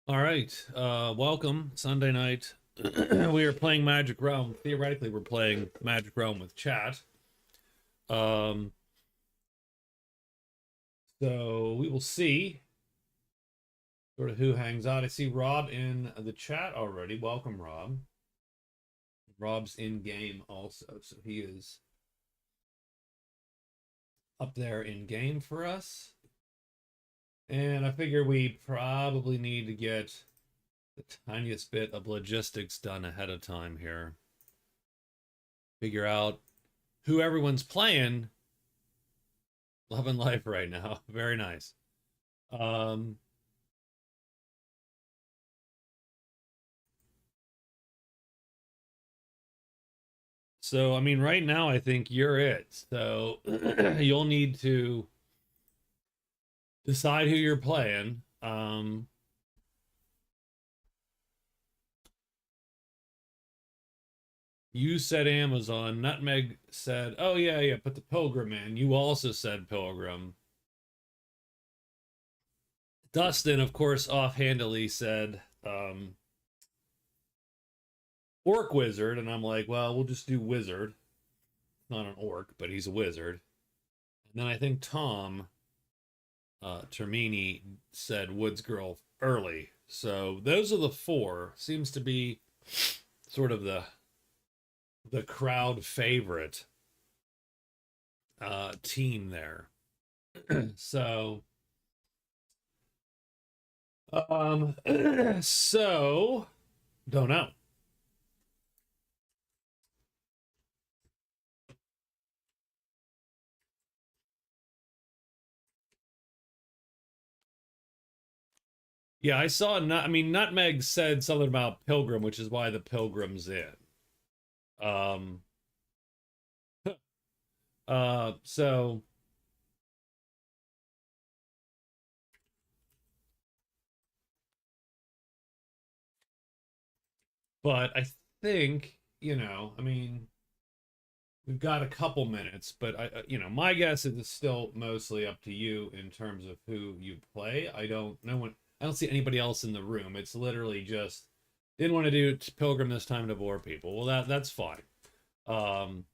All right. Welcome. Sunday night. We are playing Magic Realm. Theoretically, we're playing Magic Realm with chat. Um, so we will see sort of who hangs out. I see Rob in the chat already. Welcome, Rob. Rob's in game also, so he is up there in game for us. And I figure we probably need to get the tiniest bit of logistics done ahead of time here. Figure out who everyone's playing. Loving life right now. Very nice. Um, so I mean, right now I think you're it. So you'll need to decide who you're playing. You said Amazon. Nutmeg said, "Oh yeah, yeah, put the Pilgrim in." You also said Pilgrim. Dustin, of course, offhandedly said Orc Wizard, and I'm like, well, we'll just do Wizard. Not an orc, but he's a wizard. And then I think Tom Termini said Woods Girl early. So those are the four. Seems to be sort of the crowd favorite team there. So um so don't know. Yeah, I saw I mean Nutmeg said something about Pilgrim, which is why the Pilgrim's in. Um so but I think, I mean, we've got a couple minutes, but my guess is it's still mostly up to you in terms of who you play. I don't see anybody else in the room. It's literally just didn't want to do Pilgrim this time to bore people. Well, that's fine. Um,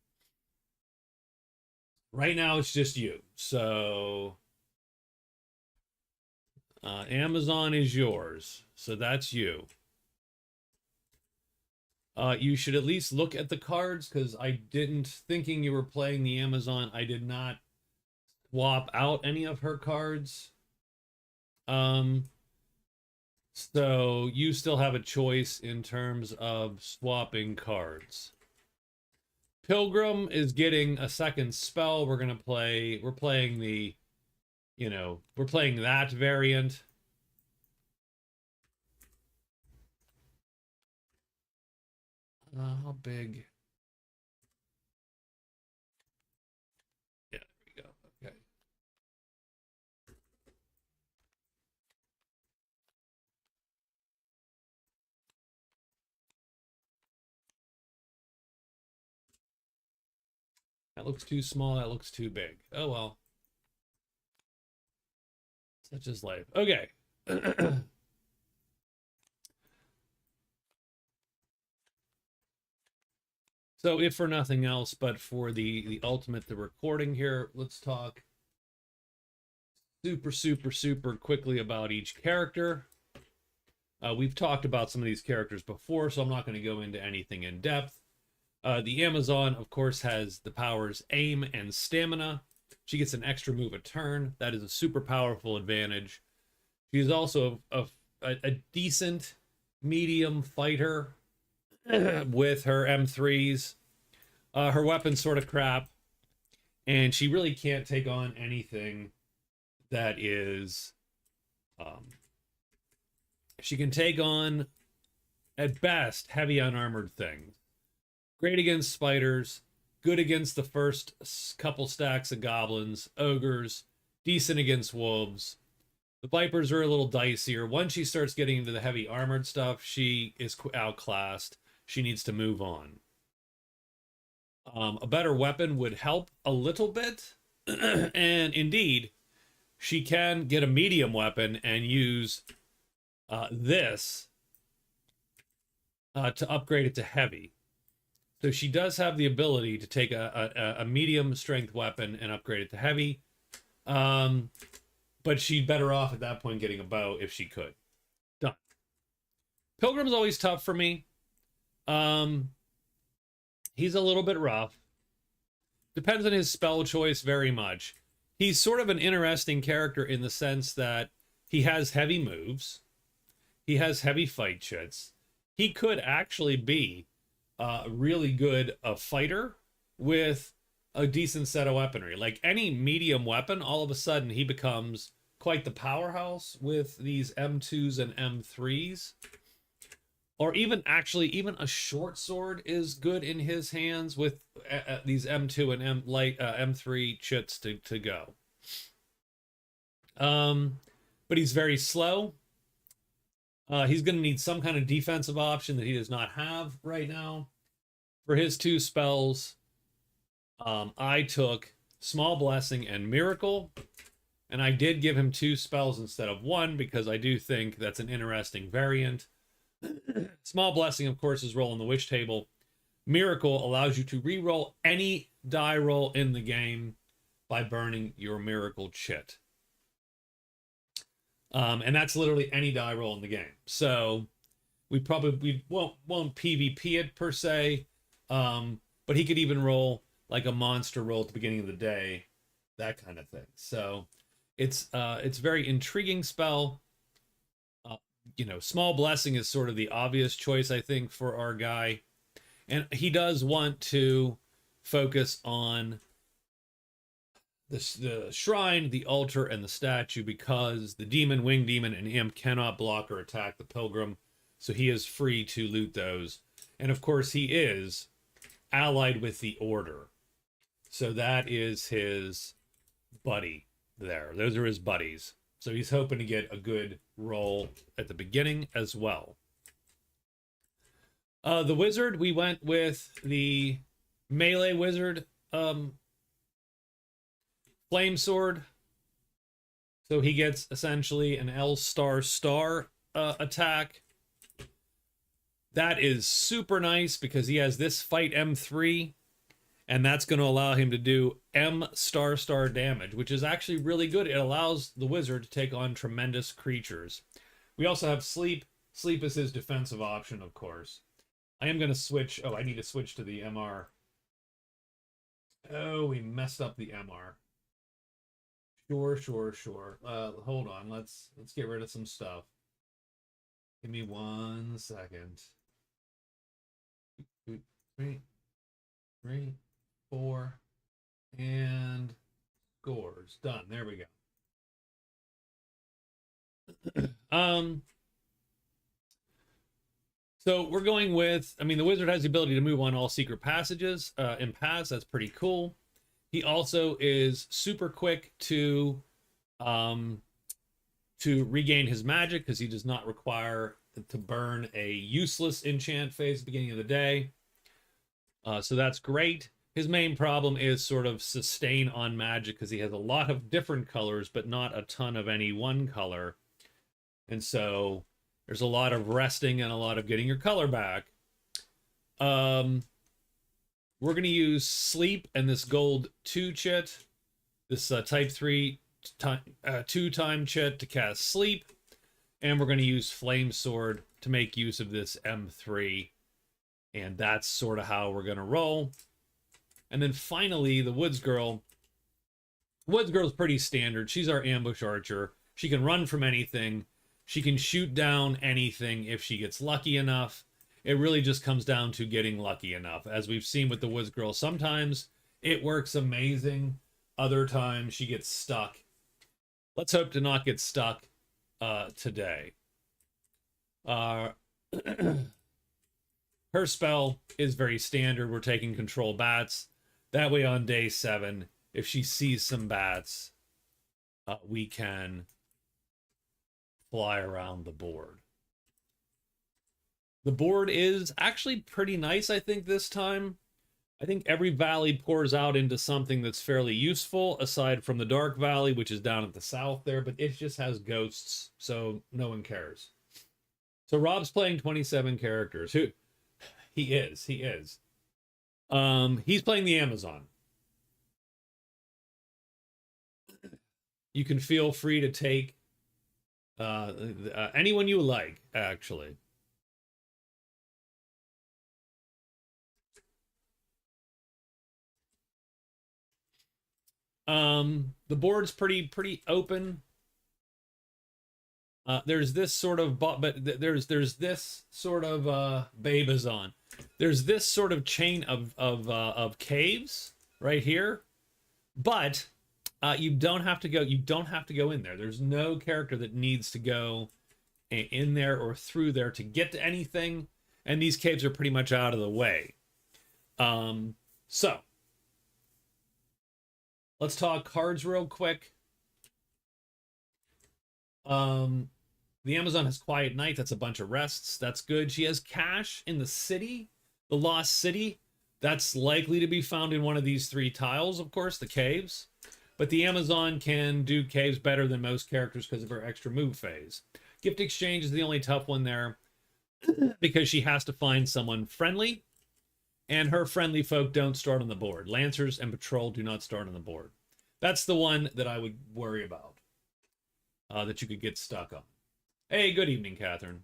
right now it's just you. So Amazon is yours. So that's you. You should at least look at the cards because I didn't thinking you were playing the Amazon. I did not swap out any of her cards. Um, so you still have a choice in terms of swapping cards. Pilgrim is getting a second spell. We're playing we're playing that variant. How big? Yeah, there we go. Okay. That looks too small. That looks too big. Oh well. Such is life. Okay. So if for nothing else, but for the ultimate, the recording here, let's talk super quickly about each character. We've talked about some of these characters before, so I'm not going to go into anything in depth. The Amazon, of course, has the powers aim and stamina. She gets an extra move a turn. That is a super powerful advantage. She's also a decent medium fighter with her M3s. Her weapon's sort of crap, and she really can't take on anything that is. Um, she can take on, at best, heavy unarmored things. Great against spiders, good against the first couple stacks of goblins, ogres, decent against wolves. The vipers are a little dicier. Once she starts getting into the heavy armored stuff, she is outclassed. She needs to move on. A better weapon would help a little bit. And indeed, she can get a medium weapon and use this to upgrade it to heavy. So she does have the ability to take a medium strength weapon and upgrade it to heavy. But she'd better off at that point getting a bow if she could. Done. Pilgrim's always tough for me. He's a little bit rough. Depends on his spell choice very much. He's sort of an interesting character in the sense that he has heavy moves. He has heavy fight chits. He could actually be really good a fighter with a decent set of weaponry. Like any medium weapon, all of a sudden he becomes quite the powerhouse with these M2s and M3s. Or even a short sword is good in his hands with these M2 and M3 chits to go. But he's very slow. He's going to need some kind of defensive option that he does not have right now. For his two spells, I took Small Blessing and Miracle, and I did give him two spells instead of one because I do think that's an interesting variant. Small Blessing, of course, is rolling the wish table. Miracle allows you to re-roll any die roll in the game by burning your Miracle chit. And that's literally any die roll in the game. So we won't PvP it per se, but he could even roll like a monster roll at the beginning of the day, that kind of thing. So it's very intriguing spell. Small Blessing is sort of the obvious choice, I think, for our guy. And he does want to focus on the shrine, the altar, and the statue because the demon, winged demon, and imp cannot block or attack the pilgrim. So he is free to loot those. And of course, he is allied with the order. So that is his buddy there. Those are his buddies. So he's hoping to get a good roll at the beginning as well. The wizard, we went with the melee wizard flame sword. So he gets essentially an L star attack. That is super nice because he has this fight M3. And that's going to allow him to do M star damage, which is actually really good. It allows the wizard to take on tremendous creatures. We also have sleep. Sleep is his defensive option, of course. I am going to switch. Oh, I need to switch to the MR. Oh, we messed up the MR. Sure. Hold on. Let's get rid of some stuff. Give me 1 second. 2, 3, 4, and scores. Done. There we go. So we're going with, the wizard has the ability to move on all secret passages in paths. That's pretty cool. He also is super quick to regain his magic because he does not require to burn a useless enchant phase at the beginning of the day. So that's great. His main problem is sort of sustain on magic because he has a lot of different colors, but not a ton of any one color. And so there's a lot of resting and a lot of getting your color back. We're going to use Sleep and this gold 2 chit, this type 3 2-time chit to cast Sleep. And we're going to use Flame Sword to make use of this M3. And that's sort of how we're going to roll. And then finally, the Woods Girl. Woods Girl's pretty standard. She's our ambush archer. She can run from anything. She can shoot down anything if she gets lucky enough. It really just comes down to getting lucky enough. As we've seen with the Woods Girl, sometimes it works amazing. Other times she gets stuck. Let's hope to not get stuck today. Her spell is very standard. We're taking control bats. That way on day 7, if she sees some bats, we can fly around the board. The board is actually pretty nice, I think, this time. I think every valley pours out into something that's fairly useful, aside from the Dark Valley, which is down at the south there, but it just has ghosts, so no one cares. So Rob's playing 27 characters. Who he is. He is. He's playing the Amazon. You can feel free to take anyone you like, actually. The board's pretty open. There's this sort of there's this sort of Babazon. There's this sort of chain of caves right here, but you don't have to go. You don't have to go in there. There's no character that needs to go in there or through there to get to anything, and these caves are pretty much out of the way. So let's talk cards real quick. The Amazon has Quiet Night. That's a bunch of rests. That's good. She has Cache in the city, the Lost City. That's likely to be found in one of these three tiles, of course, the caves. But the Amazon can do caves better than most characters because of her extra move phase. Gift Exchange is the only tough one there because she has to find someone friendly, and her friendly folk don't start on the board. Lancers and Patrol do not start on the board. That's the one that I would worry about, that you could get stuck on. Hey, good evening, Catherine.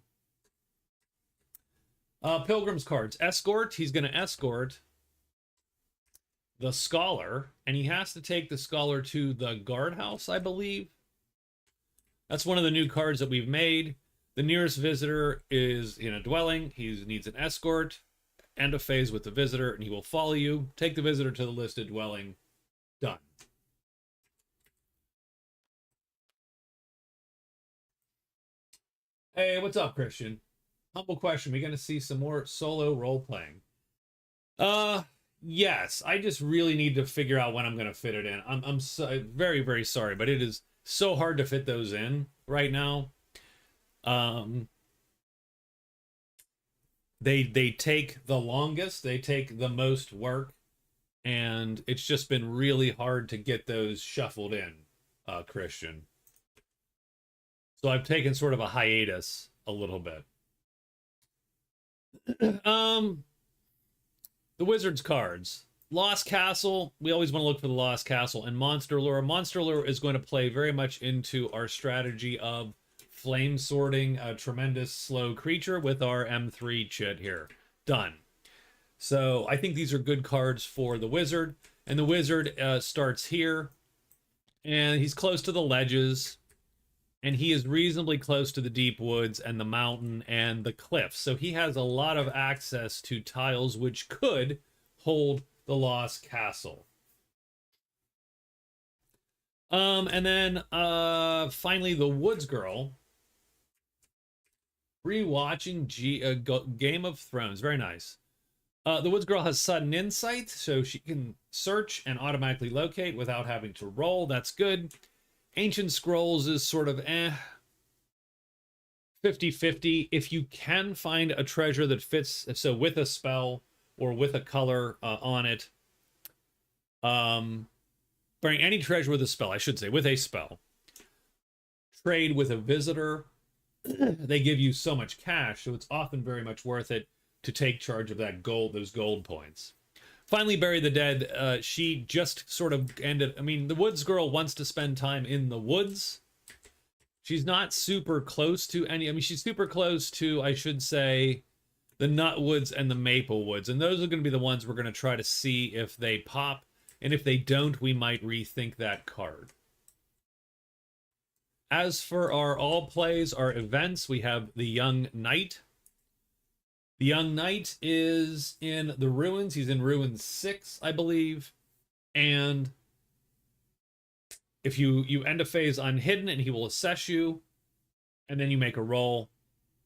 Pilgrim's cards. Escort. He's going to escort the Scholar, and he has to take the Scholar to the guardhouse, I believe. That's one of the new cards that we've made. The nearest visitor is in a dwelling. He needs an escort. End of phase with the visitor, and he will follow you. Take the visitor to the listed dwelling. Done. Hey, what's up, Christian? Humble question. We going to see some more solo role-playing? Yes. I just really need to figure out when I'm going to fit it in. I'm so, very, very sorry, but it is so hard to fit those in right now. They take the longest. They take the most work, and it's just been really hard to get those shuffled in, Christian. So I've taken sort of a hiatus a little bit. The Wizards cards. Lost Castle. We always want to look for the Lost Castle. And Monster Lure. Monster Lure is going to play very much into our strategy of flame sorting a tremendous slow creature with our M3 chit here. Done. So I think these are good cards for the Wizard. And the Wizard starts here. And he's close to the ledges. And he is reasonably close to the deep woods and the mountain and the cliffs. So he has a lot of access to tiles which could hold the Lost Castle. And then finally the Woods Girl. Rewatching Game of Thrones. Very nice. The Woods Girl has sudden insight, so she can search and automatically locate without having to roll. That's good. Ancient Scrolls is sort of 50-50. If you can find a treasure that fits, so with a spell or with a color on it, bring any treasure with a spell, I should say, with a spell. Trade with a visitor. They give you so much cash, so it's often very much worth it to take charge of that gold, those gold points. Finally, Bury the Dead. She just sort of ended. I mean, the Woods Girl wants to spend time in the woods. She's not super close to any. I mean, she's super close to, I should say, the Nut Woods and the Maple Woods. And those are going to be the ones we're going to try to see if they pop. And if they don't, we might rethink that card. As for our all plays, our events, we have the Young Knight. The Young Knight is in the Ruins. He's in Ruins 6, I believe. And if you end a phase unhidden, and he will assess you, and then you make a roll,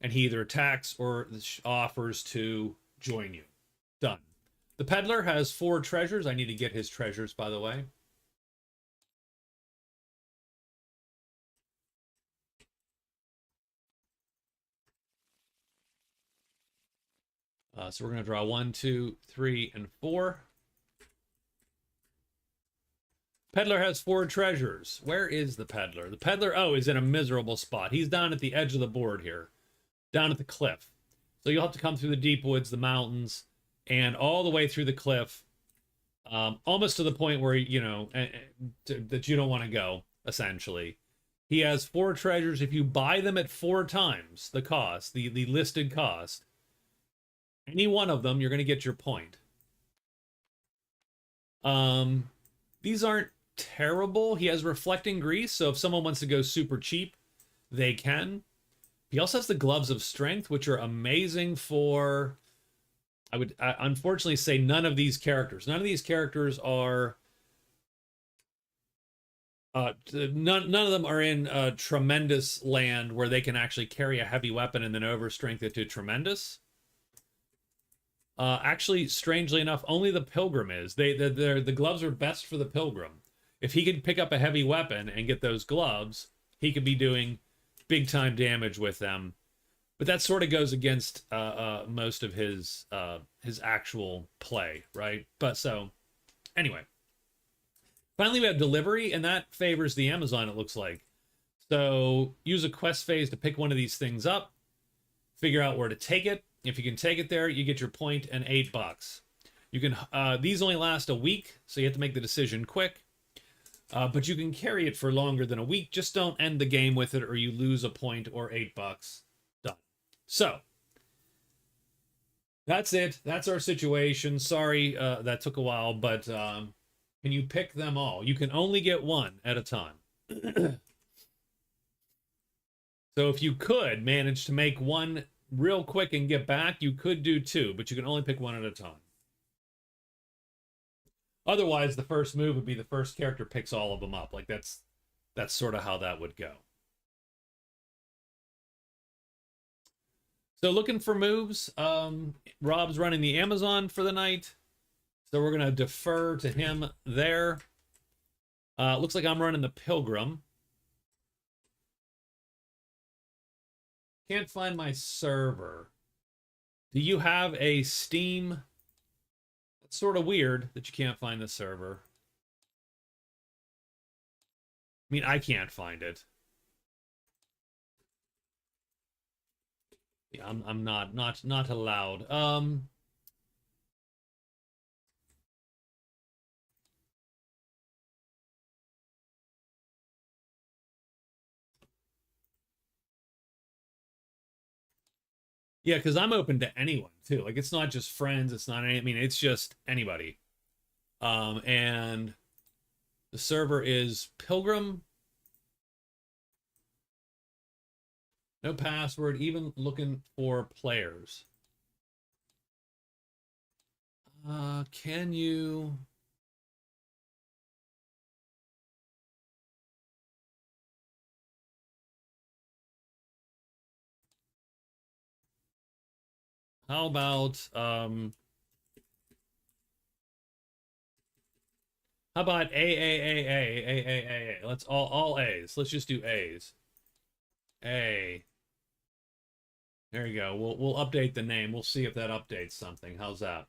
and he either attacks or offers to join you. Done. The Peddler has 4 treasures. I need to get his treasures, by the way. So we're going to draw 1, 2, 3, and 4. Peddler has 4 treasures. Where is the Peddler? The Peddler, is in a miserable spot. He's down at the edge of the board here. down at the cliff. So you'll have to come through the deep woods, the mountains, and all the way through the cliff, almost to the point where, you know, that you don't want to go, essentially. He has 4 treasures. If you buy them at 4 times the cost, the listed cost, any one of them, you're going to get your point. These aren't terrible. He has reflecting grease, so if someone wants to go super cheap, they can. He also has the gloves of strength, which are amazing for, I would unfortunately say, none of these characters. None of these characters are none of them are in a tremendous land where they can actually carry a heavy weapon and then overstrength it to tremendous. Actually, strangely enough, only the pilgrim is. The gloves are best for the pilgrim. If he could pick up a heavy weapon and get those gloves, he could be doing big time damage with them. But that sort of goes against most of his actual play, right? But so, anyway. Finally, we have delivery, and that favors the Amazon, it looks like. So use a quest phase to pick one of these things up, figure out where to take it. If you can take it there, you get your point and $8. You can these only last a week, so you have to make the decision quick. But you can carry it for longer than a week. Just don't end the game with it, or you lose a point or $8. Done. So that's it. That's our situation. Sorry that took a while, but can you pick them all? You can only get one at a time. So if you could manage to make one real quick and get back, you could do 2, but you can only pick one at a time. Otherwise, the first move would be the first character picks all of them up. Like that's sort of how that would go. So looking for moves, Rob's running the Amazon for the night. So we're going to defer to him there. Looks like I'm running the Pilgrim. Can't find my server. Do you have a Steam? It's sort of weird that you can't find the server. I mean, I can't find it. Yeah, I'm not allowed. Yeah, because I'm open to anyone too. Like it's not just friends. It's not any. I mean, it's just anybody. And the server is Pilgrim. No password. Even looking for players. Can you? How about how about A? Let's all A's. Let's just do A's. A. There you go. We'll update the name. We'll see if that updates something. How's that?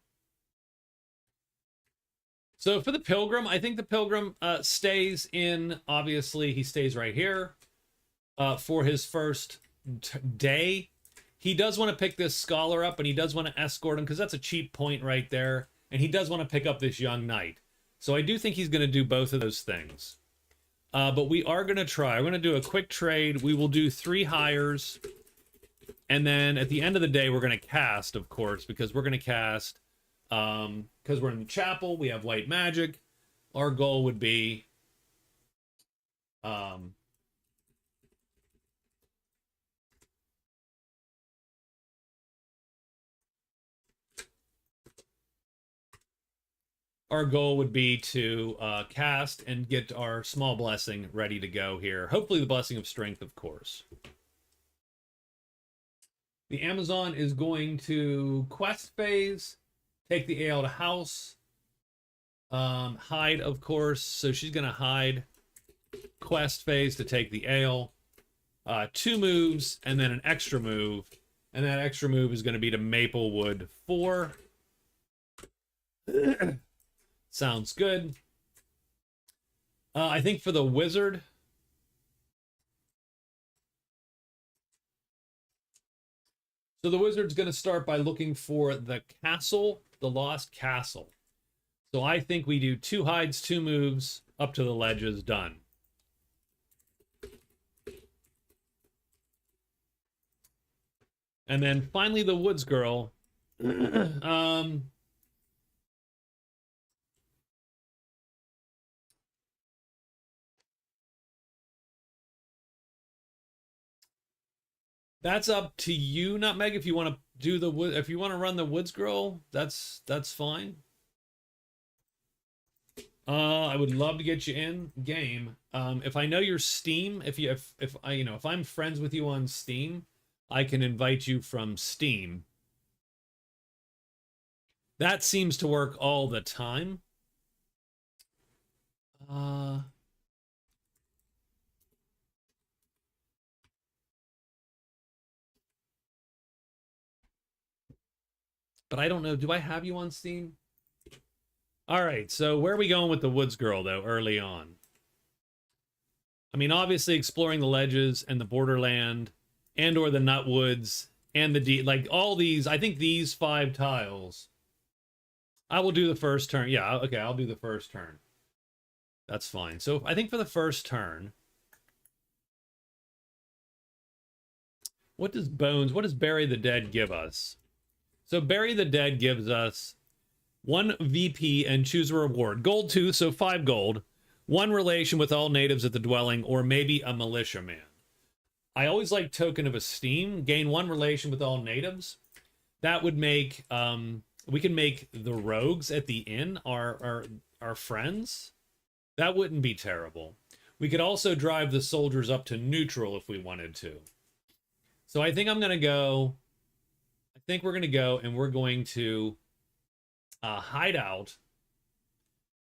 So for the Pilgrim, I think the Pilgrim stays in. Obviously, he stays right here for his first day. He does want to pick this scholar up, and he does want to escort him because that's a cheap point right there. And he does want to pick up this young knight. So I do think he's going to do both of those things. But we are going to try. We're going to do a quick trade. We will do 3 hires. And then at the end of the day, we're going to cast, of course, because we're going to cast, because we're in the chapel, we have white magic. Our goal would be, to cast and get our small blessing ready to go here. Hopefully the blessing of strength, of course. The Amazon is going to quest phase, take the ale to house, hide, of course. So she's going to hide, quest phase to take the ale, 2 moves, and then an extra move. And that extra move is going to be to Maplewood 4. Sounds good. I think for the wizard, So the wizard's going to start by looking for the castle, the lost castle. So I think we do 2 hides, 2 moves, up to the ledges, done. And then finally the woods girl. That's up to you, Nutmeg. If you want to do the wood, if you want to run the woods girl, that's fine. I would love to get you in game. If I know your Steam, if I if I'm friends with you on Steam, I can invite you from Steam. That seems to work all the time. But I don't know. Do I have you on Steam? All right. So where are we going with the woods girl though? Early on. I mean, obviously exploring the ledges and the borderland, and or the nutwoods and the like all these. I think these 5 tiles. I will do the first turn. Yeah. Okay. I'll do the first turn. That's fine. So I think for the first turn, what does Bury the Dead give us? So Bury the Dead gives us 1 VP and choose a reward. Gold 2, so 5 gold. 1 relation with all natives at the dwelling, or maybe a militiaman. I always like Token of Esteem. Gain 1 relation with all natives. That would make, we can make the rogues at the inn our friends. That wouldn't be terrible. We could also drive the soldiers up to neutral if we wanted to. So I think I'm going to go, I think we're going to go and we're going to hide out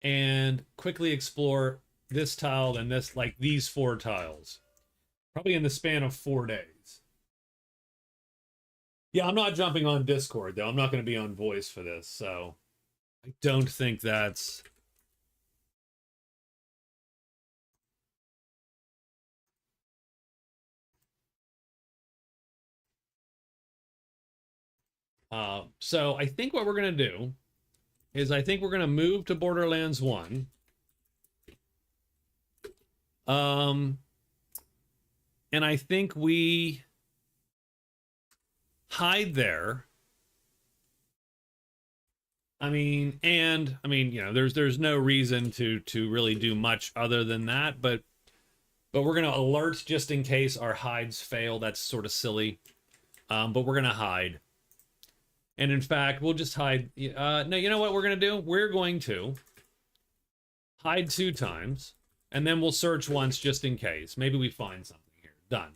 and quickly explore this tile and this, like these 4 tiles. Probably in the span of 4 days. Yeah, I'm not jumping on Discord, though. I'm not going to be on voice for this, so I don't think that's... So I think what we're going to do is I think we're going to move to Borderlands 1. And I think we hide there. I mean, you know, there's no reason to really do much other than that, but we're going to alert just in case our hides fail. That's sort of silly. But we're going to hide. And in fact, we'll just hide. No, you know what we're going to do? We're going to hide 2 times, and then we'll search once just in case. Maybe we find something here. Done.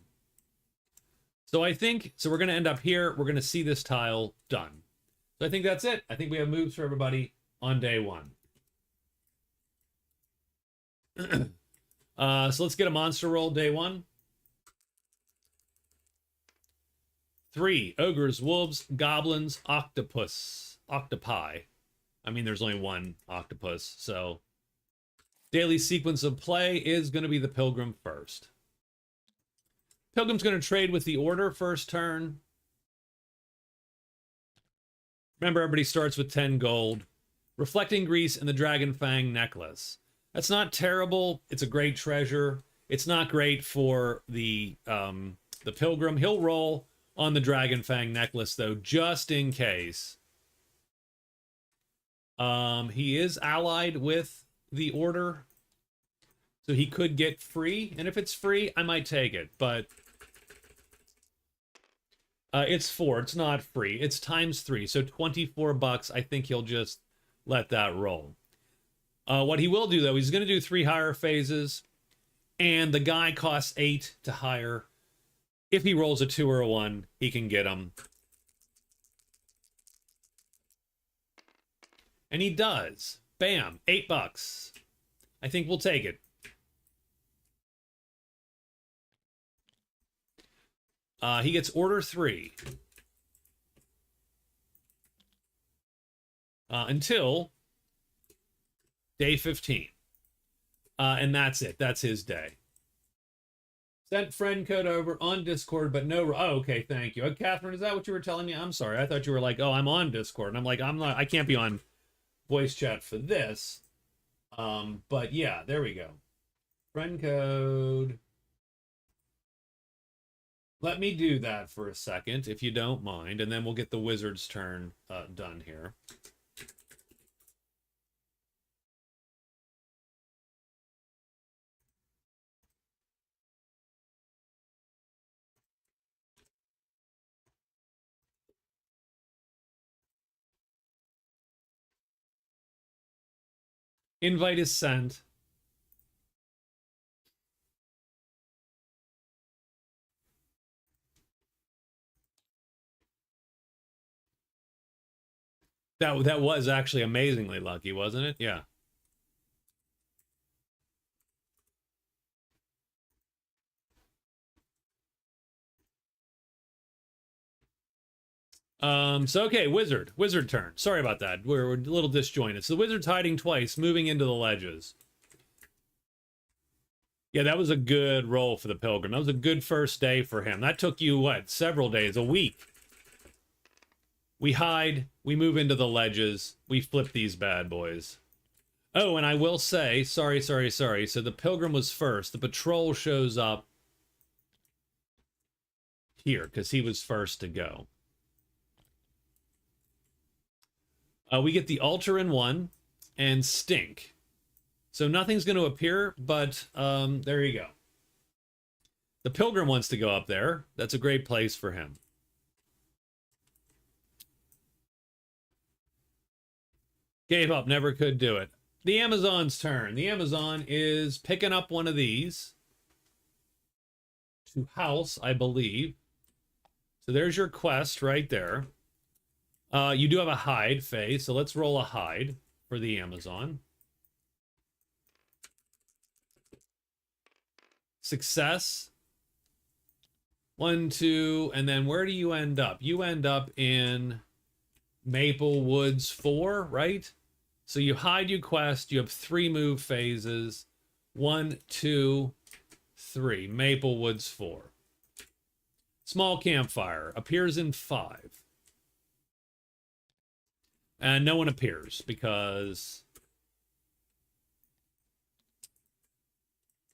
So I think, so we're going to end up here. We're going to see this tile. Done. So I think that's it. I think we have moves for everybody on day 1. So let's get a monster roll day 1. 3 ogres, wolves, goblins, octopi. I mean, there's only 1 octopus, so daily sequence of play is going to be the Pilgrim first. Pilgrim's going to trade with the Order first turn. Remember, everybody starts with 10 gold. Reflecting Grease and the Dragon Fang necklace. That's not terrible. It's a great treasure. It's not great for the Pilgrim. He'll roll on the Dragon Fang necklace, though, just in case. He is allied with the Order, so he could get free. And if it's free, I might take it, but it's 4. It's not free. It's times 3, so 24 bucks. I think he'll just let that roll. What he will do, though, he's going to do 3 higher phases, and the guy costs 8 to hire. If he rolls a 2 or a 1, he can get them. And he does. Bam, 8 bucks. I think we'll take it. He gets Order 3. Until day 15. And that's it. That's his day. Sent friend code over on Discord, but no. Oh, okay, thank you. Catherine, is that what you were telling me? I'm sorry. I thought you were like, oh, I'm on Discord. And I'm like, I'm not, I can't be on voice chat for this. But yeah, there we go. Friend code. Let me do that for a second, if you don't mind, and then we'll get the wizard's turn done here. Invite is sent. That was actually amazingly lucky, wasn't it? Yeah. So okay, wizard turn. Sorry about that. We're a little disjointed. So the wizard's hiding twice, moving into the ledges. Yeah, that was a good roll for the pilgrim. That was a good first day for him. That took you what? Several days, a week. We hide, we move into the ledges, we flip these bad boys. Oh, and I will say, sorry. So the pilgrim was first. The patrol shows up here because he was first to go. We get the altar in one and stink. So nothing's going to appear, but there you go. The pilgrim wants to go up there. That's a great place for him. Gave up, never could do it. The Amazon's turn. The Amazon is picking up one of these to house, I believe. So there's your quest right there. You do have a hide, Faye, so let's roll a hide for the Amazon. Success. 1, 2, and then where do you end up? You end up in Maple Woods 4, right? So you hide, you quest, you have 3 move phases. 1, 2, 3. Maple Woods 4. Small campfire appears in 5. And no one appears because...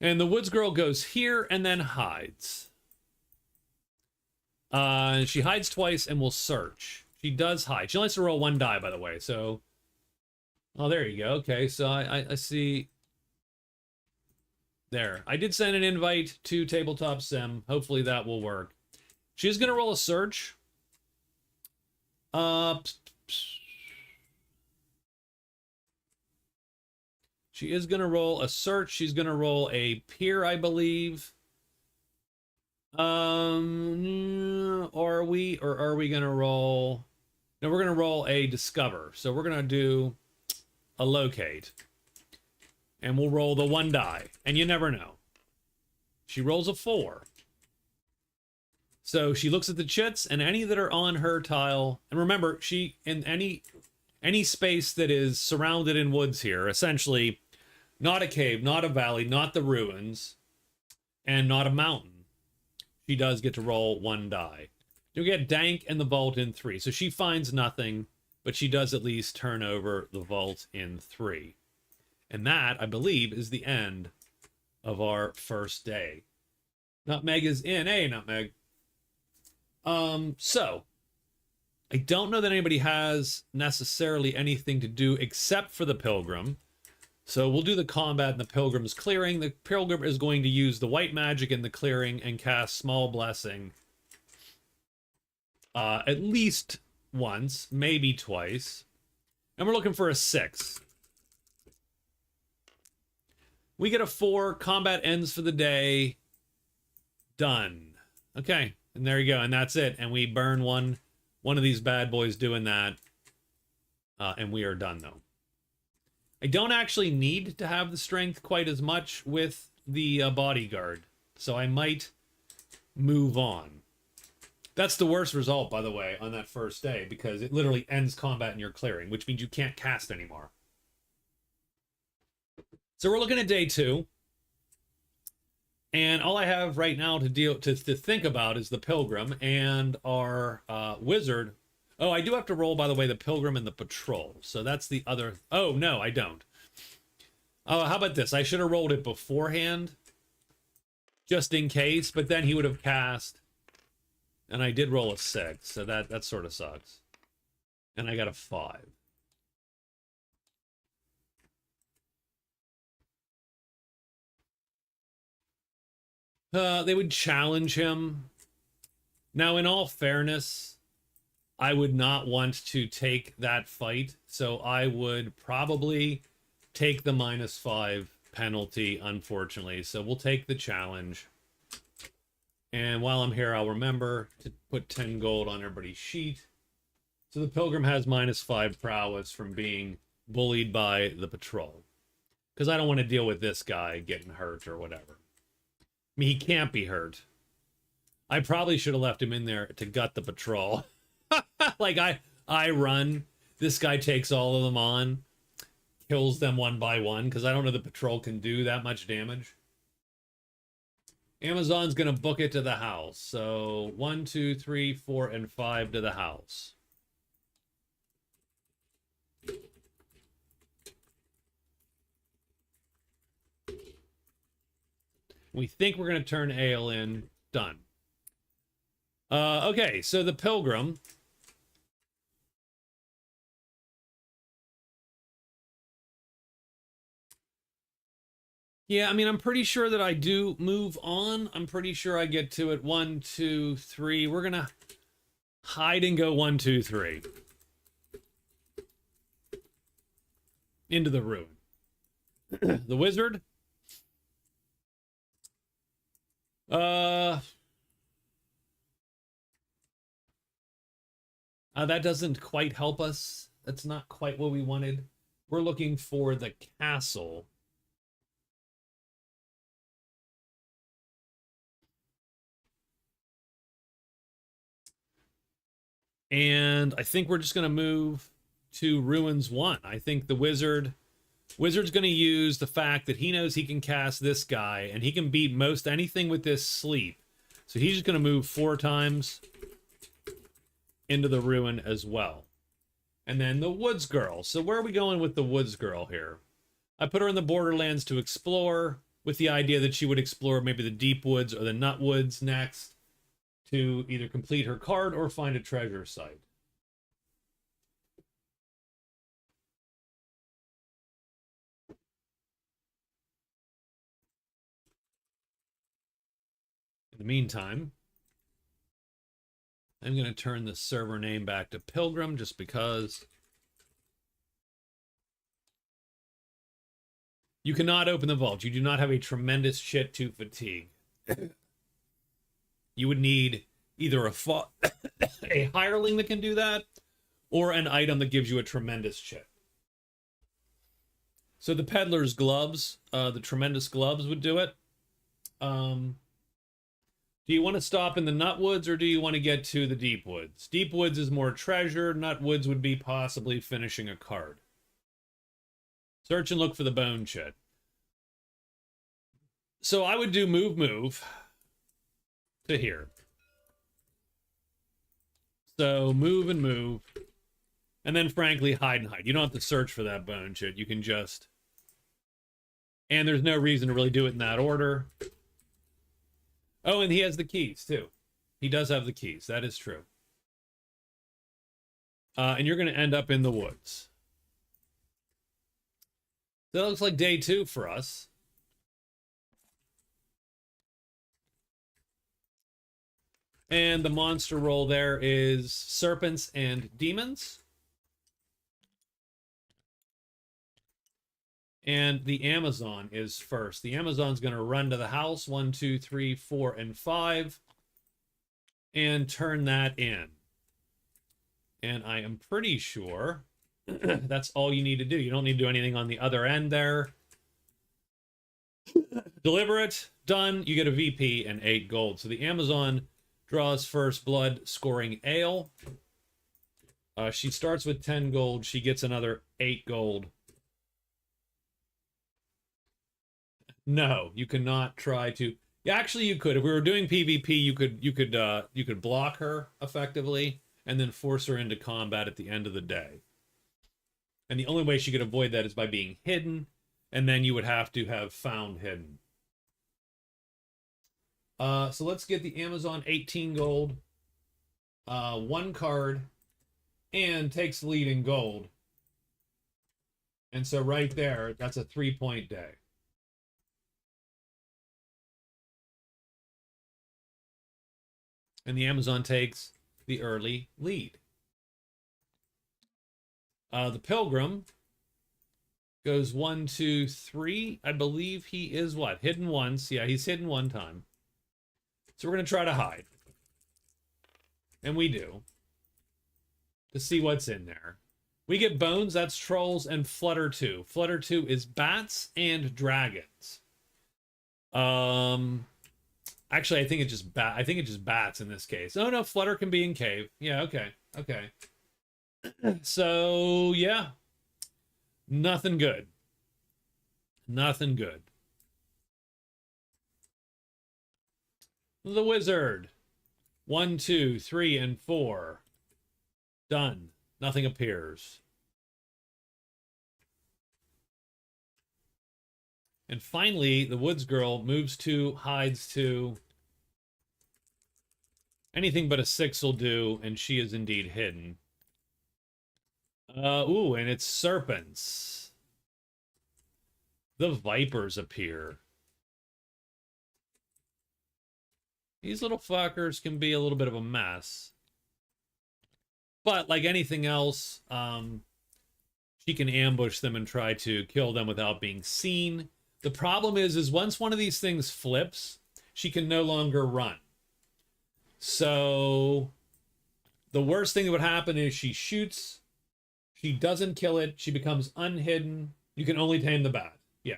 And the woods girl goes here and then hides. She hides twice and will search. She does hide. She only has to roll 1 die, by the way. So, oh, there you go. Okay, so I see. There. I did send an invite to Tabletop Sim. Hopefully that will work. She's going to roll a search. She is going to roll a search. She's going to roll a peer, I believe. Or are we going to roll... No, we're going to roll a discover. So we're going to do a locate. And we'll roll the 1 die. And you never know. She rolls a 4. So she looks at the chits and any that are on her tile. And remember, she in any space that is surrounded in woods here, essentially not a cave, not a valley, not the ruins, and not a mountain, she does get to roll 1 die. You get Dank and the vault in 3. So she finds nothing, but she does at least turn over the vault in 3. And that, I believe, is the end of our first day. Nutmeg is in. Hey, Nutmeg. So I don't know that anybody has necessarily anything to do except for the pilgrim. So we'll do the combat in the pilgrim's clearing. The pilgrim is going to use the white magic in the clearing and cast small blessing at least once, maybe twice. And we're looking for a 6. We get a 4. Combat ends for the day. Done. Okay, and there you go, and that's it. And we burn one of these bad boys doing that. And we are done, though. I don't actually need to have the strength quite as much with the bodyguard, so I might move on. That's the worst result, by the way, on that first day, because it literally ends combat in your clearing, which means you can't cast anymore. So we're looking at day 2. And all I have right now to think about is the Pilgrim and our Wizard. Oh, I do have to roll, by the way, the Pilgrim and the Patrol. So that's the other. Oh, no, I don't. Oh, how about this? I should have rolled it beforehand, just in case, but then he would have cast. And I did roll a 6, so that sort of sucks. And I got a 5. They would challenge him. Now, in all fairness, I would not want to take that fight, so I would probably take the -5 penalty, unfortunately. So we'll take the challenge. And while I'm here, I'll remember to put 10 gold on everybody's sheet. So the Pilgrim has -5 prowess from being bullied by the patrol. Because I don't want to deal with this guy getting hurt or whatever. I mean, he can't be hurt. I probably should have left him in there to gut the patrol. Like, I run. This guy takes all of them on. Kills them one by one. Because I don't know the patrol can do that much damage. Amazon's going to book it to the house. So 1, 2, 3, 4, and 5 to the house. We think we're going to turn Ale in. Done. Okay, so the Pilgrim. Yeah, I mean, I'm pretty sure that I do move on. I'm pretty sure I get to it. 1, 2, 3. We're going to hide and go 1, 2, 3. Into the ruin. The Wizard. That doesn't quite help us. That's not quite what we wanted. We're looking for the castle. And I think we're just going to move to Ruins 1. I think the Wizard's going to use the fact that he knows he can cast this guy, and he can beat most anything with this sleep. So he's just going to move 4 times into the ruin as well. And then the Woods Girl. So where are we going with the Woods Girl here? I put her in the Borderlands to explore, with the idea that she would explore maybe the Deep Woods or the Nut Woods next, to either complete her card or find a treasure site. In the meantime, I'm going to turn the server name back to Pilgrim just because. You cannot open the vault. You do not have a tremendous shit to fatigue. You would need either a hireling that can do that, or an item that gives you a tremendous shit. So the peddler's gloves, the tremendous gloves would do it. Do you want to stop in the Nut Woods, or do you want to get to the Deep Woods? Deep Woods is more treasure. Nut Woods would be possibly finishing a card. Search and look for the bone chit. So I would do move to here. So move and move. And then, frankly, hide and hide. You don't have to search for that bone chit. You can just... And there's no reason to really do it in that order. Oh, and he has the keys, too. He does have the keys. That is true. And you're going to end up in the woods. That looks like day 2 for us. And the monster roll there is serpents and demons. And the Amazon is first. The Amazon's going to run to the house, 1, 2, 3, 4, and 5, and turn that in. And I am pretty sure that's all you need to do. You don't need to do anything on the other end there. Deliver it, done. You get a VP and 8 gold. So the Amazon draws first blood, scoring Ale. She starts with 10 gold. She gets another 8 gold. No, you cannot try to... Yeah, actually, you could. If we were doing PvP, you could block her effectively, and then force her into combat at the end of the day. And the only way she could avoid that is by being hidden, and then you would have to have found hidden. So let's get the Amazon 18 gold, one card, and takes the lead in gold. And so right there, that's a 3-point day. And the Amazon takes the early lead. The Pilgrim goes 1, 2, 3. I believe he is what? Hidden once. Yeah, he's hidden one time. So we're going to try to hide. And we do. To see what's in there. We get bones, that's trolls, and Flutter 2. Flutter 2 is bats and dragons. Actually, I think it's just bats in this case. Oh no, Flutter can be in cave. Yeah, okay. Okay. So, yeah. Nothing good. Nothing good. The Wizard. 1, 2, 3, and 4. Done. Nothing appears. And finally, the Woods Girl moves 2, hides 2. Anything but a 6 will do, and she is indeed hidden. Ooh, and it's serpents. The vipers appear. These little fuckers can be a little bit of a mess. But like anything else, she can ambush them and try to kill them without being seen. The problem is once one of these things flips, she can no longer run. So the worst thing that would happen is she shoots, she doesn't kill it, she becomes unhidden. You can only tame the bat. Yeah.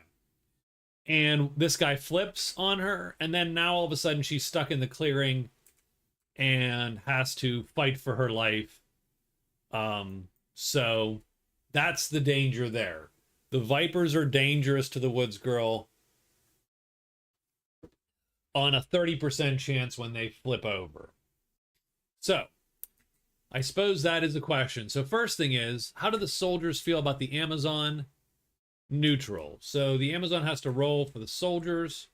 And this guy flips on her, and then now all of a sudden she's stuck in the clearing and has to fight for her life. So that's the danger there. The vipers are dangerous to the Woods Girl on a 30% chance when they flip over. So I suppose that is the question. So first thing is, how do the soldiers feel about the Amazon? Neutral. So the Amazon has to roll for the soldiers.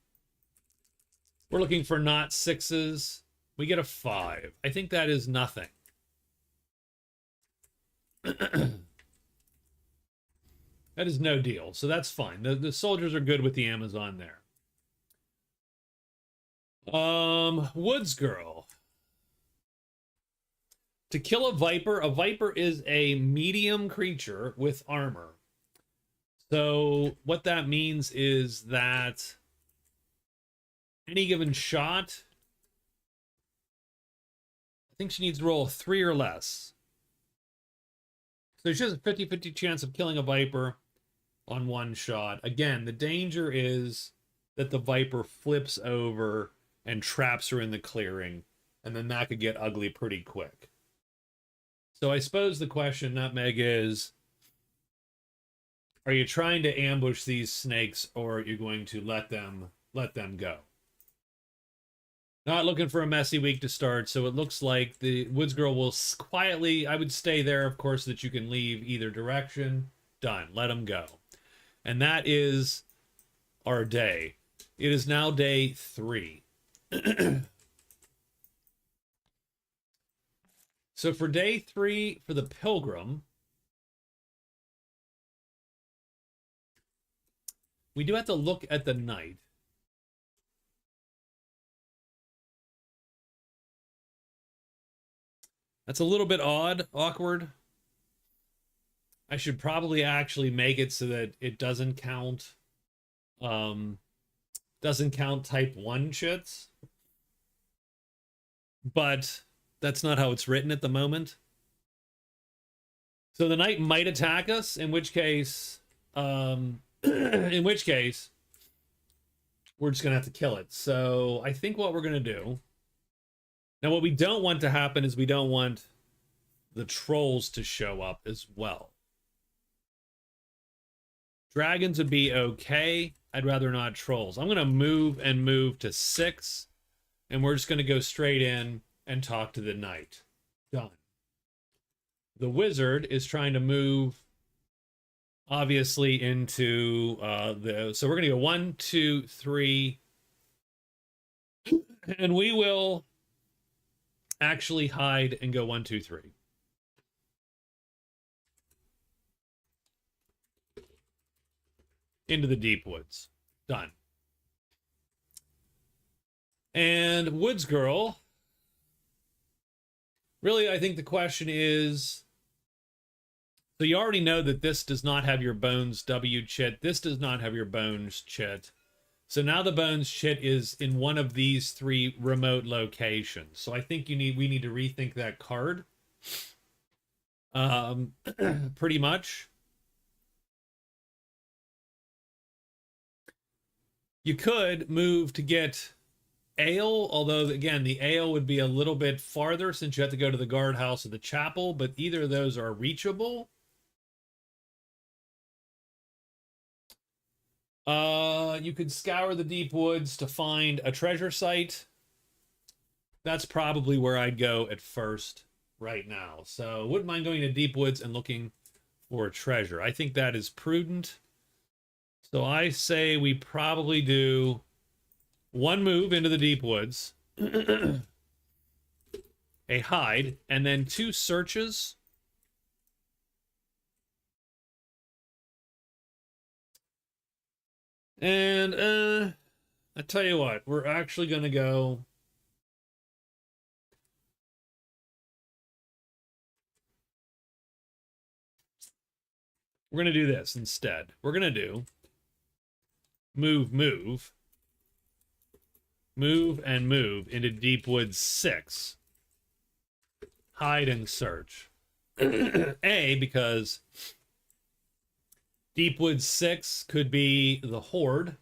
We're looking for not 6s. We get a 5. I think that is nothing. That is no deal. So that's fine. The soldiers are good with the Amazon there. Woods Girl. To kill a viper is a medium creature with armor. So what that means is that any given shot, I think she needs to roll a 3 or less. So she has a 50-50 chance of killing a viper on one shot. Again, the danger is that the viper flips over and traps her in the clearing, and then that could get ugly pretty quick. So I suppose the question, Nutmeg, is, are you trying to ambush these snakes, or are you going to let them go? Not looking for a messy week to start, so it looks like the Woods Girl will quietly, I would stay there, of course, that you can leave either direction. Done. Let them go. And that is our day. It is now day 3. So for day 3, for the Pilgrim, we do have to look at the night. That's a little bit awkward. I should probably actually make it so that it doesn't count type 1 shits. But that's not how it's written at the moment. So the knight might attack us, in which case we're just gonna have to kill it. So I think what we're gonna do now, what we don't want to happen is we don't want the trolls to show up as well. Dragons would be okay. I'd rather not trolls. I'm going to move and move to 6, and we're just going to go straight in and talk to the knight. Done. The wizard is trying to move, obviously, into so we're going to go 1, 2, 3, and we will actually hide and go 1, 2, 3. Into the deep woods. Done. And Woods Girl. Really, I think the question is, so you already know that this does not have your bones W chit. This does not have your bones chit. So now the bones chit is in one of these 3 remote locations. So I think we need to rethink that card. Pretty much. You could move to get ale, although again the ale would be a little bit farther since you have to go to the guardhouse or the chapel, but either of those are reachable. You could scour the deep woods to find a treasure site. That's probably where I'd go at first right now. So wouldn't mind going to deep woods and looking for a treasure. I think that is prudent. So I say we probably do 1 move into the deep woods, a hide, and then 2 searches. And I tell you what, we're actually going to go. We're going to do this instead. We're going to do move, move, move, and move into Deep Woods 6. Hide and search. A, because Deep Woods 6 could be the Horde.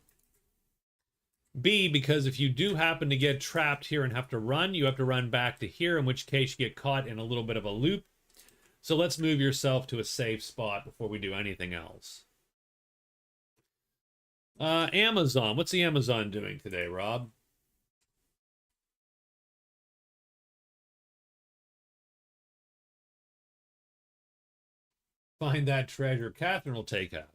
B, because if you do happen to get trapped here and have to run, you have to run back to here, in which case you get caught in a little bit of a loop. So let's move yourself to a safe spot before we do anything else. Amazon. What's the Amazon doing today, Rob? Find that treasure. Catherine will take out.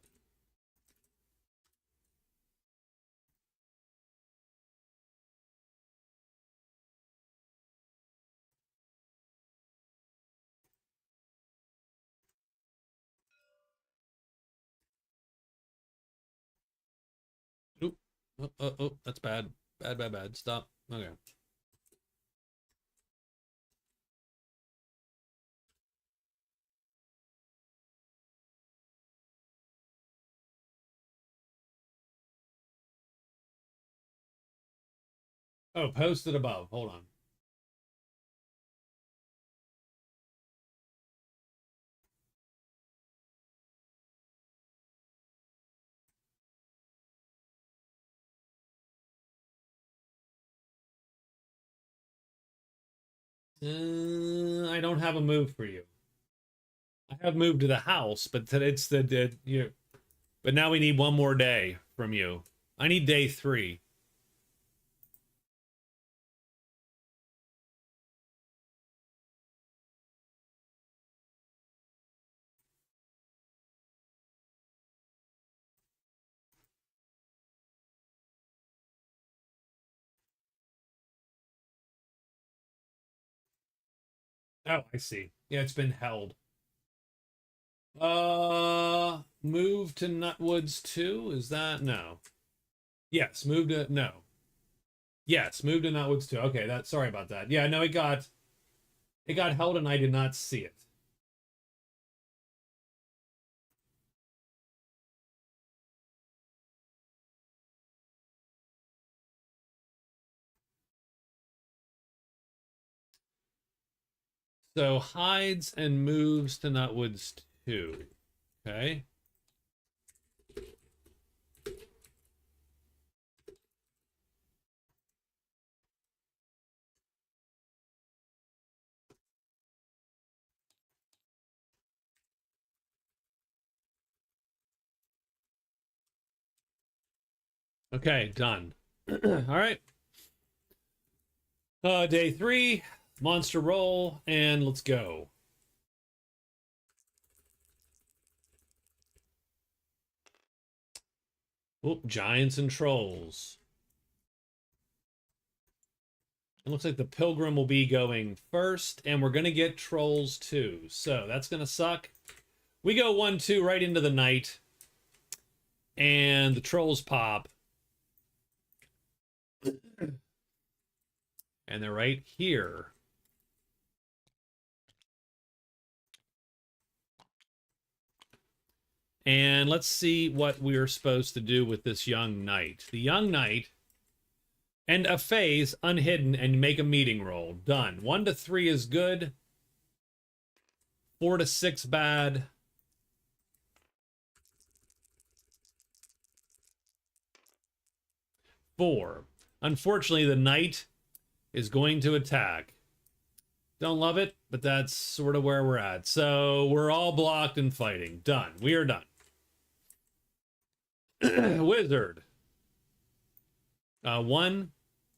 Oop. Oh, that's bad. Bad. Stop. Okay. Oh, posted above. Hold on. I don't have a move for you. I have moved to the house, but it's but now we need 1 more day from you. I need day 3. Oh, I see. Yeah, it's been held. Move to Nutwoods 2? Is that no? Yes, move to no. Yes, move to Nutwoods 2. Okay, that sorry about that. Yeah, no, it got held and I did not see it. So hides and moves to Nutwoods 2. Okay. Okay, done. All right. Day 3, monster roll, and let's go. Oop, giants and trolls. It looks like the pilgrim will be going first, and we're going to get trolls too. So that's going to suck. We go 1-2 right into the night, and the trolls pop. And they're right here. And let's see what we're supposed to do with this young knight. The young knight, and a phase, unhidden, and make a meeting roll. Done. 1 to 3 is good. 4 to 6 bad. 4. Unfortunately, the knight is going to attack. Don't love it, but that's sort of where we're at. So we're all blocked and fighting. Done. We are done. Wizard. 1,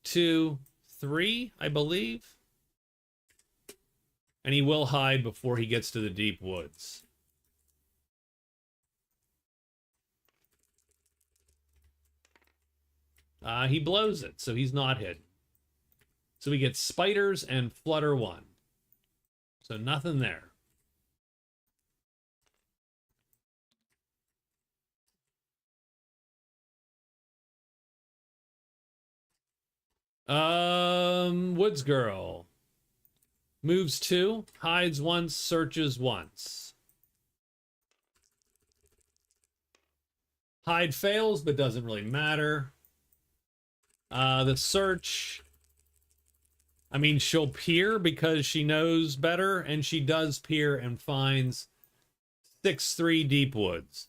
2, 3, I believe. And he will hide before he gets to the deep woods. He blows it, so he's not hidden. So we get spiders and flutter 1. So nothing there. Woods girl. Moves 2, hides once, searches once. Hide fails, but doesn't really matter. The search, I mean, she'll peer because she knows better, and she does peer and finds 6-3 deep woods.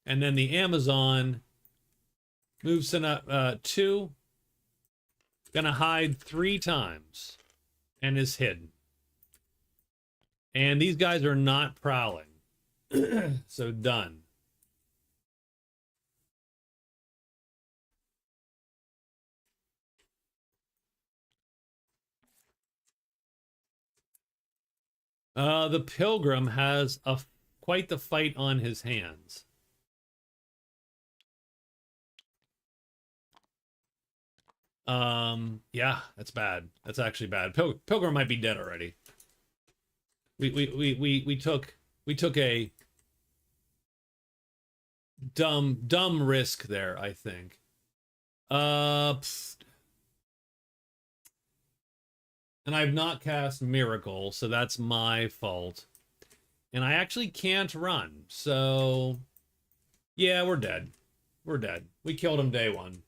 And then the Amazon moves to 2, gonna hide 3 times, and is hidden. And these guys are not prowling. So done. The pilgrim has quite the fight on his hands. Yeah, that's bad. That's actually bad. Pilgrim might be dead already. We took a dumb risk there, I think. And I've not cast Miracle, so that's my fault. And I actually can't run, so yeah, we're dead. We're dead. We killed him day 1.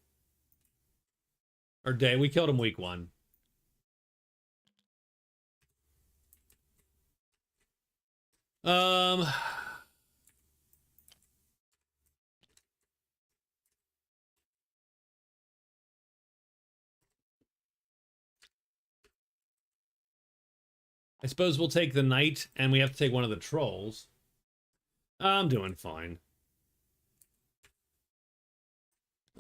Or we killed him week 1. I suppose we'll take the knight, and we have to take one of the trolls. I'm doing fine.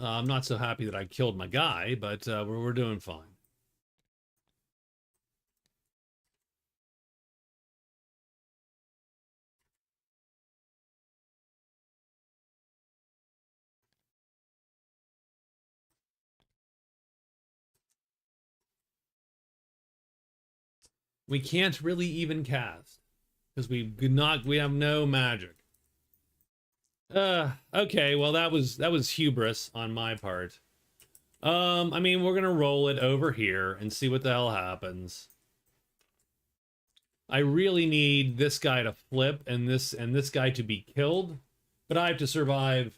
I'm not so happy that I killed my guy, but we're doing fine. We can't really even cast because we have no magic. Okay, well that was hubris on my part. I mean, we're gonna roll it over here and see what the hell happens. I really need this guy to flip and this guy to be killed, but I have to survive.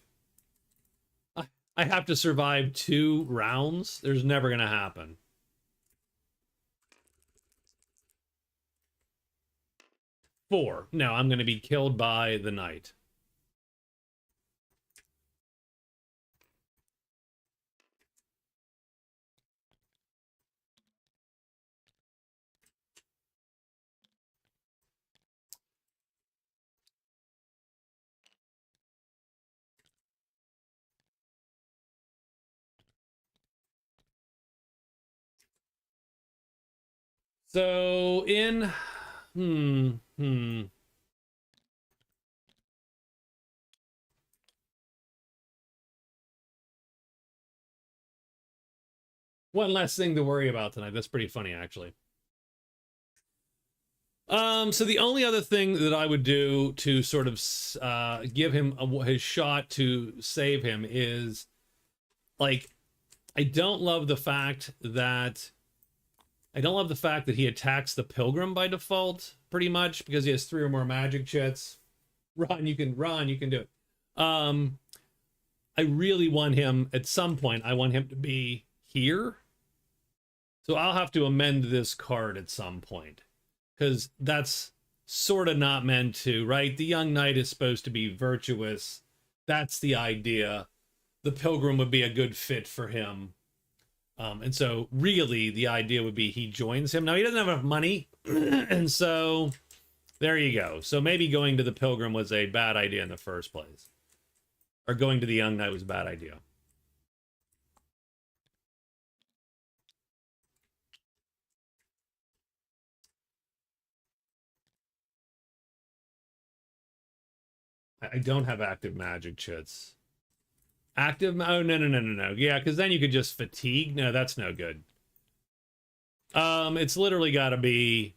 I have to survive 2 rounds. There's never gonna happen. Four. No, I'm gonna be killed by the knight. So in one less thing to worry about tonight. That's pretty funny, actually. So the only other thing that I would do to sort of give him his shot to save him is, like, I don't love the fact that he attacks the pilgrim by default, pretty much, because he has 3 or more magic chits. Run, you can do it. I really want him, at some point, I want him to be here. So I'll have to amend this card at some point, because that's sort of not meant to, right? The young knight is supposed to be virtuous. That's the idea. The pilgrim would be a good fit for him. And so really the idea would be he joins him. Now he doesn't have enough money. And so there you go. So maybe going to the pilgrim was a bad idea in the first place. Or going to the young knight was a bad idea. I don't have active magic chits. Active? Oh, no. Yeah, because then you could just fatigue. No, that's no good. It's literally got to be...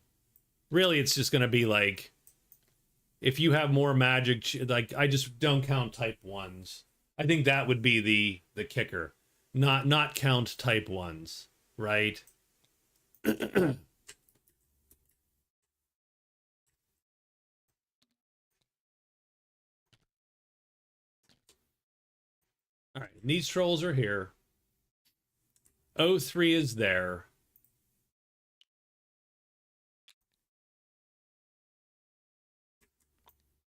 Really, it's just going to be like... If you have more magic... Like, I just don't count type 1s. I think that would be the kicker. Not count type 1s, right? All right, these trolls are here. O3 is there.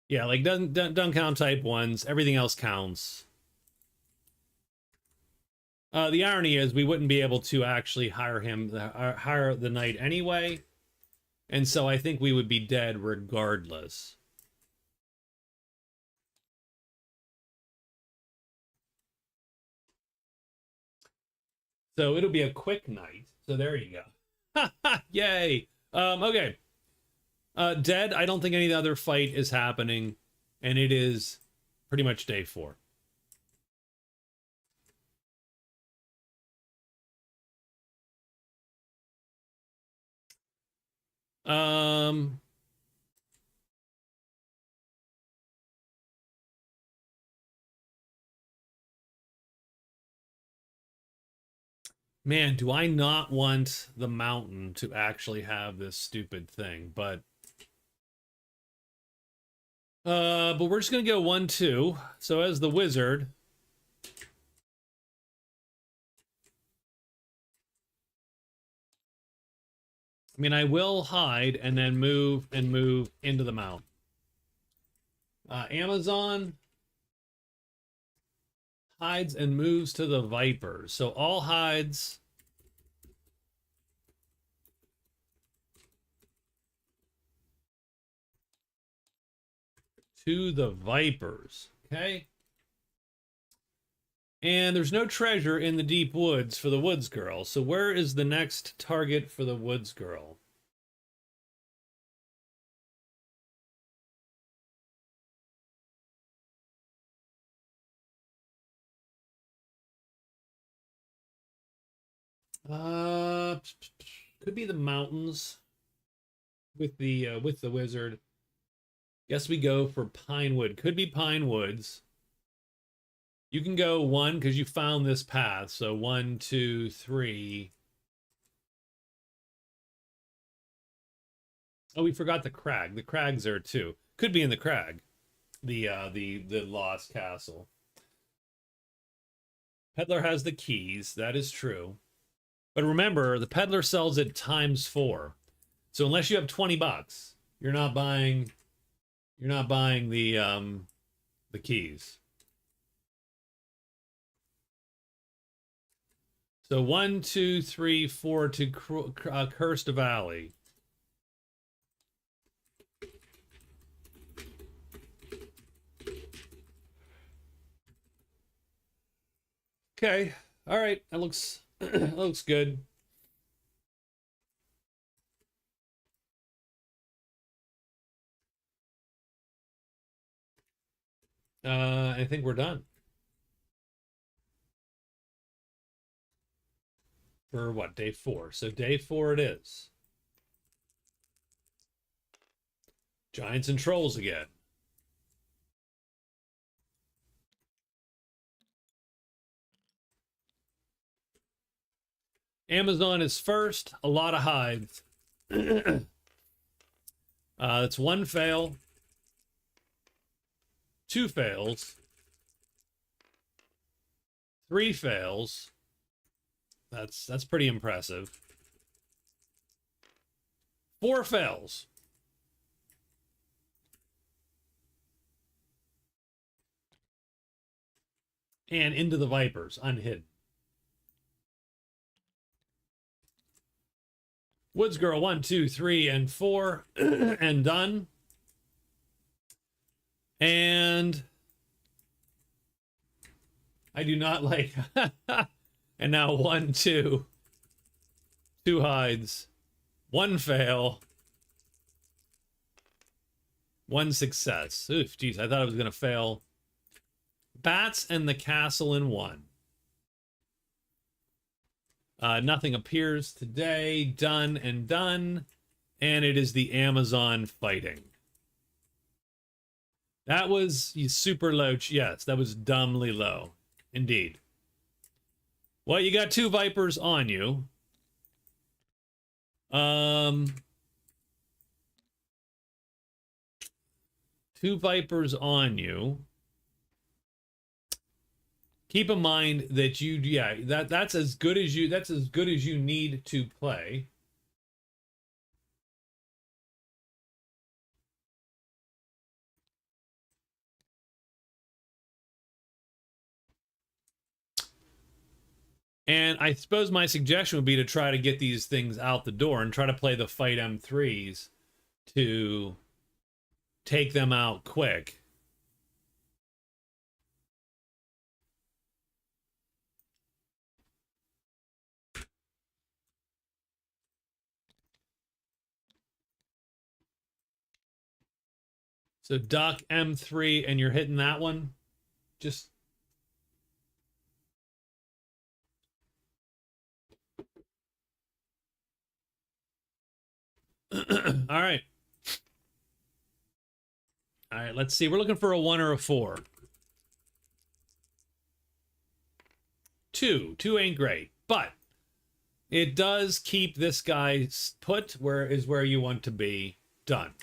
Yeah, like don't count type 1s. Everything else counts. The irony is we wouldn't be able to actually hire the knight anyway. And so I think we would be dead regardless. So it'll be a quick night. So there you go. Yay. Okay. Dead, I don't think any other fight is happening. And it is pretty much day 4. Man, do I not want the mountain to actually have this stupid thing, but we're just gonna go 1-2. So as the wizard, I mean, I will hide and then move into the mountain. Amazon hides and moves to the vipers. So all hides to the vipers. Okay. And there's no treasure in the deep woods for the woods girl. So where is the next target for the woods girl? Could be the mountains with the wizard. Guess we go for Pinewood. Could be Pine Woods. You can go 1 because you found this path. So 1, 2, 3. Oh, we forgot the crag. The crag's there too. Could be in the crag. The lost castle. Peddler has the keys. That is true. But remember, the peddler sells it ×4. So unless you have 20 bucks, you're not buying the keys. So 1, 2, 3, 4 to Cursed Valley. Okay. All right. That looks that looks good. I think we're done. For what, day 4? So day 4 it is. Giants and Trolls again. Amazon is first. A lot of hides. It's 1 fail. 2 fails. 3 fails. That's pretty impressive. 4 fails. And into the Vipers, unhidden. Woods Girl, 1, 2, 3, and 4, and done. And I do not like. And now 1, 2, 2 hides, 1 fail, 1 success. Oof, geez, I thought I was gonna fail. Bats and the castle in 1. Nothing appears today. Done and done. And it is the Amazon fighting. That was super low. Yes, that was dumbly low. Indeed. Well, you got 2 Vipers on you. 2 Vipers on you. Keep in mind that that's as good as you need to play. And I suppose my suggestion would be to try to get these things out the door and try to play the fight M3s to take them out quick. So duck M3 and you're hitting that one. Just all right. All right, let's see. We're looking for a 1 or a 4. 2. 2 ain't great, but it does keep this guy put where you want to be. Done.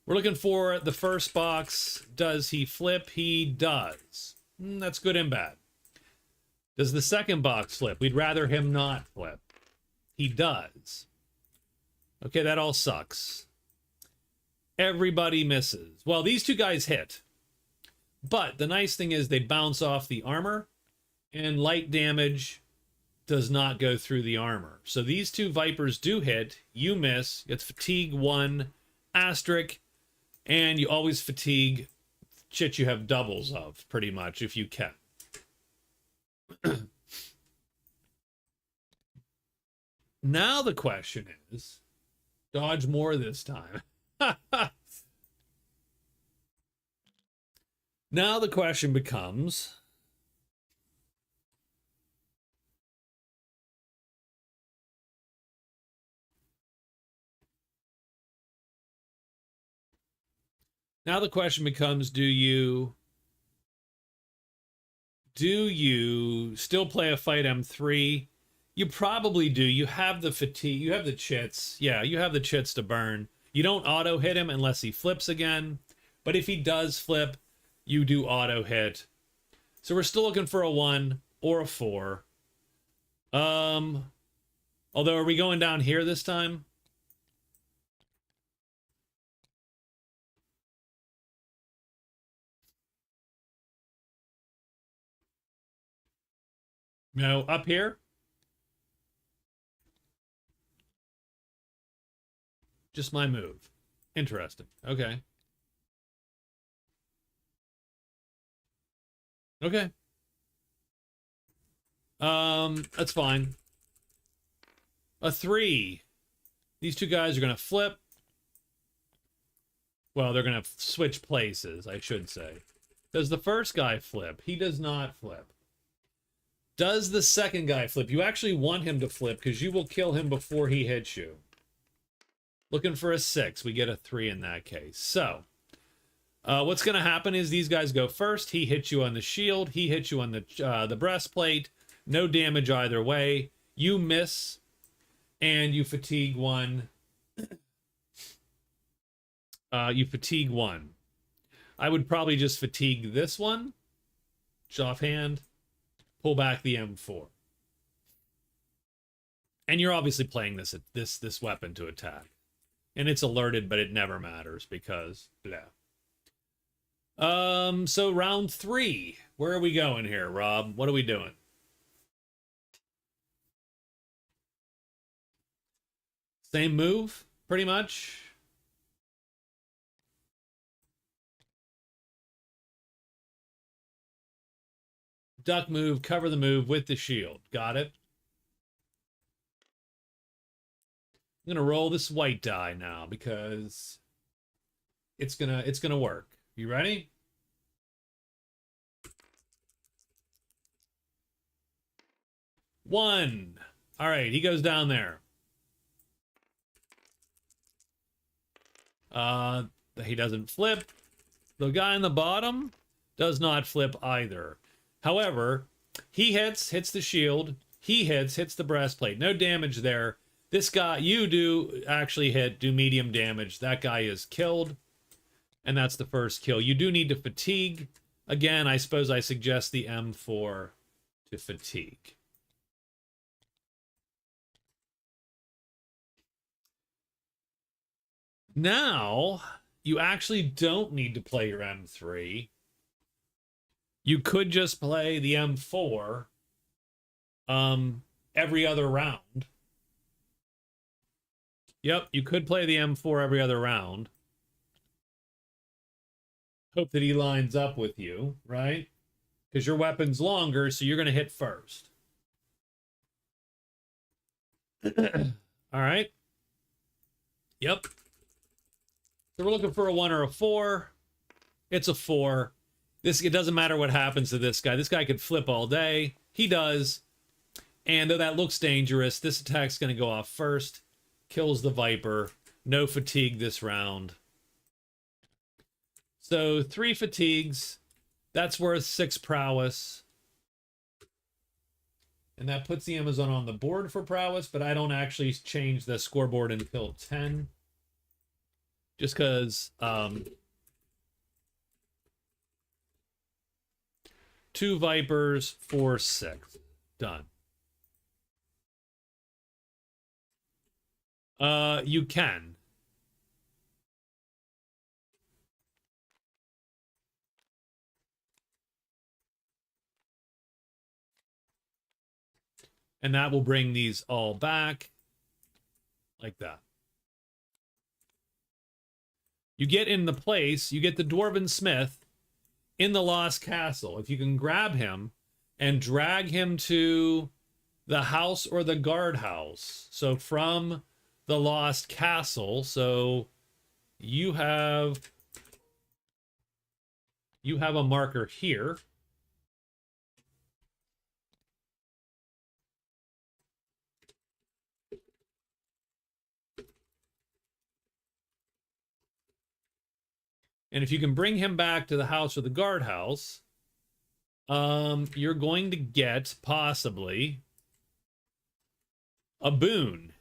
We're looking for the first box. Does he flip? He does. That's good and bad. Does the second box flip? We'd rather him not flip. He does. Okay, that all sucks. Everybody misses. Well, these 2 guys hit. But the nice thing is they bounce off the armor, and light damage does not go through the armor. So these 2 Vipers do hit. You miss. It's fatigue 1, asterisk, and you always fatigue shit you have doubles of, pretty much, if you can. Now the question is, dodge more this time. Now the question becomes, do you still play a fight M3? You probably do. You have the fatigue. You have the chits. Yeah, you have the chits to burn. You don't auto hit him unless he flips again. But if he does flip, you do auto hit. So we're still looking for a 1 or a 4. Although, are we going down here this time? No, up here? Just my move. Interesting. Okay. Okay. That's fine. A 3. These 2 guys are going to flip. Well, they're going to switch places, I should say. Does the first guy flip? He does not flip. Does the second guy flip? You actually want him to flip because you will kill him before he hits you. Looking for a 6. We get a 3 in that case. So, what's going to happen is these guys go first. He hits you on the shield. He hits you on the breastplate. No damage either way. You miss, and you fatigue 1. You fatigue 1. I would probably just fatigue this one. Offhand. Pull back the M4. And you're obviously playing this weapon to attack. And it's alerted, but it never matters because blah. So round 3. Where are we going here, Rob? What are we doing? Same move, pretty much. Duck move, cover the move with the shield. Got it. I'm gonna roll this white die now because it's gonna work. You ready? One. All right, he goes down there. He doesn't flip. The guy on the bottom does not flip either. However, he hits the shield. He hits the breastplate. No damage there. This guy, you do actually do medium damage. That guy is killed. And that's the first kill. You do need to fatigue. Again, I suppose I suggest the M4 to fatigue. Now, you actually don't need to play your M3. You could just play the M4 every other round. Yep, you could play the M4 every other round. Hope that he lines up with you, right? Because your weapon's longer, so you're going to hit first. All right. Yep. So we're looking for a 1 or a 4. It's a 4. It doesn't matter what happens to this guy. This guy could flip all day. He does. And though that looks dangerous, this attack's going to go off first. Kills the Viper. No fatigue this round. So 3 fatigues. That's worth 6 prowess. And that puts the Amazon on the board for prowess, but I don't actually change the scoreboard until 10. Just because 2 Vipers, 4, 6. Done. You can. And that will bring these all back. Like that. You get in the place, you get the Dwarven Smith in the Lost Castle. If you can grab him and drag him to the house or the guardhouse. So from the Lost Castle, so you have a marker here. And if you can bring him back to the house or the guardhouse, you're going to get possibly a boon.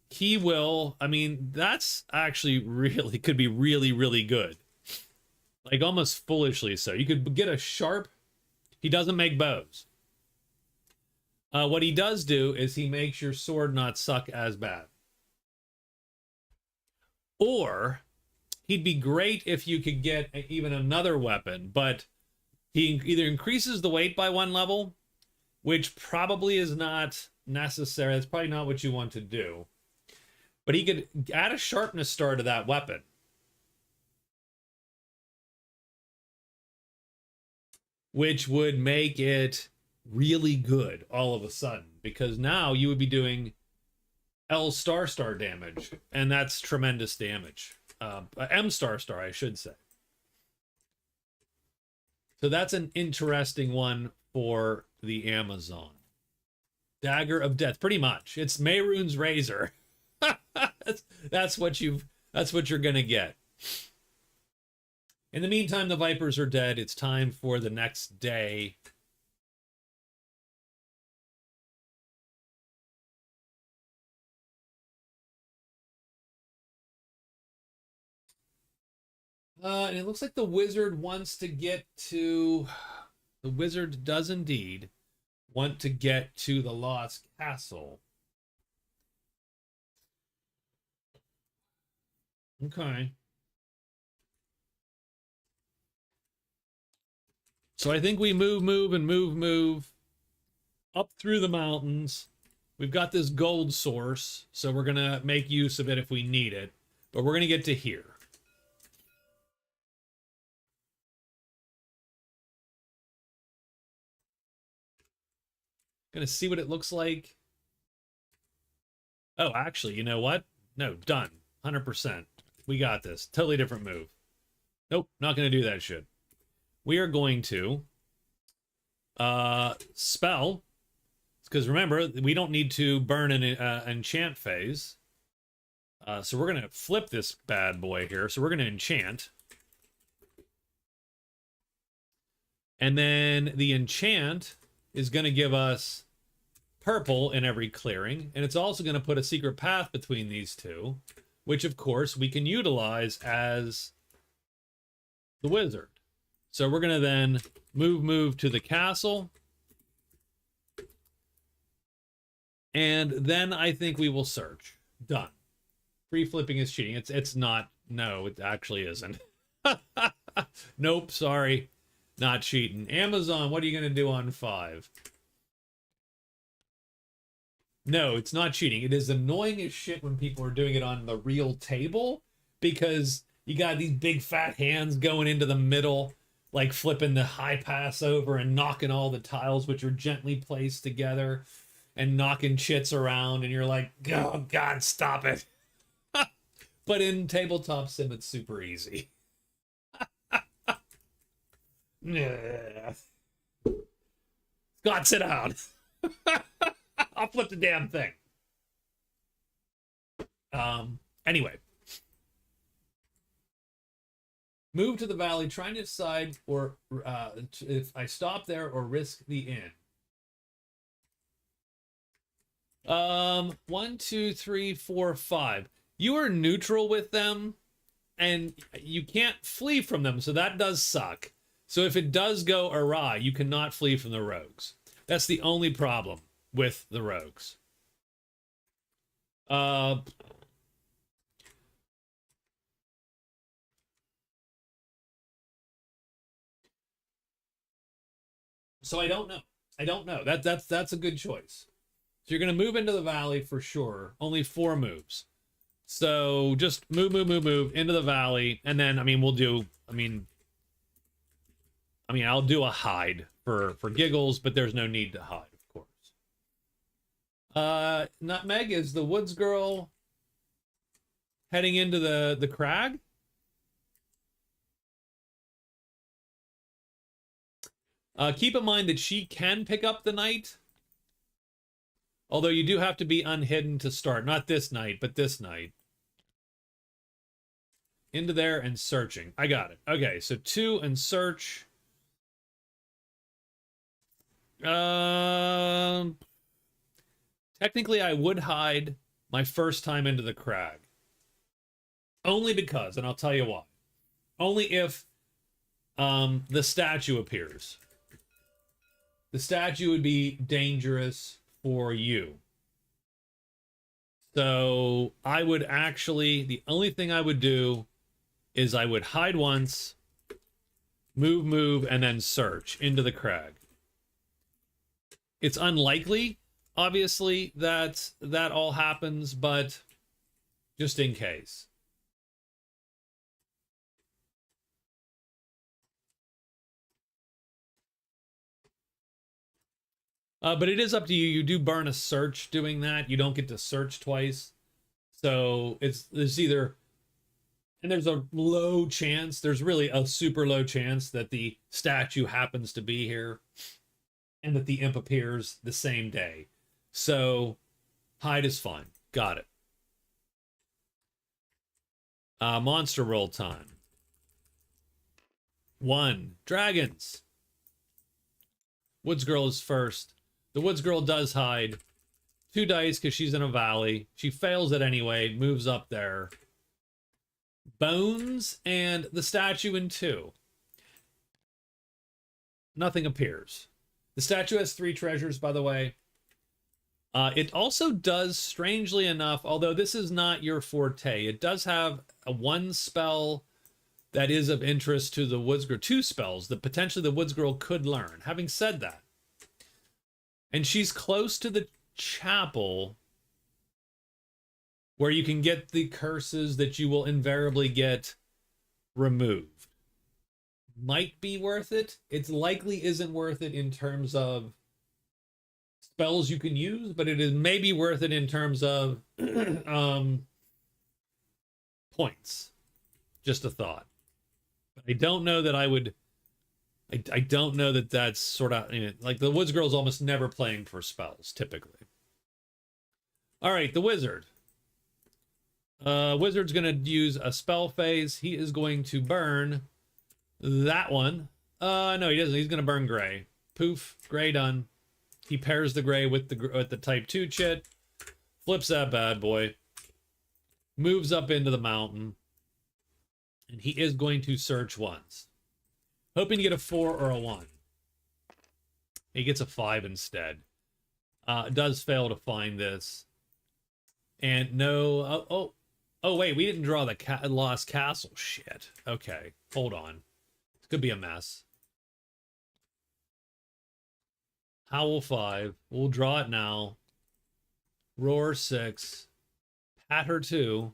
He will, I mean, that's actually really, could be really, really good. Like almost foolishly so. You could get a sharp, he doesn't make bows. What he does do is he makes your sword not suck as bad. Or he'd be great if you could get even another weapon, but he either increases the weight by 1 level, which probably is not necessary. That's probably not what you want to do. But he could add a sharpness star to that weapon. Which would make it really good all of a sudden. Because now you would be doing L star damage. And that's tremendous damage. M star, I should say. So that's an interesting one for the Amazon. Dagger of Death, pretty much. It's Mehrunes' razor. that's what you're gonna get. In the meantime, the Vipers are dead. It's time for the next day. And it looks like the wizard wants to get to... The wizard does indeed want to get to the Lost Castle. Okay. So I think we move up through the mountains. We've got this gold source, so we're going to make use of it if we need it. But we're going to get to here. Gonna see what it looks like. Oh, actually, you know what? No, done. 100%. We got this. Totally different move. Nope, not gonna do that shit. We are going to spell, because remember, we don't need to burn an enchant phase. So we're gonna flip this bad boy here. So we're gonna enchant. And then the enchant is going to give us purple in every clearing, and it's also going to put a secret path between these two, which of course we can utilize as the wizard. So we're going to then move to the castle, and then I think we will search. Done. Free flipping is cheating. It's not. No, it actually isn't. Nope, sorry. Not cheating. Amazon, what are you going to do on 5? No, it's not cheating. It is annoying as shit when people are doing it on the real table, because you got these big fat hands going into the middle, like flipping the high pass over and knocking all the tiles, which are gently placed together, and knocking chits around, and you're like, oh God, stop it. But in tabletop sim, it's super easy. Scott, sit down. I'll flip the damn thing. Anyway. Move to the valley, trying to decide or if I stop there or risk the inn. 1, 2, 3, 4, 5. You are neutral with them, and you can't flee from them, so that does suck. So if it does go awry, you cannot flee from the rogues. That's the only problem with the rogues. So I don't know. I don't know. That's a good choice. So you're going to move into the valley for sure. Only 4 moves. So just move into the valley, and then we'll do. I'll do a hide for giggles, but there's no need to hide, of course. Nutmeg, is the woods girl heading into the crag? Keep in mind that she can pick up the night. Although you do have to be unhidden to start. Not this night, but this night. Into there and searching. I got it. Okay, so 2 and search. Technically, I would hide my first time into the crag. Only because, and I'll tell you why. Only if the statue appears. The statue would be dangerous for you. So I would actually, the only thing I would do is I would hide once, move, and then search into the crag. It's unlikely, obviously, that all happens, but just in case. But it is up to you. You do burn a search doing that. You don't get to search twice. So it's either And there's a low chance, there's really a super low chance that the statue happens to be here and that the imp appears the same day. So hide is fine. Got it. Monster roll time. 1. Dragons. Woods Girl is first. The Woods Girl does hide. 2 dice because she's in a valley. She fails it anyway, moves up there. Bones and the statue in 2. Nothing appears. The statue has 3 treasures, by the way. It also does, strangely enough, although this is not your forte, it does have a 1 spell that is of interest to the Woods Girl. 2 spells that potentially the Woods Girl could learn. Having said that, and she's close to the chapel where you can get the curses that you will invariably get removed. Might be worth it. It likely isn't worth it in terms of spells you can use, but it is maybe worth it in terms of points. Just a thought. But I don't know that I would. I don't know that that's sort of, you know, like the Woods Girl's almost never playing for spells typically. All right, the wizard. Wizard's gonna use a spell phase. He is going to burn that one. No, he doesn't. He's gonna burn gray. Poof, gray done. He pairs the gray with the type 2 chit. Flips that bad boy. Moves up into the mountain. And he is going to search once. Hoping to get a 4 or a 1. He gets a 5 instead. Does fail to find this. And no... Oh, wait, we didn't draw the Lost Castle. Shit. Okay, hold on. This could be a mess. Howl 5. We'll draw it now. Roar 6. Patter 2.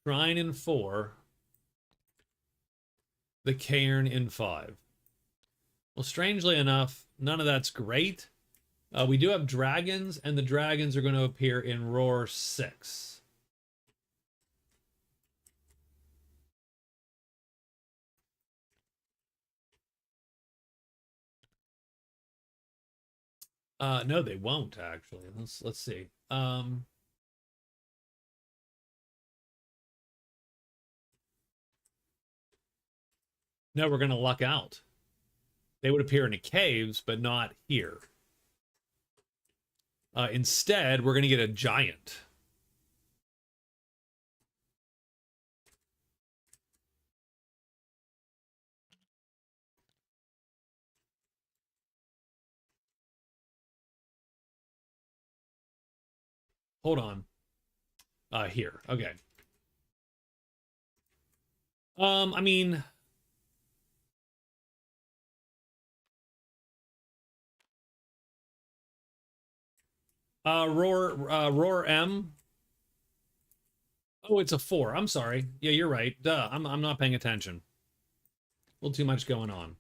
Shrine in 4. The Cairn in 5. Well, strangely enough, none of that's great. We do have dragons, and the dragons are going to appear in Roar 6. No, they won't actually. Let's see. No, we're gonna luck out. They would appear in the caves, but not here. Instead, we're gonna get a giant. Hold on. Here. Okay. I mean, Roar M. Oh, it's a 4. I'm sorry. Yeah, you're right. Duh. I'm not paying attention. A little too much going on.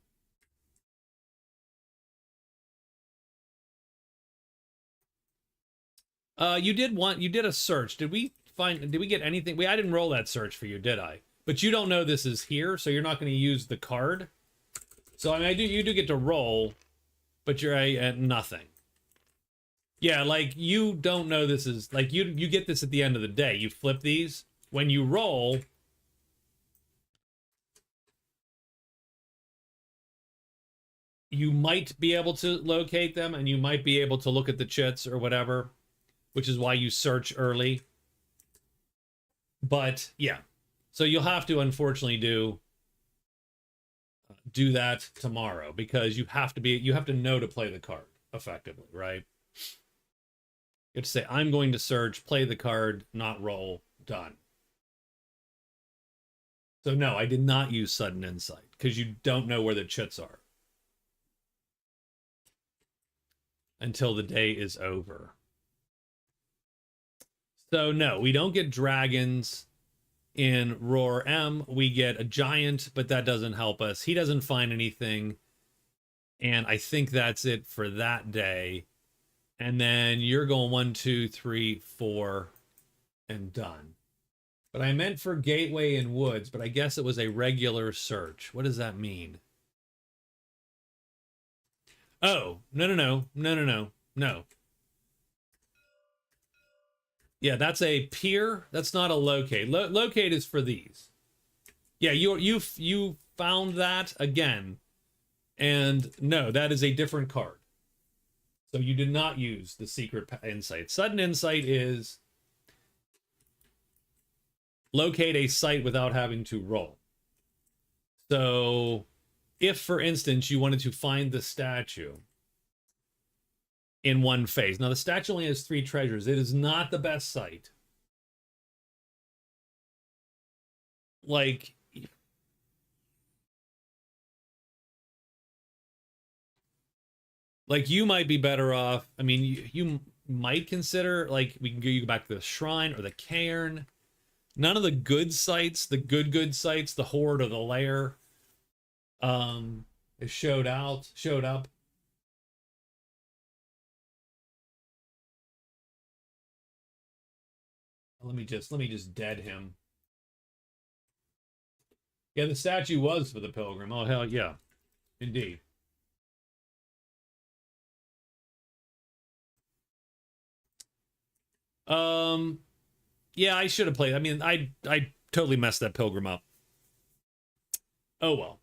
You did a search. Did we get anything? I didn't roll that search for you, did I? But you don't know this is here, so you're not going to use the card. So I mean, you do get to roll, but you're at nothing. Yeah, like you don't know this is like you get this at the end of the day. You flip these when you roll. You might be able to locate them, and you might be able to look at the chits or whatever, which is why you search early. But yeah, so you'll have to unfortunately do that tomorrow because you have to know to play the card effectively, right? You have to say, I'm going to search, play the card, not roll, done. So no, I did not use sudden insight because you don't know where the chits are until the day is over. So no, we don't get dragons in Roar M. We get a giant, but that doesn't help us. He doesn't find anything. And I think that's it for that day. And then you're going 1, 2, 3, 4, and done. But I meant for Gateway and Woods, but I guess it was a regular search. What does that mean? Oh, no. Yeah, that's a peer. That's not a locate. Locate is for these. Yeah, you found that again. And no, that is a different card. So you did not use the secret insight. Sudden insight is locate a site without having to roll. So if, for instance, you wanted to find the statue in one phase. Now, the statue only has 3 treasures. It is not the best site. Like, you might be better off. I mean, you might consider, like, we can go back to the shrine or the cairn. None of the good sites, the good sites, the horde or the lair, is showed up. Let me just dead him. Yeah, the statue was for the pilgrim. Oh, hell yeah. Indeed. Yeah, I should have played. I mean, I totally messed that pilgrim up. Oh well.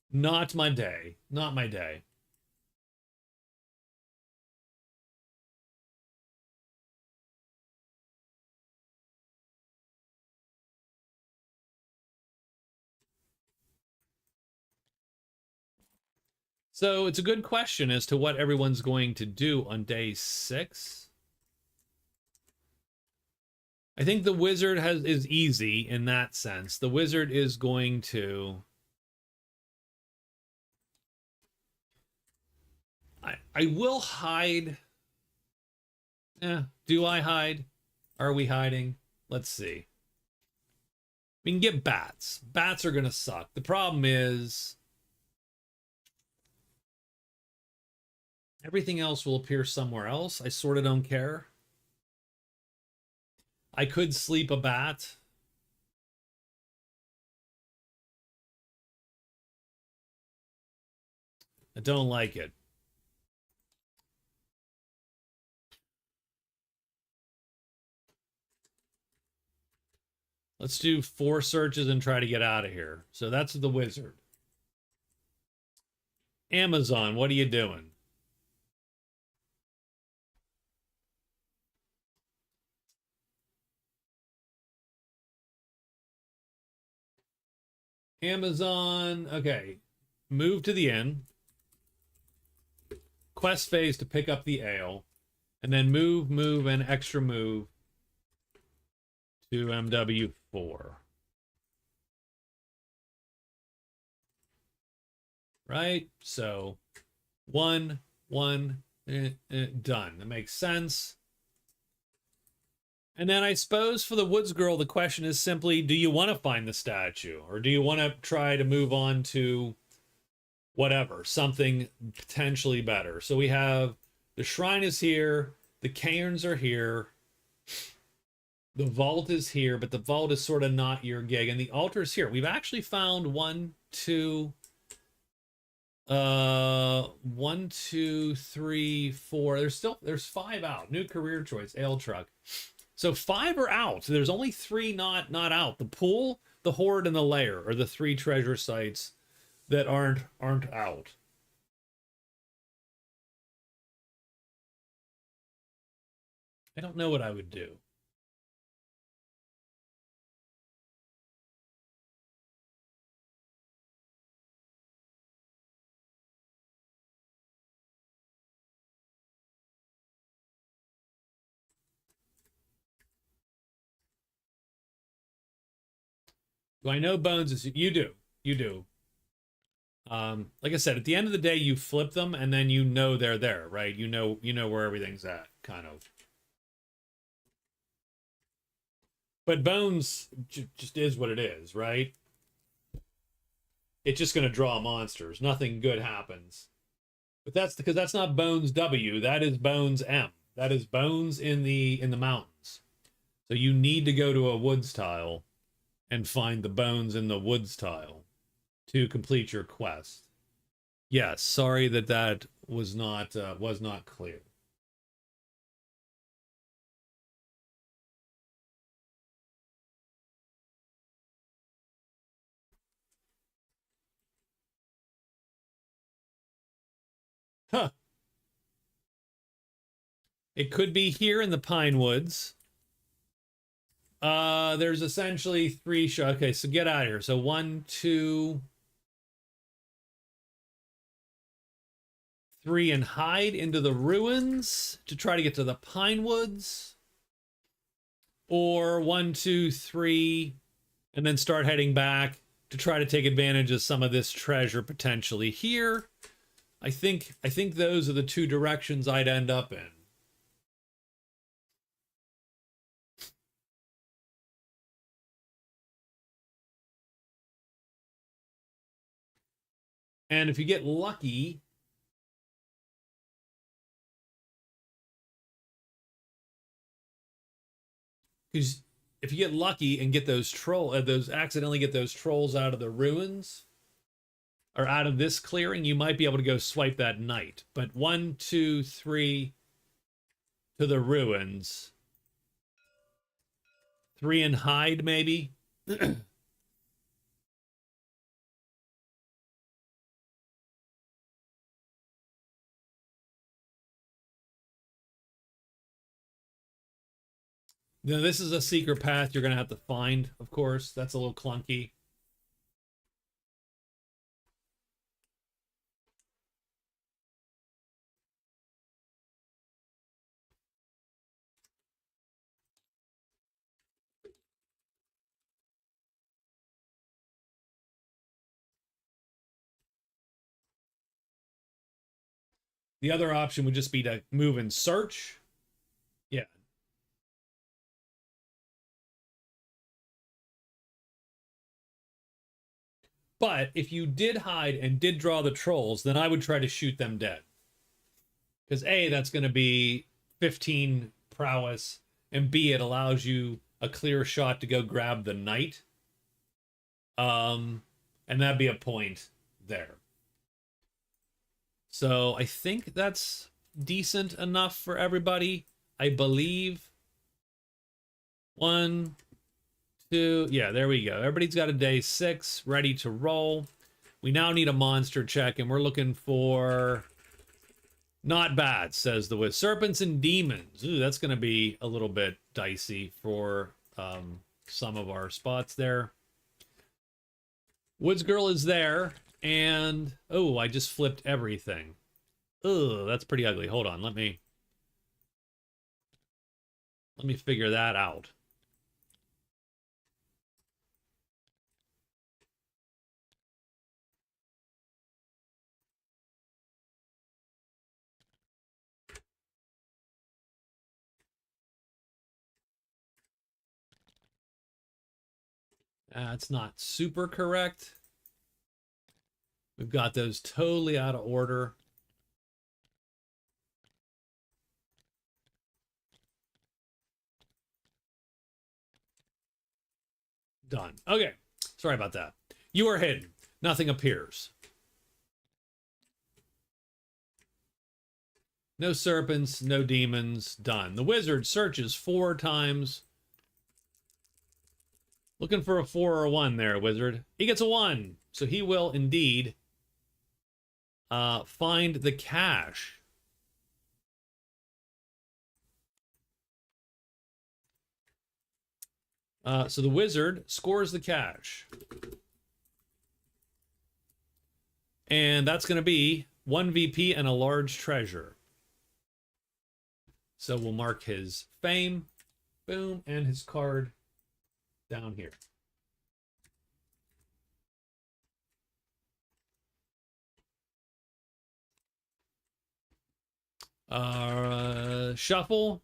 Not my day. Not my day. So it's a good question as to what everyone's going to do on day 6. I think the wizard is easy in that sense. The wizard is going to... I will hide. Do I hide? Are we hiding? Let's see. We can get bats. Bats are going to suck. The problem is everything else will appear somewhere else. I sort of don't care. I could sleep a bat. I don't like it. Let's do 4 searches and try to get out of here. So that's the wizard. Amazon, what are you doing? Amazon, okay. Move to the inn. Quest phase to pick up the ale. And then move, and extra move to MW4. Right? So, 1, done. That makes sense. And then I suppose for the Woods Girl, the question is simply, do you want to find the statue? Or do you want to try to move on to whatever, something potentially better? So we have the shrine is here, the cairns are here, the vault is here, but the vault is sort of not your gig, and the altar is here. We've actually found 1, 2, 1, 2, 3, 4. There's 5 out. New career choice, ale truck. So 5 are out. So there's only 3 not out. The pool, the horde, and the lair are the 3 treasure sites that aren't out. I don't know what I would do. Do I know Bones is... You do. You do. Like I said, at the end of the day, you flip them, and then you know they're there, right? You know where everything's at, kind of. But Bones just is what it is, right? It's just going to draw monsters. Nothing good happens. But that's because that's not Bones W. That is Bones M. That is Bones in the mountains. So you need to go to a woods tile and find the bones in the woods tile to complete your quest. Yes, sorry that that was not clear. Huh. It could be here in the Pine Woods. There's essentially three shots. Okay, so get out of here. So 1, 2, 3, and hide into the ruins to try to get to the Pine Woods. Or 1, 2, 3, and then start heading back to try to take advantage of some of this treasure potentially here. I think those are the two directions I'd end up in. And if you get lucky, because if you get lucky and get those accidentally get those trolls out of the ruins or out of this clearing, you might be able to go swipe that knight. But 1, 2, 3 to the ruins, 3 and hide maybe. Now, this is a secret path you're going to have to find, of course. That's a little clunky. The other option would just be to move and search. Yeah. But if you did hide and did draw the trolls, then I would try to shoot them dead. Because A, that's going to be 15 prowess, and B, it allows you a clear shot to go grab the knight. And that'd be a point there. So I think that's decent enough for everybody. I believe. 1, 2, yeah, there we go. Everybody's got a day 6 ready to roll. We now need a monster check, and we're looking for not bad, says the Wiz. Serpents and demons. Ooh, that's going to be a little bit dicey for some of our spots there. Woods Girl is there, and oh, I just flipped everything. Ugh, that's pretty ugly. Hold on, let me figure that out. It's not super correct. We've got those totally out of order. Done. Okay. Sorry about that. You are hidden. Nothing appears. No serpents, no demons. Done. The wizard searches 4 times. Looking for a 4 or a 1 there, wizard. He gets a 1. So he will indeed find the cache. So the wizard scores the cache. And that's going to be 1 VP and a large treasure. So we'll mark his fame. Boom. And his card down here. Shuffle.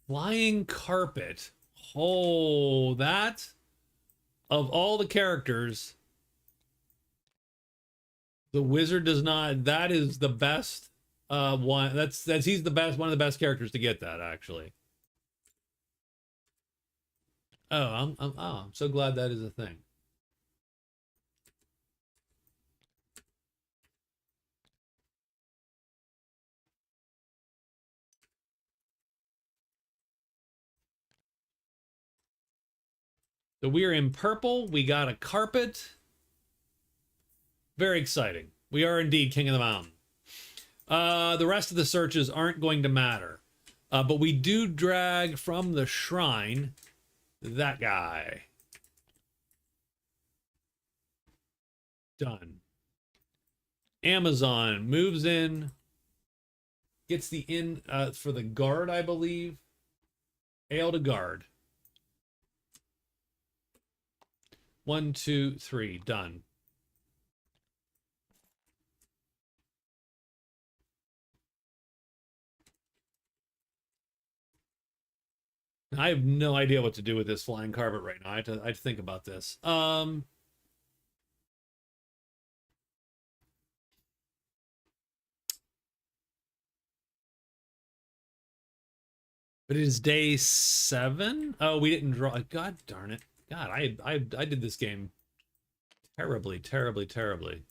Flying carpet. Oh, that of all the characters, the wizard does not. That is the best one. That's he's the best, one of the best characters to get that, actually. I'm so glad that is a thing. So we're in purple. We got a carpet. Very exciting. We are indeed King of the Mountain. The rest of the searches aren't going to matter. But we do drag from the shrine that guy. Done. Amazon moves in. Gets the in for the guard, I believe. Ale to guard. 1, 2, 3. Done. I have no idea what to do with this flying carpet right now. I have to think about this. But it is day 7. Oh, we didn't draw. God darn it! God, I did this game terribly, terribly, terribly.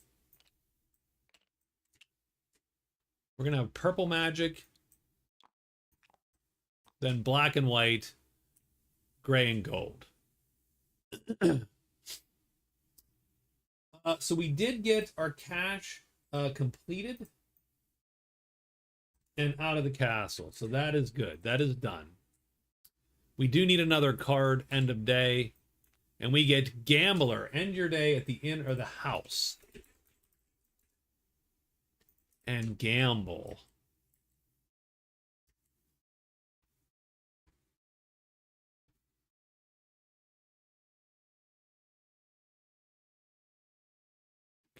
We're gonna have purple magic, then black and white, gray and gold. So we did get our cache completed and out of the castle. So that is good. That is done. We do need another card end of day. And we get Gambler. End your day at the inn or the house. And gamble.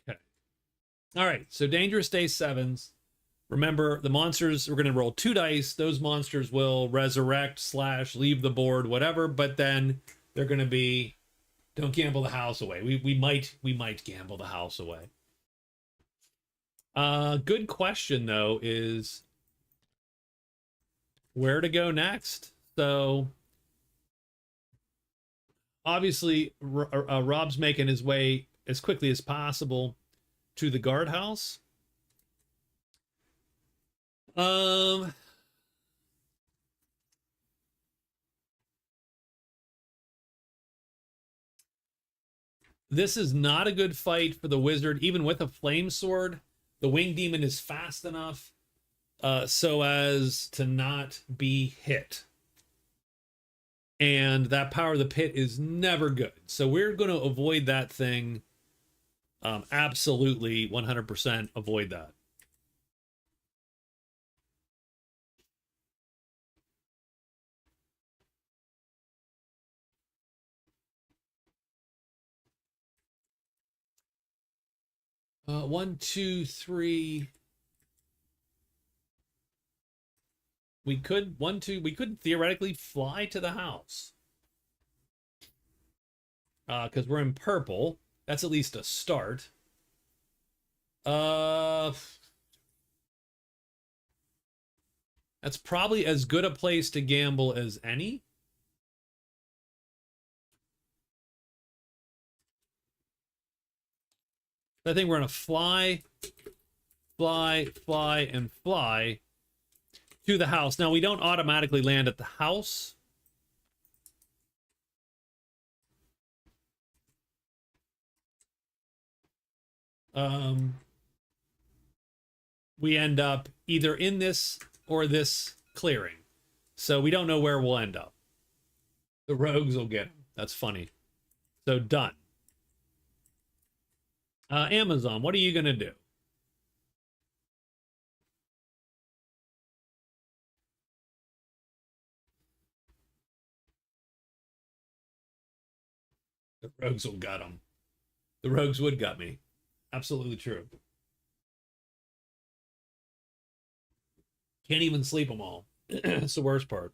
Okay. All right. So Dangerous Day 7s. Remember, the monsters, we're going to roll 2 dice. Those monsters will resurrect / leave the board, whatever. But then they're going to be, don't gamble the house away. We might gamble the house away. Good question though is where to go next. So obviously, Rob's making his way as quickly as possible to the guardhouse. This is not a good fight for the wizard, even with a flame sword. The wing demon is fast enough so as to not be hit. And that power of the pit is never good. So we're going to avoid that thing. Absolutely 100% avoid that. One, two, three. We could we could theoretically fly to the house. Because we're in purple. That's at least a start. That's probably as good a place to gamble as any. I think we're gonna fly, fly, fly, and fly to the house. Now we don't automatically land at the house. We end up either in this or this clearing. So we don't know where we'll end up. The rogues will get them. That's funny. So done. Amazon, what are you going to do? The rogues will gut them. The rogues would gut me. Absolutely true. Can't even sleep them all. It's the worst part.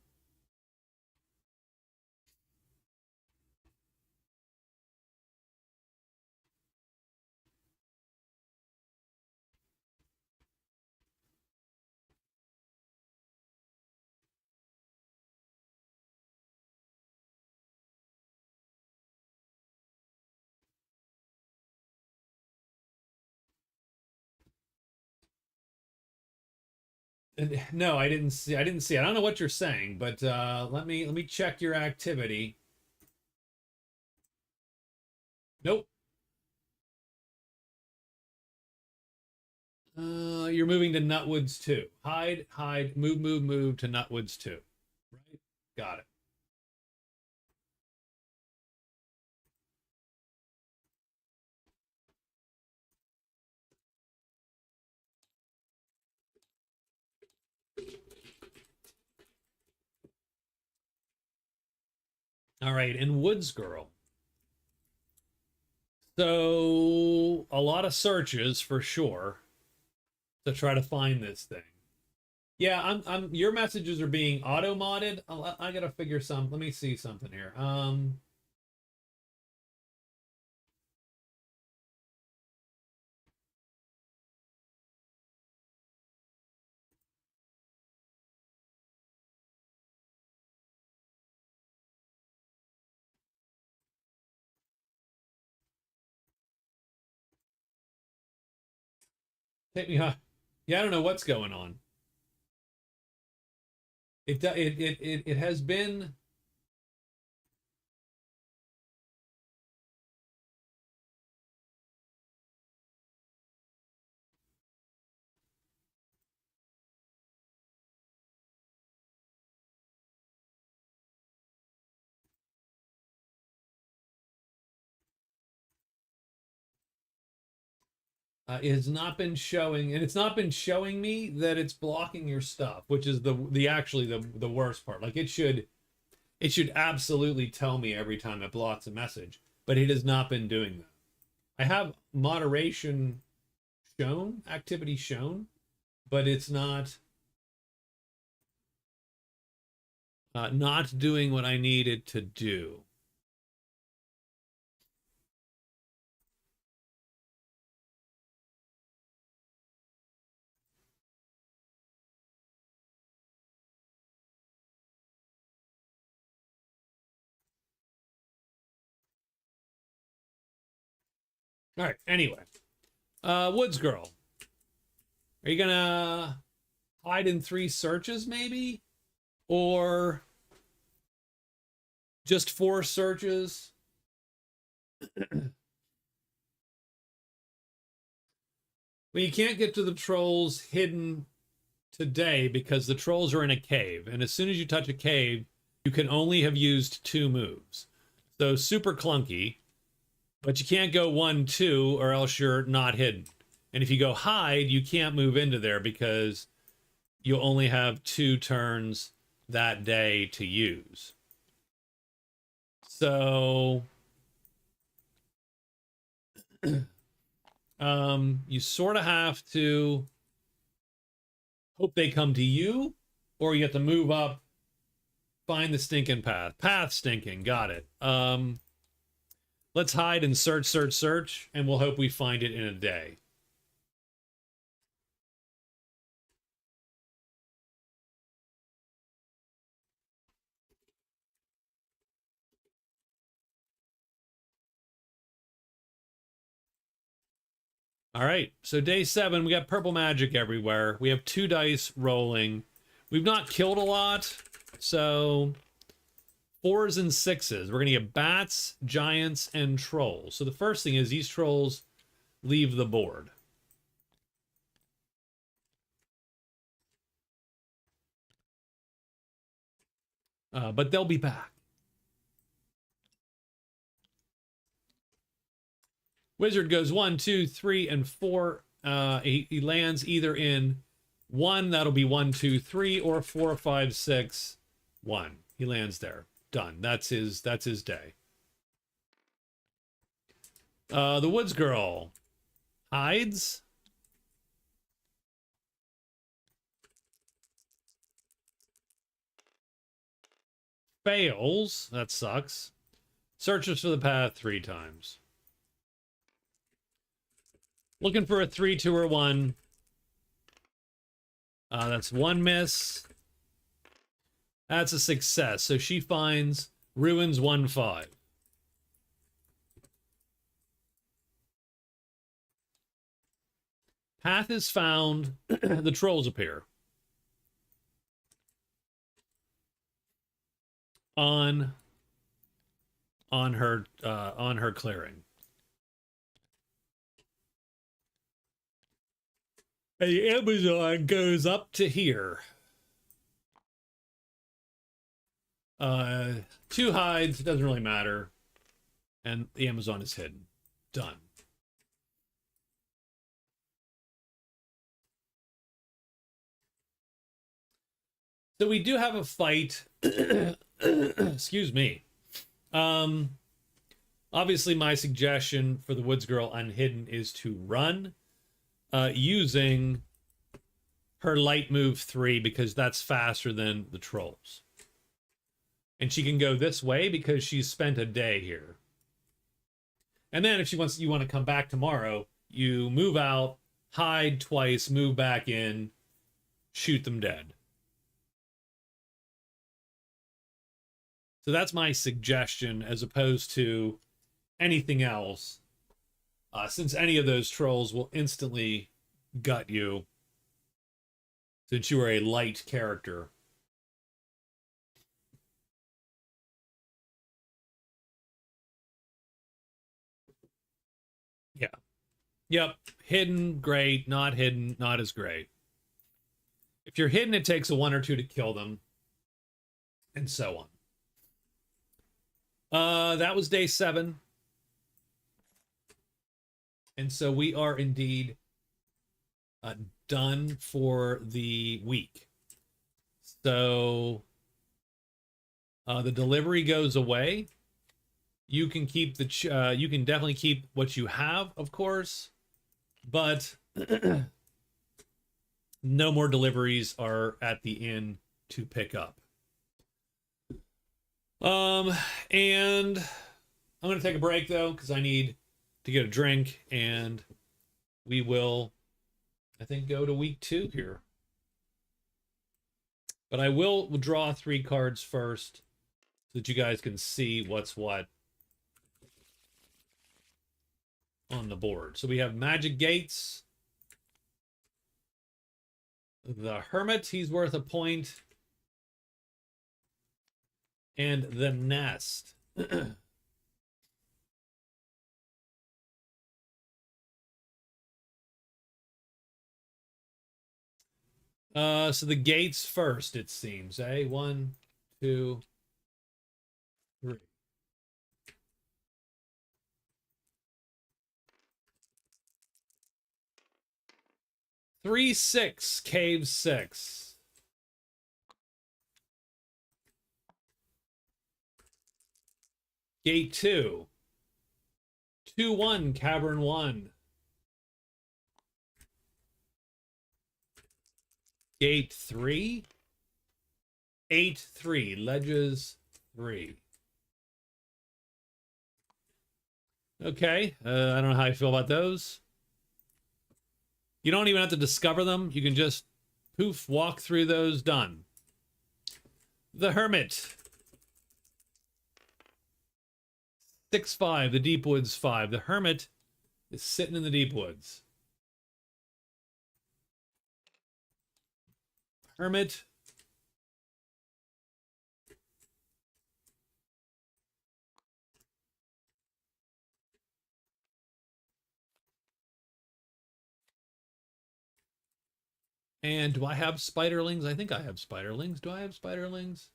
No, I didn't see. I didn't see. I don't know what you're saying, but let me check your activity. Nope. You're moving to Nutwoods 2. Hide, hide, move, move, move to Nutwoods 2. Right? Got it. All right, and Woods Girl. So a lot of searches for sure to try to find this thing. Yeah, your messages are being auto modded. I gotta figure some. Let me see something here. Take me off. Yeah, I don't know what's going on. It has been. It has not been showing, and it's not been showing me that it's blocking your stuff, which is the actually the worst part. Like it should absolutely tell me every time it blocks a message, but it has not been doing that. I have moderation shown, activity shown, but it's not doing what I needed to do. All right. Anyway, Woods Girl, are you gonna hide in 3 searches maybe, or just 4 searches? Well, you can't get to the trolls hidden today because the trolls are in a cave, and as soon as you touch a cave, you can only have used 2 moves. So super clunky, but you can't go 1, 2, or else you're not hidden. And if you go hide, you can't move into there because you'll only have 2 turns that day to use. So you sort of have to hope they come to you, or you have to move up, find the stinking path. Path stinking, got it. Let's hide and search, search, search, and we'll hope we find it in a day. All right, so day 7, we got purple magic everywhere. We have 2 dice rolling. We've not killed a lot, so 4s and 6s. We're gonna get bats, giants, and trolls. So the first thing is these trolls leave the board. But they'll be back. Wizard goes 1, 2, 3, and 4. He lands either in 1, that'll be 1, 2, 3, or 4, 5, 6, 1. He lands there. Done. That's his day. The Woods Girl hides. Fails. That sucks. Searches for the path 3 times. Looking for a 3, 2, or 1. That's 1 miss. That's a success. So she finds ruins 1, 5. Path is found. The trolls appear. on her clearing. The Amazon goes up to here. 2 hides, it doesn't really matter. And the Amazon is hidden. Done. So we do have a fight. Excuse me. Obviously my suggestion for the Woods Girl Unhidden is to run using her light move 3 because that's faster than the trolls. And she can go this way because she's spent a day here. And then if you want to come back tomorrow, you move out, hide twice, move back in, shoot them dead. So that's my suggestion as opposed to anything else. Since any of those trolls will instantly gut you since you are a light character. Yeah. Yep. Hidden, great. Not hidden, not as great. If you're hidden, it takes a 1 or 2 to kill them. And so on. That was day 7. And so we are indeed done for the week. So the delivery goes away. You can keep the you can definitely keep what you have, of course, but no more deliveries are at the inn to pick up. And I'm going to take a break though, because I need to get a drink, and we will, I think, go to week 2 here. But I will draw 3 cards first so that you guys can see what's what on the board. So we have Magic Gates, the Hermit, he's worth a point, and the Nest. So the gates first, it seems, eh? 1, 2, 3. Three, 6, cave 6. Gate 2. 2, 1, cavern 1. Gate 3. 8, 3, ledges 3. Okay, I don't know how I feel about those. You don't even have to discover them. You can just poof, walk through those, done. The Hermit. 6, 5, the Deep Woods 5. The Hermit is sitting in the Deep Woods. Hermit. And do I have spiderlings? I think I have spiderlings. Do I have spiderlings?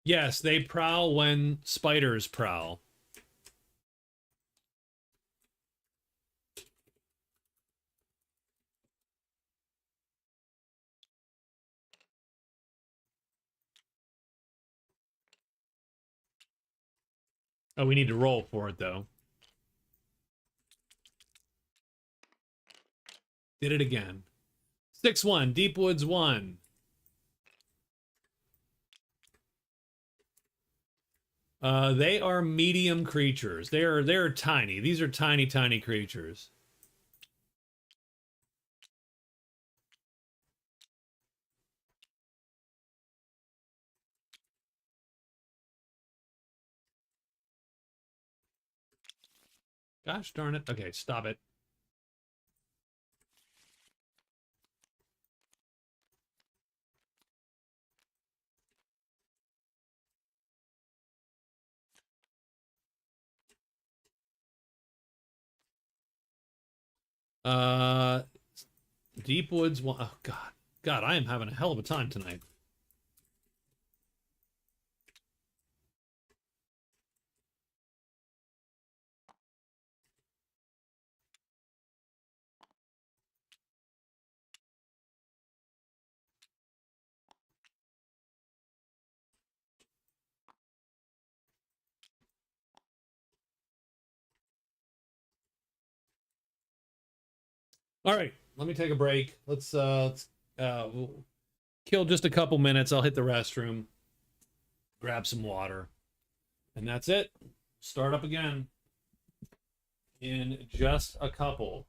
Yes, they prowl when spiders prowl. Oh, we need to roll for it, though. Did it again. 6, 1, Deep Woods 1. They are medium creatures. They're tiny. These are tiny, tiny creatures. Gosh darn it. Okay, stop it. Uh, Deep Woods. Oh God, God, I am having a hell of a time tonight. All right, let me take a break. We'll kill just a couple minutes. I'll hit the restroom, grab some water, and that's it. Start up again in just a couple.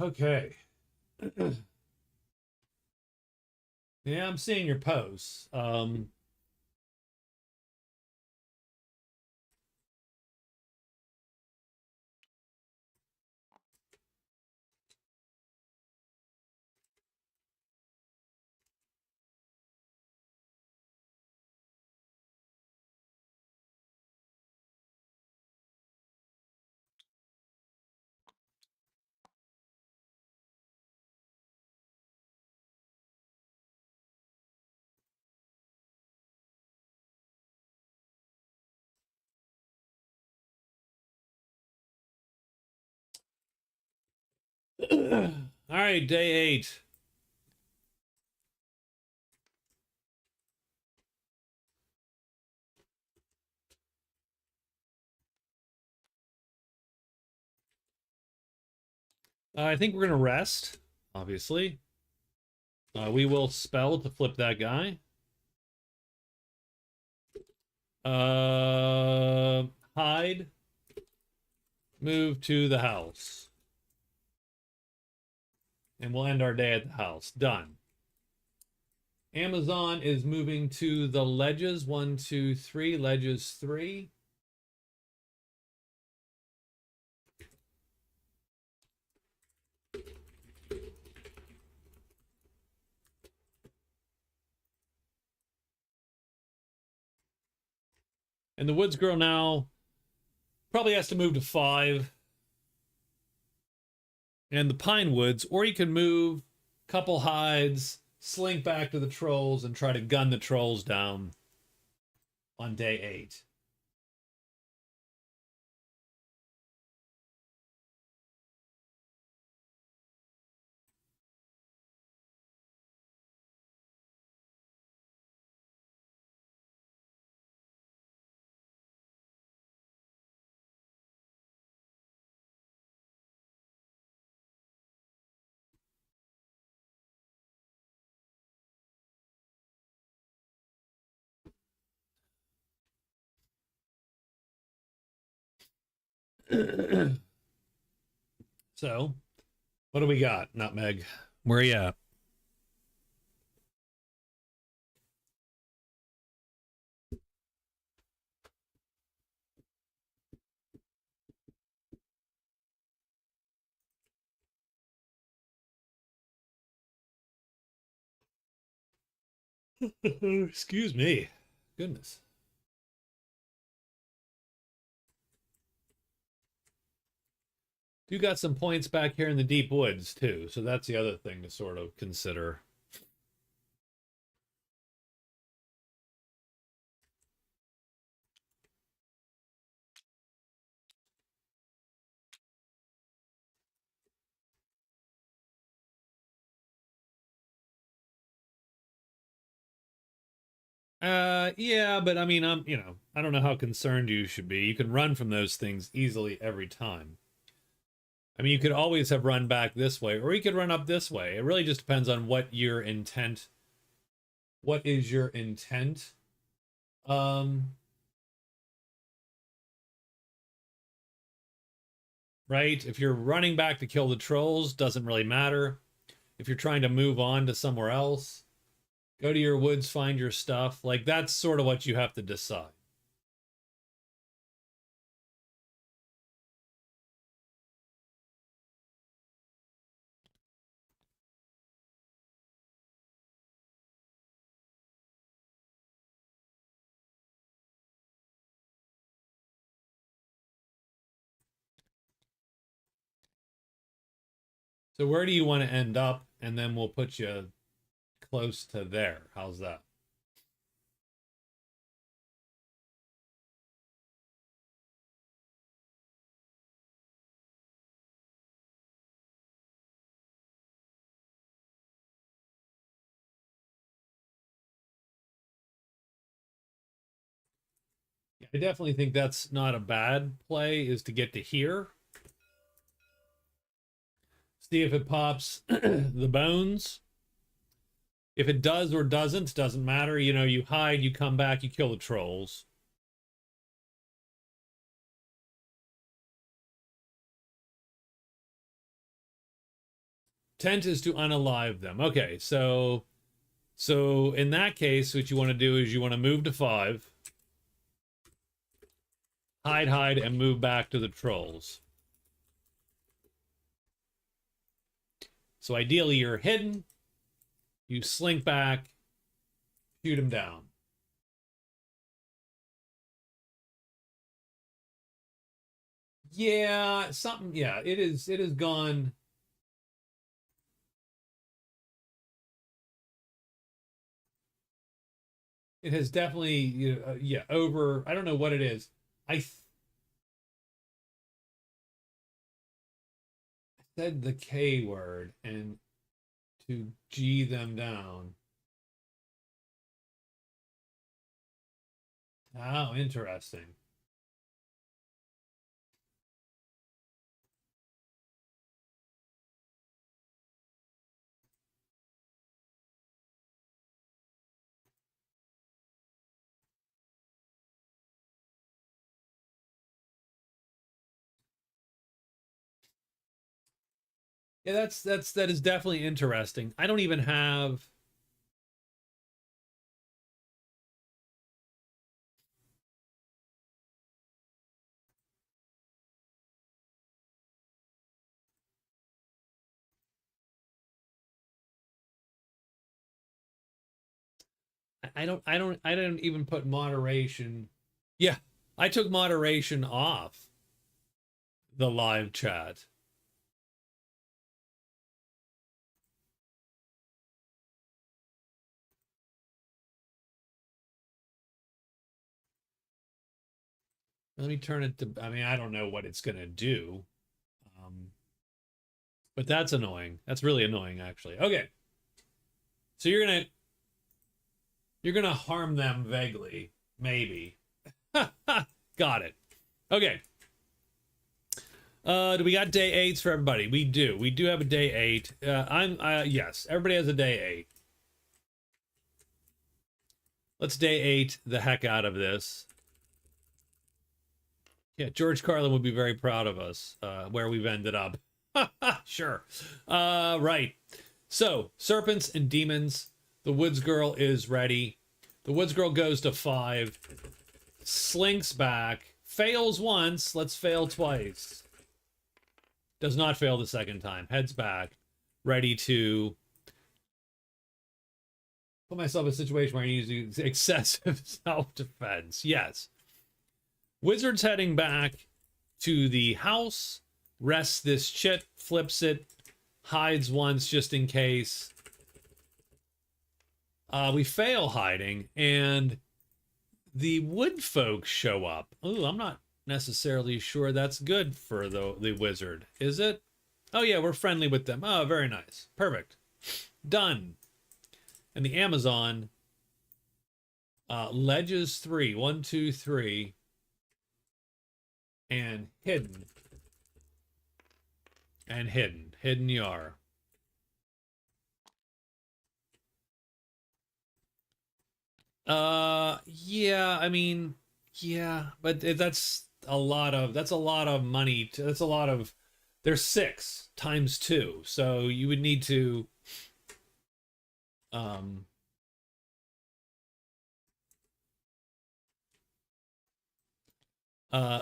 Okay. Yeah, I'm seeing your posts. All right, day 8. I think we're gonna rest. Obviously, we will spell to flip that guy. Hide. Move to the house. And we'll end our day at the house. Done. Amazon is moving to the ledges. 1, 2, 3. Ledges 3. And the Woods Girl now probably has to move to 5. And the Pine Woods, or you can move a couple hides, slink back to the trolls, and try to gun the trolls down on day 8. So, what do we got, Nutmeg? Where are you at? Excuse me. Goodness. You got some points back here in the deep woods, too. So that's the other thing to sort of consider. Yeah, but I mean, I don't know how concerned you should be. You can run from those things easily every time. I mean, you could always have run back this way, or you could run up this way. It really just depends on what your intent. What is your intent? Right? If you're running back to kill the trolls, doesn't really matter. If you're trying to move on to somewhere else, go to your woods, find your stuff. Like that's sort of what you have to decide. So where do you want to end up? And then we'll put you close to there. How's that? I definitely think that's not a bad play, is to get to here. See if it pops the bones. If it does or doesn't matter. You know, you hide, you come back, you kill the trolls. Tent is to unalive them. Okay, so in that case, what you want to do is you want to move to 5. Hide, and move back to the trolls. So ideally you're hidden. You slink back, shoot him down. Yeah, something. Yeah, it is. It is gone. It has definitely. Yeah, over. I don't know what it is. I said the K word and to G them down. Oh, interesting. Yeah, that is definitely interesting. I don't even have. I don't even put moderation. Yeah, I took moderation off the live chat. Let me turn it to. I mean, I don't know what it's gonna do, um, but that's annoying. That's really annoying, actually. Okay, so you're gonna harm them vaguely, maybe. Got it. Okay. Do we got day 8s for everybody? We do. We do have a day 8. Yes, everybody has a day 8. Let's day 8 the heck out of this. Yeah, George Carlin would be very proud of us, where we've ended up. Sure. Right. So, serpents and demons. The Woods Girl is ready. The Woods Girl goes to 5. Slinks back. Fails once. Let's fail twice. Does not fail the second time. Heads back. Ready to put myself in a situation where I need to use excessive self-defense. Yes. Wizard's heading back to the house. Rests this chit. Flips it. Hides once just in case. We fail hiding, and the wood folks show up. Ooh, I'm not necessarily sure that's good for the wizard, is it? Oh yeah, we're friendly with them. Oh, very nice. Perfect. Done. And the Amazon, ledges 3. 1, 2, 3. And hidden. And hidden. Hidden you are. Yeah, I mean, yeah, but that's a lot of money. That's a lot of, there's 6 times 2. So you would need to, um,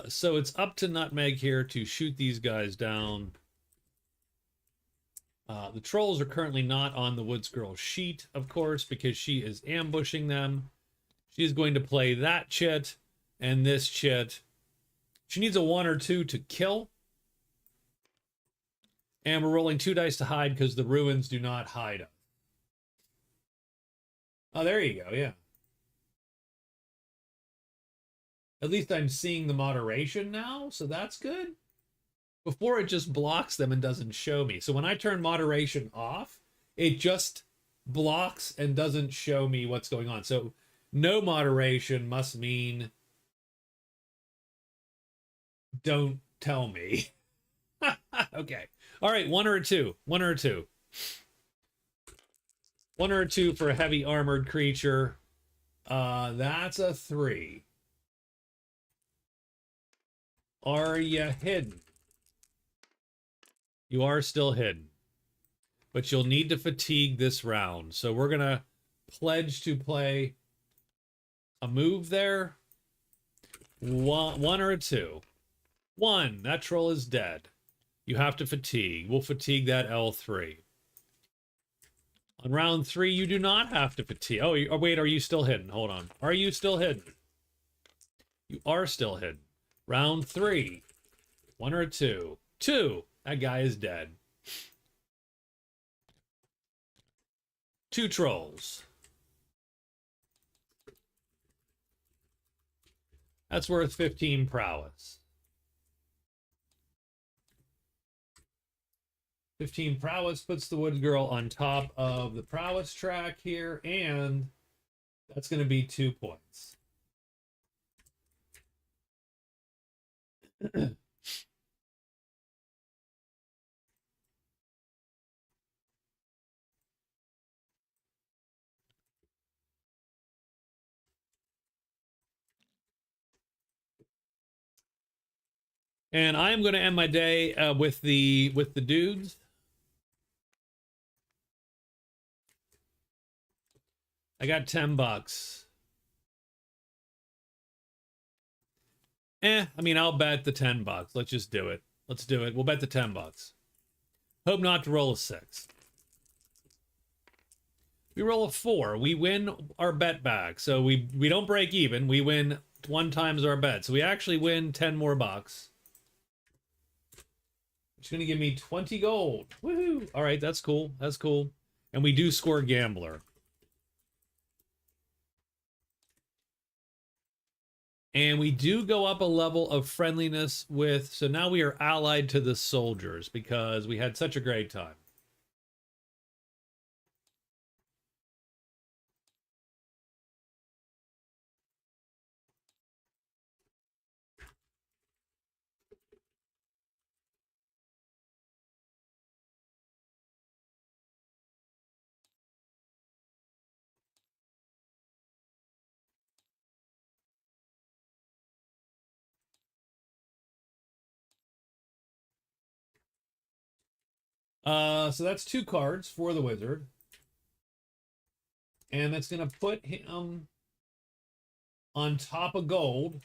so it's up to Nutmeg here to shoot these guys down. The trolls are currently not on the Woods Girl sheet, of course, because she is ambushing them. She's going to play that chit and this chit. She needs a 1 or 2 to kill. And we're rolling 2 dice to hide because the ruins do not hide us. Oh, there you go, yeah. At least I'm seeing the moderation now, so that's good. Before it just blocks them and doesn't show me. So when I turn moderation off, it just blocks and doesn't show me what's going on. So no moderation must mean don't tell me. Okay. All right, 1 or a 2. 1 or a 2. 1 or a 2 for a heavy armored creature. That's a 3. Are you hidden? You are still hidden. But you'll need to fatigue this round. So we're going to pledge to play a move there. 1 or a 2. 1. That troll is dead. You have to fatigue. We'll fatigue that L3. On round 3, you do not have to fatigue. Oh, wait, are you still hidden? Hold on. Are you still hidden? You are still hidden. Round 3. 1 or 2. 2. That guy is dead. 2 trolls. That's worth 15 prowess. 15 prowess puts the Woods Girl on top of the prowess track here, and that's going to be 2 points. And I am going to end my day with the dudes. I got $10. I mean, I'll bet the $10. Let's just do it. Let's do it. We'll bet the $10. Hope not to roll a 6. We roll a 4. We win our bet back. So we don't break even. We win 1 times our bet. So we actually win 10 more bucks. It's going to give me 20 gold. Woohoo! All right, that's cool. That's cool. And we do score Gambler. And we do go up a level of friendliness with... So now we are allied to the soldiers because we had such a great time. So that's 2 cards for the wizard. And that's going to put him on top of gold.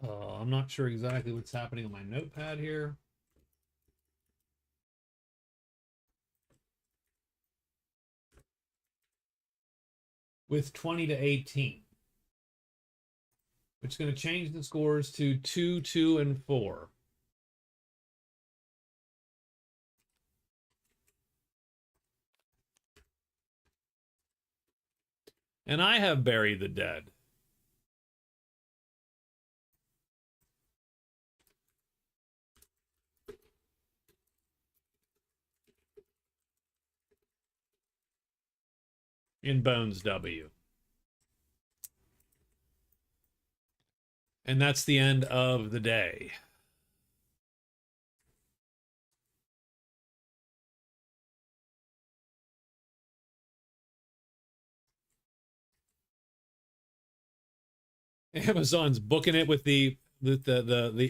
I'm not sure exactly what's happening on my notepad here. With 20 to 18. Which is going to change the scores to 2, 2, and 4. And I have buried the dead. In Bones W. And that's the end of the day. Amazon's booking it with the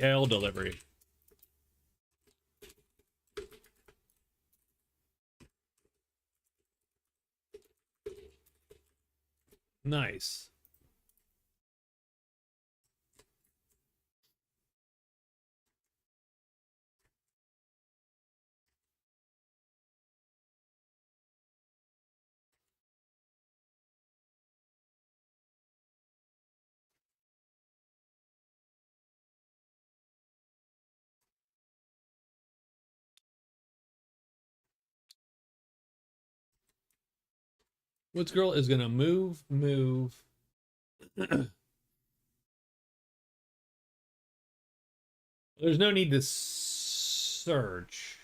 ale delivery. Nice. Woods Girl is gonna move. There's no need to search.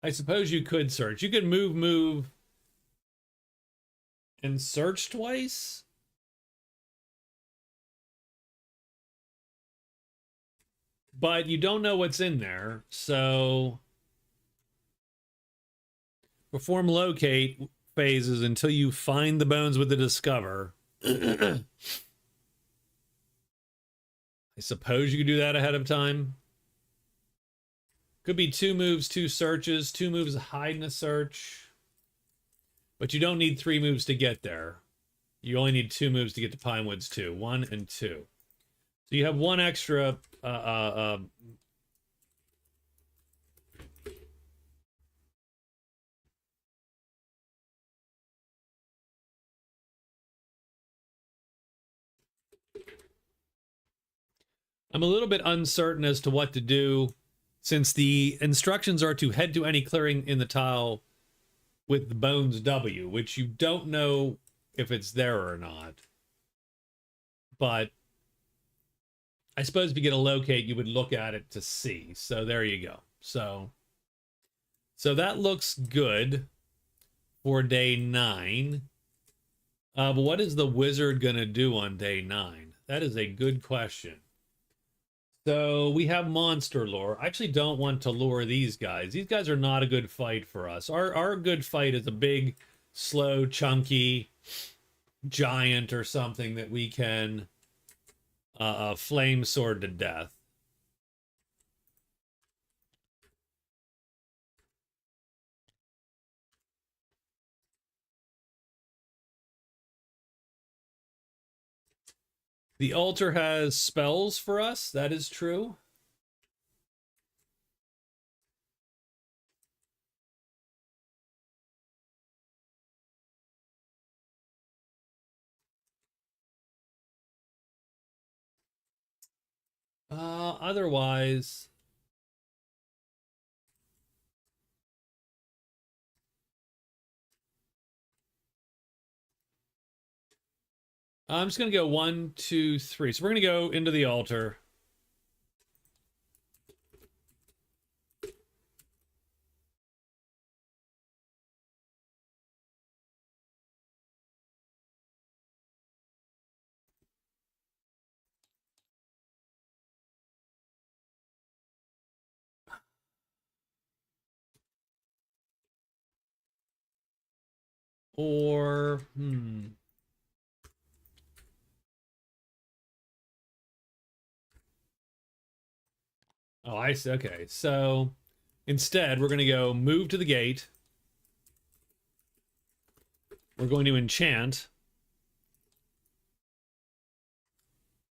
I suppose you could search. You could move, and search twice? But you don't know what's in there, so... Perform locate phases until you find the bones with the discover. I suppose you could do that ahead of time. Could be 2 moves, 2 searches, 2 moves hide in a search. But you don't need 3 moves to get there. You only need 2 moves to get to Pinewoods 2. 1 and 2. So you have 1 extra I'm a little bit uncertain as to what to do, since the instructions are to head to any clearing in the tile with the Bones W, which you don't know if it's there or not. But I suppose if you get a locate, you would look at it to see. So there you go. So that looks good for day 9. But what is the wizard going to do on day 9? That is a good question. So we have monster lore. I actually don't want to lure these guys. These guys are not a good fight for us. Our good fight is a big, slow, chunky giant or something that we can flame sword to death. The altar has spells for us. That is true. Otherwise, I'm just going to go 1, 2, 3. So we're going to go into the altar. Or, Oh, I see. Okay. So instead, we're going to go move to the gate. We're going to enchant.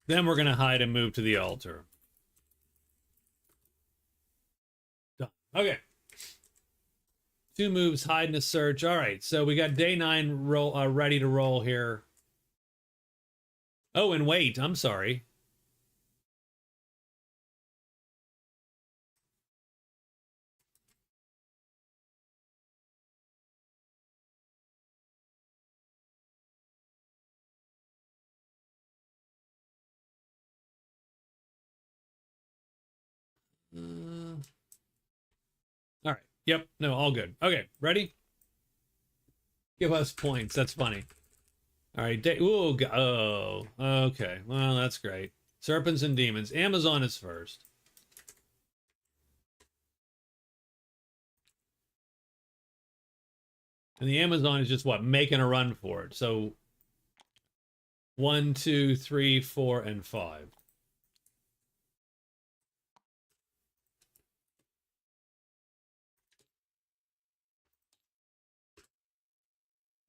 Then we're going to hide and move to the altar. Done. Okay. 2 moves, hide and a search. All right. So we got day 9 roll ready to roll here. Oh, and wait. I'm sorry. All right. Yep. No, all good. Okay. Ready? Give us points. That's funny. All right. Ooh, oh, okay. Well, that's great. Serpents and demons. Amazon is first. And the Amazon is just what? Making a run for it. So 1, 2, 3, 4, and 5.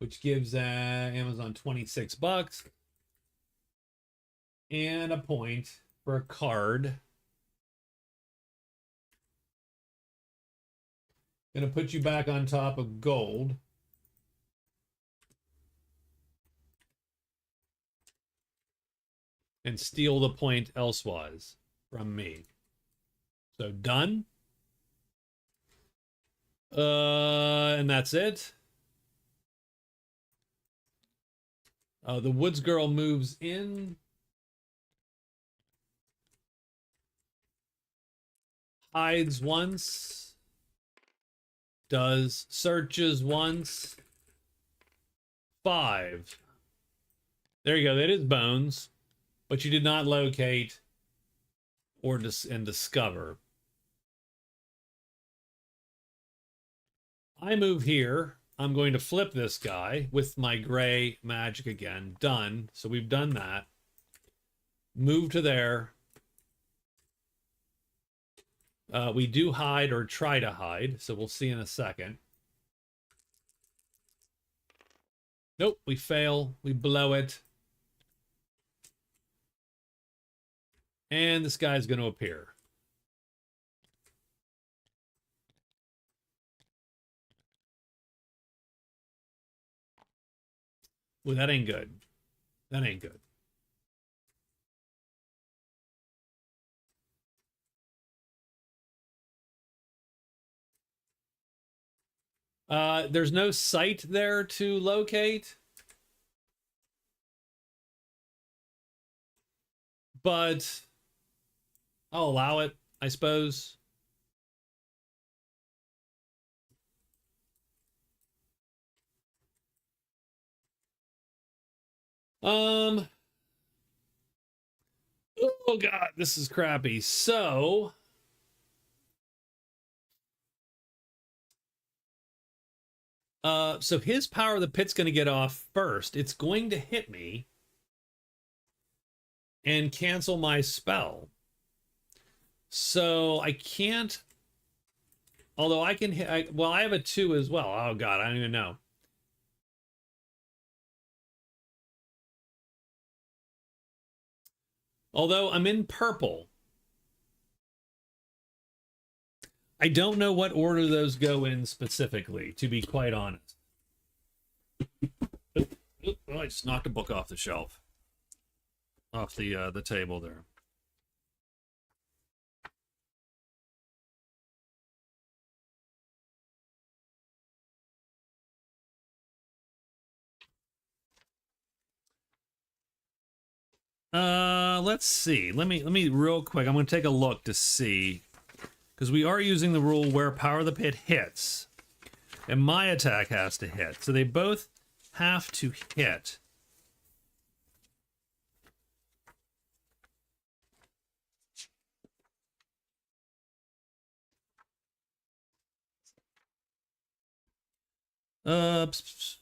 Which gives Amazon 26 bucks and a point for a card. Gonna put you back on top of gold. And steal the point elsewise from me. So done. And that's it. The Woods Girl moves in. Hides once. Does searches once. 5. There you go. That is bones. But you did not locate or discover. I move here. I'm going to flip this guy with my gray magic again. Done. So we've done that. Move to there. We do hide or try to hide, so we'll see in a second. Nope, we fail. We blow it. And this guy's going to appear. Well, that ain't good. That ain't good. There's no site there to locate, but I'll allow it, I suppose. Um, oh God, this is crappy. So his power of the pit's going to get off first. It's going to hit me and cancel my spell. So I can't, although I can hit, well, I have a 2 as well. Oh God, I don't even know. Although I'm in purple. I don't know what order those go in specifically, to be quite honest. Oh, I just knocked a book off the shelf. Off the table there. Let's see. Let me real quick. I'm going to take a look to see, because we are using the rule where power of the pit hits, and my attack has to hit. So they both have to hit. Pss, pss.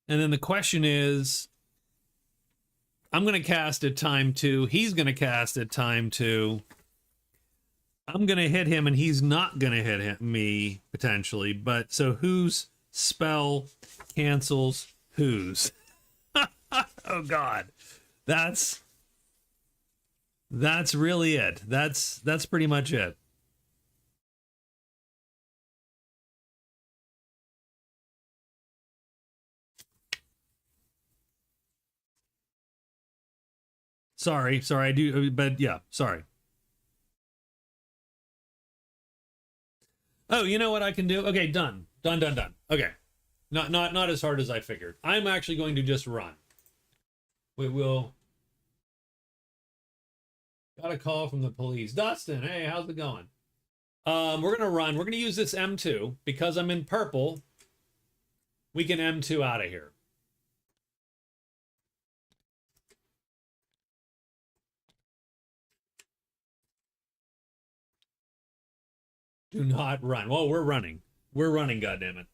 And then the question is, I'm going to cast at time 2. He's going to cast at time 2. I'm going to hit him, and he's not going to hit me, potentially. But so whose spell cancels whose? Oh, God. That's really it. That's pretty much it. Sorry, I do, but yeah, sorry. Oh, you know what I can do? Okay, done. Okay. Not as hard as I figured. I'm actually going to just run. We will. Got a call from the police. Dustin, hey, how's it going? We're gonna run. We're gonna use this M2 because I'm in purple. We can M2 out of here. Do not run. Well, we're running. We're running, goddammit.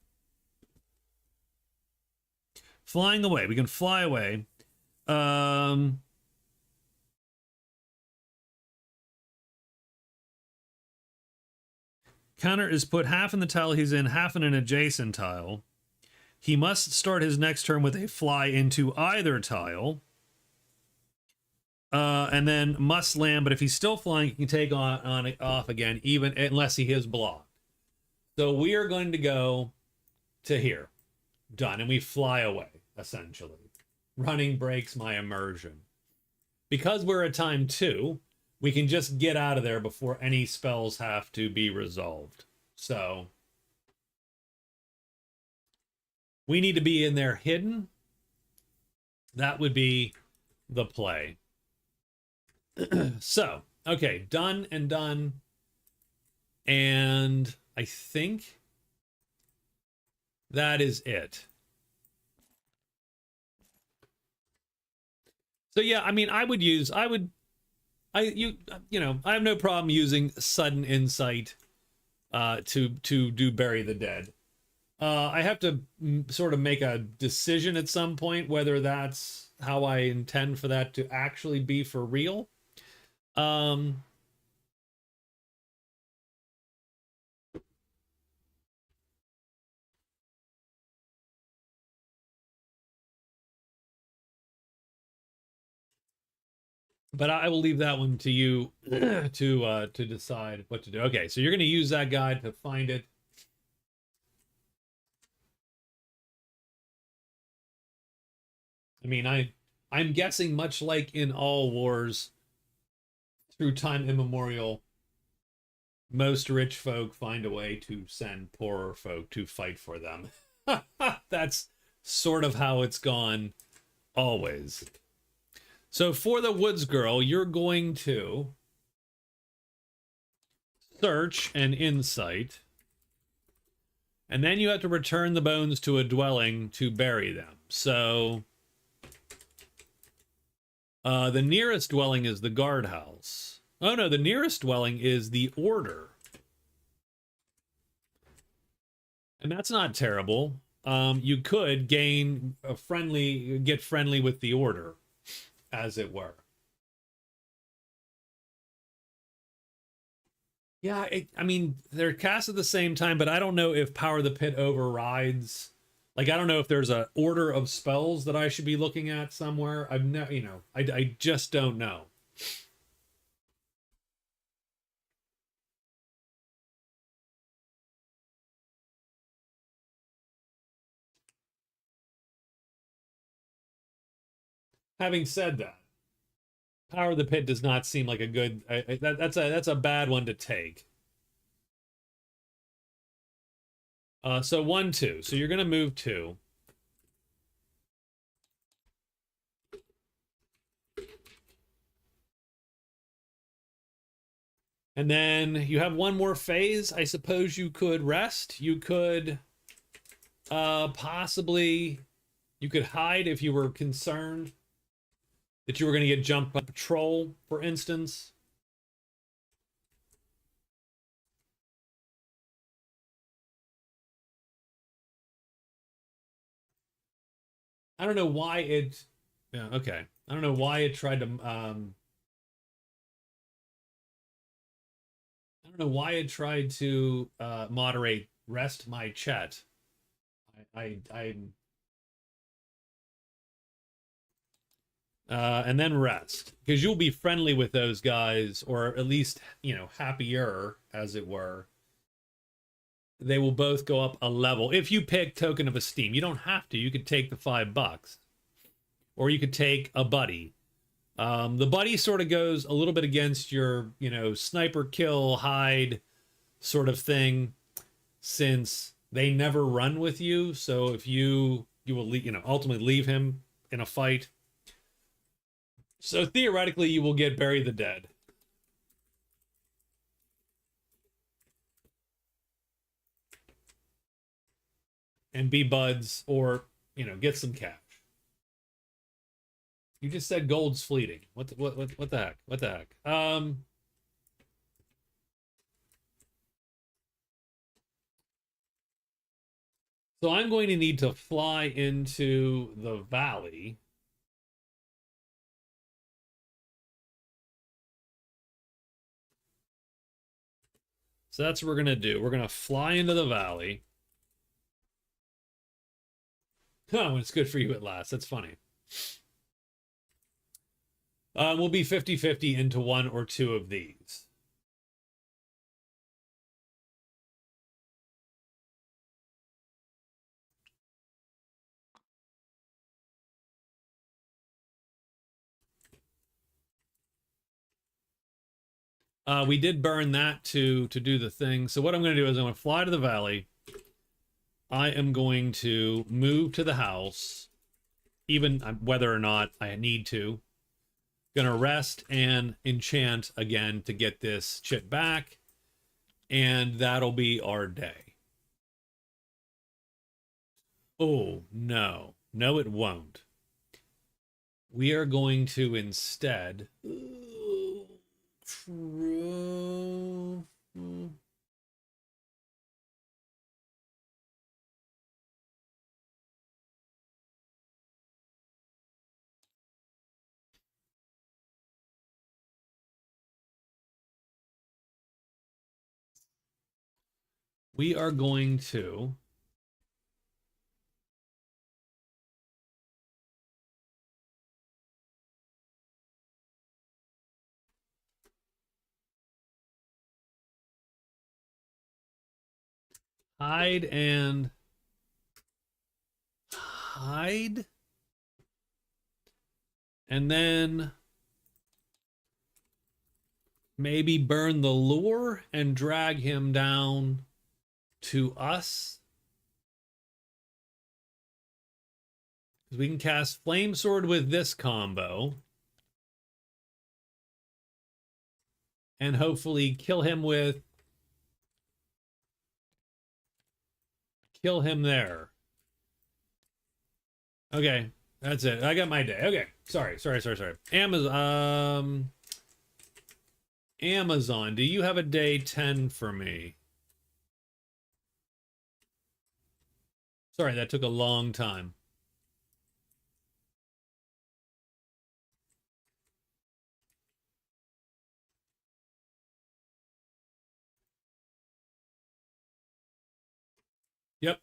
Flying away. We can fly away. Counter is put half in the tile he's in, half in an adjacent tile. He must start his next turn with a fly into either tile. And then must land, but if he's still flying, he can take on off again, even unless he is blocked. So we are going to go to here. Done. And we fly away, essentially. Running breaks my immersion. Because we're at time 2, we can just get out of there before any spells have to be resolved. So we need to be in there hidden. That would be the play. So, okay, done and done. And I think that is it. So yeah, I mean, I have no problem using sudden insight to do bury the dead. I have to sort of make a decision at some point whether that's how I intend for that to actually be for real. But I will leave that one to you to decide what to do. Okay, so you're going to use that guide to find it. I mean, I'm guessing much like in all wars through time immemorial, most rich folk find a way to send poorer folk to fight for them. That's sort of how it's gone always. So for the Woods Girl, you're going to search and insight, and then you have to return the bones to a dwelling to bury them. So the nearest dwelling is the guardhouse. Oh no, the nearest dwelling is the order. And that's not terrible. You could gain a get friendly with the order, as it were. Yeah, I mean, they're cast at the same time, but I don't know if Power of the Pit overrides. Like, I don't know if there's a order of spells that I should be looking at somewhere. I've never, I just don't know. Having said that, Power of the Pit does not seem like a good. That's a bad one to take. So 1, 2. So you're gonna move 2. And then you have one more phase. I suppose you could rest. You could possibly you could hide if you were concerned that you were going to get jumped by patrol, for instance. I don't know why it. Yeah, okay. I don't know why it tried to. I don't know why it tried to moderate rest my chat. I and then rest because you'll be friendly with those guys, or at least happier, as it were. They will both go up a level if you pick Token of Esteem. You don't have to. You could take the $5, or you could take a buddy. The buddy sort of goes a little bit against your sniper kill hide sort of thing, since they never run with you. So if you will ultimately leave him in a fight. So theoretically, you will get Bury the Dead. And be buds, or get some cash. You just said gold's fleeting. What the heck? What the heck? So I'm going to need to fly into the valley. So that's what we're gonna do. We're gonna fly into the valley. Oh, it's good for you at last. That's funny. We'll be 50-50 into one or two of these. We did burn that to do the thing. So what I'm going to do is I'm going to fly to the valley. I am going to move to the house, even whether or not I need to. Gonna rest and enchant again to get this chit back, and that'll be our day. Oh, no. No, it won't. We are going to instead... We are going to... hide. And then maybe burn the lure and drag him down to us. Because we can cast Flame Sword with this combo. And hopefully kill him there. Okay, that's it. I got my day. Okay, sorry. Amazon, do you have a day 10 for me? Sorry, that took a long time. Yep.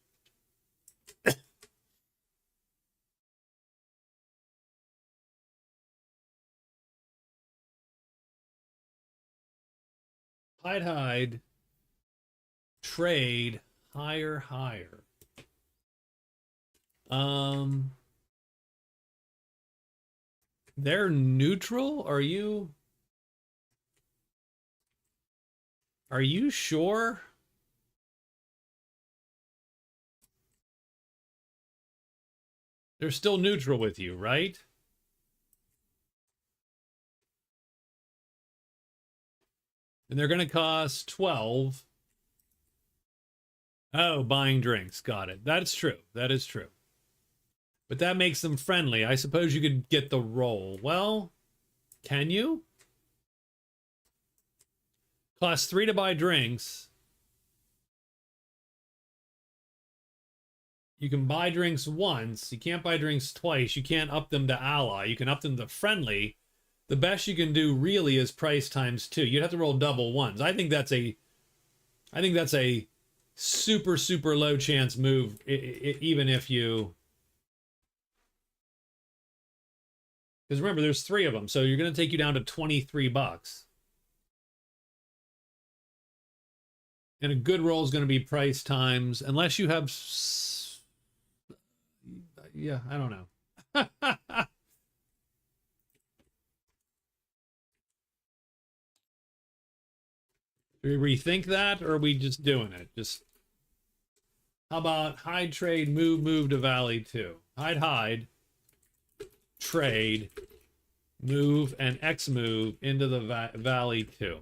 Hide. Trade. Higher. They're neutral? Are you sure? They're still neutral with you, right? And they're going to cost 12. Oh, buying drinks. Got it. That's true. That is true. But that makes them friendly. I suppose you could get the roll. Well, can you? Cost 3 to buy drinks. You can buy drinks once. You can't buy drinks twice. You can't up them to ally. You can up them to friendly. The best you can do really is price times 2. You'd have to roll double ones. I think that's a super low chance move, even if you, because remember there's 3 of them, so you're going to take you down to $23. And a good roll is going to be price times, unless you have, yeah, I don't know. Do we rethink that, or are we just doing it? Just, how about hide, trade, move to Valley 2. Hide, trade, move, and X move into the Valley 2.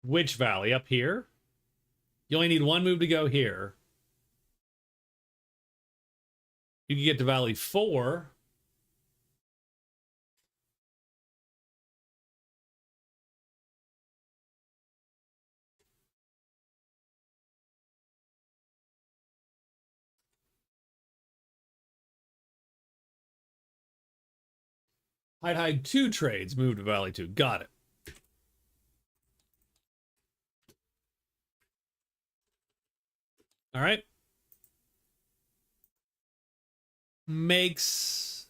Which valley? Up here? You only need 1 move to go here. You can get to Valley 4. Hide 2 trades, move to Valley 2. Got it. All right. Makes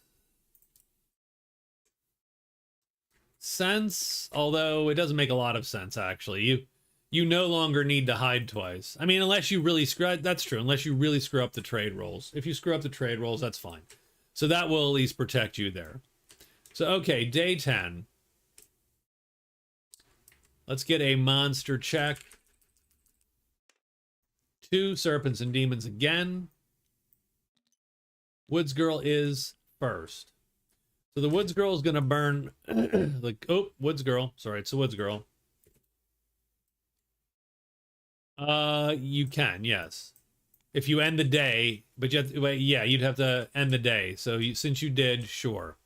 sense, although it doesn't make a lot of sense, actually. You no longer need to hide twice. I mean, unless you really screw, that's true, unless you really screw up the trade rolls. If you screw up the trade rolls, that's fine. So that will at least protect you there. So, okay, day 10. Let's get a monster check. 2 serpents and demons again. Woods Girl is first. So the Woods Girl is going to burn, like, oh, Woods Girl. Sorry, it's the Woods Girl. You can, yes. If you end the day, but you have to, wait, yeah, you'd have to end the day. So since you did, sure.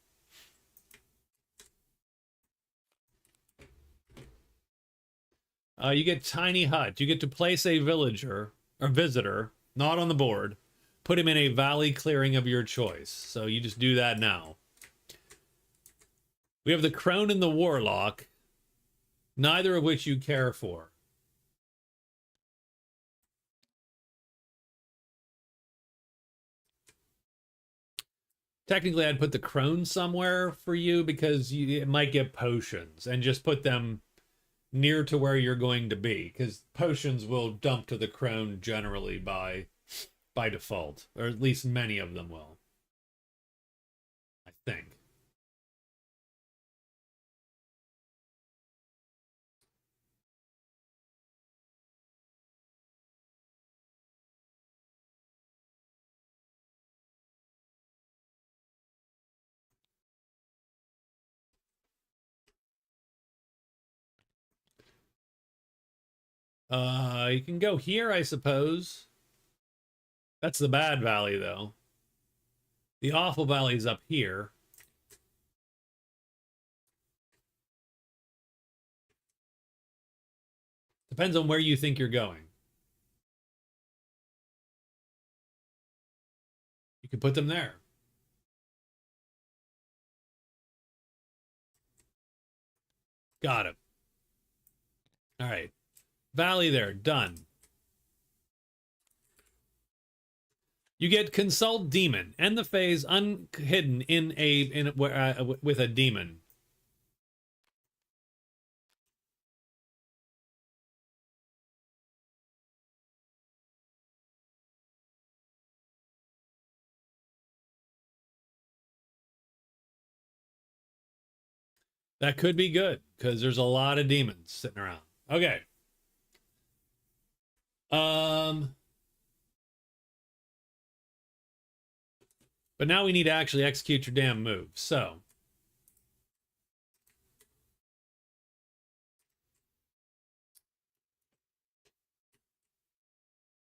You get Tiny Hut. You get to place a villager or visitor, not on the board. Put him in a valley clearing of your choice. So you just do that now. We have the Crone and the Warlock, neither of which you care for. Technically, I'd put the crone somewhere for you because it might get potions, and just put them near to where you're going to be, because potions will dump to the crone generally by default, or at least many of them will, I think. You can go here, I suppose. That's the bad valley, though. The awful valley is up here. Depends on where you think you're going. You can put them there. Got it. All right. Valley there. Done. You get consult demon. End the phase unhidden with a demon. That could be good because there's a lot of demons sitting around. Okay. But now we need to actually execute your damn move. So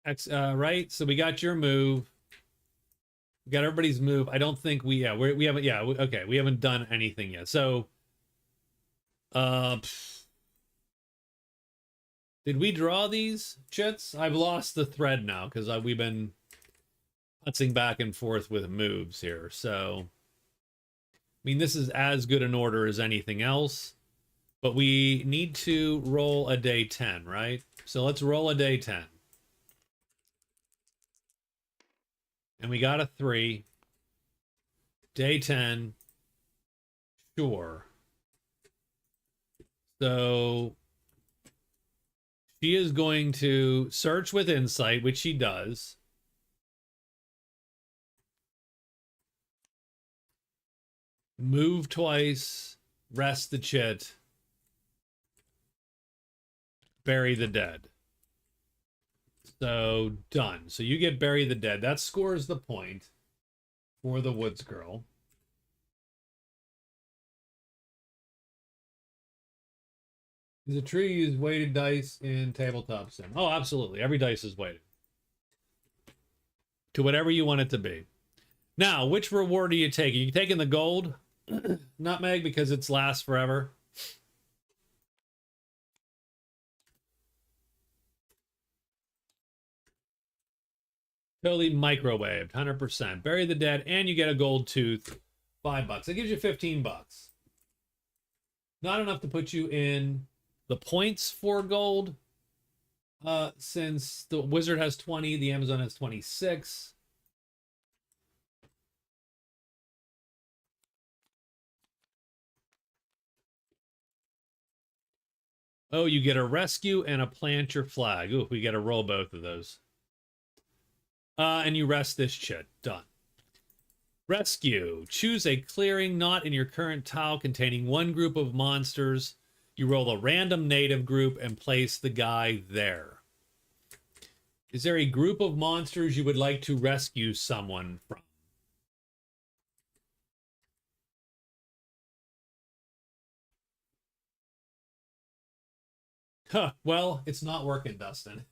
right. So we got your move. We got everybody's move. I don't think we haven't okay, we haven't done anything yet. So did we draw these chits? I've lost the thread now because we've been putzing back and forth with moves here. So I mean, this is as good an order as anything else, but we need to roll a day 10, right? So let's roll a day 10. And we got a 3. Day 10. Sure. So she is going to search with insight, which she does. Move twice. Rest the chit. Bury the dead. So done. So you get bury the dead. That scores the point for the Woods Girl. Is a tree use weighted dice in tabletop sim? Oh, absolutely. Every dice is weighted to whatever you want it to be. Now, which reward are you taking? You taking the gold nutmeg because it's lasts forever? Totally microwaved, 100%. Bury the dead, and you get a gold tooth. $5. That gives you 15 bucks. Not enough to put you in the points for gold. Since the wizard has 20, the Amazon has 26. Oh, you get a rescue and a plant your flag. Ooh, we got to roll both of those. And you rest this shit. Done. Rescue. Choose a clearing not in your current tile containing one group of monsters. You roll a random native group and place the guy there. Is there a group of monsters you would like to rescue someone from? Huh, well, it's not working, Dustin.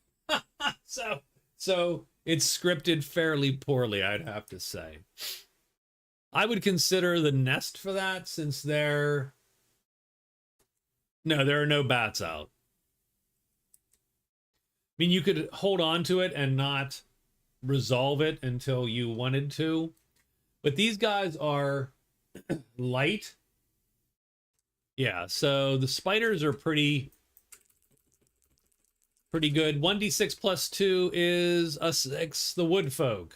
So it's scripted fairly poorly, I'd have to say. I would consider the nest for that, since there are no bats out. I mean, you could hold on to it and not resolve it until you wanted to, but these guys are light. Yeah, so the spiders are pretty good. 1d6 plus 2 is a 6, the wood folk.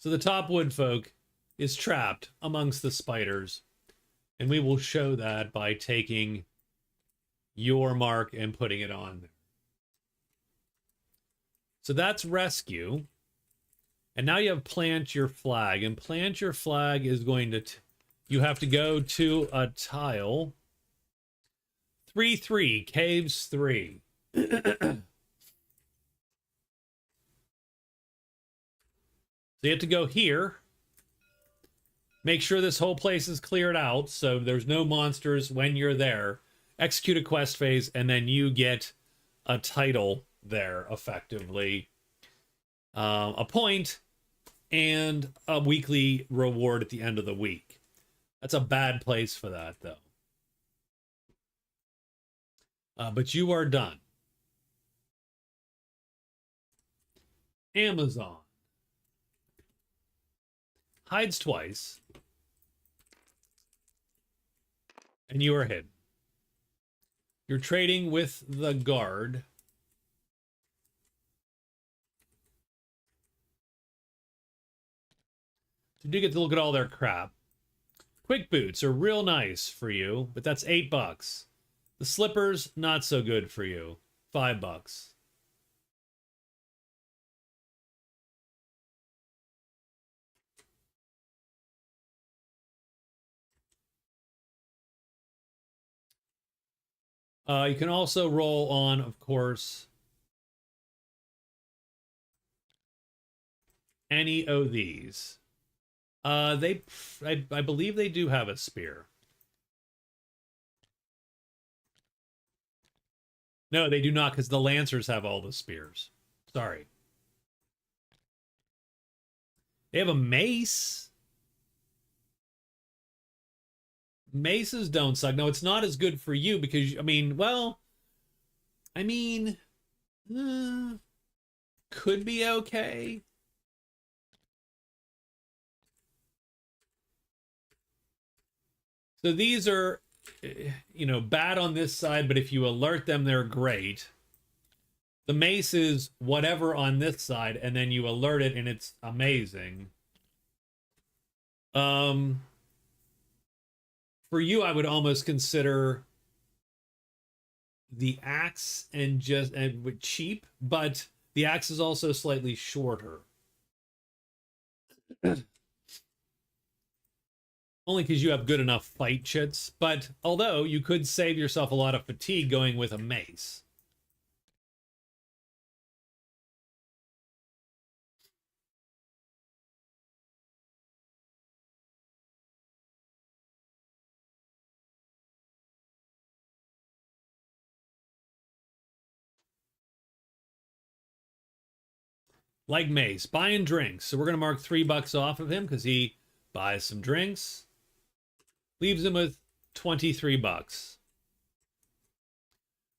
So the top wood folk is trapped amongst the spiders. And we will show that by taking your mark and putting it on there. So that's rescue. And now you have plant your flag. And plant your flag is going to... you have to go to a tile. 3-3, caves 3. So you have to go here. Make sure this whole place is cleared out so there's no monsters when you're there. Execute a quest phase, and then you get a title there, effectively. A point, and a weekly reward at the end of the week. That's a bad place for that, though. But you are done. Amazon. Hides twice. And you are hidden. You're trading with the guard. You do get to look at all their crap. Quick boots are real nice for you, but that's $8. The slippers, not so good for you. $5. You can also roll on, of course, any of these. I believe they do have a spear. No, they do not, because the Lancers have all the spears. Sorry. They have a mace. Maces don't suck. No, it's not as good for you because, I mean, well, I mean, could be okay. So these are, you know, bad on this side, but if you alert them, they're great. The mace is whatever on this side, and then you alert it, and it's amazing. For you, I would almost consider the axe and cheap, but the axe is also slightly shorter. Only because you have good enough fight chits, but although you could save yourself a lot of fatigue going with a mace. Like Mace, buying drinks. So we're going to mark $3 off of him because he buys some drinks. Leaves him with $23.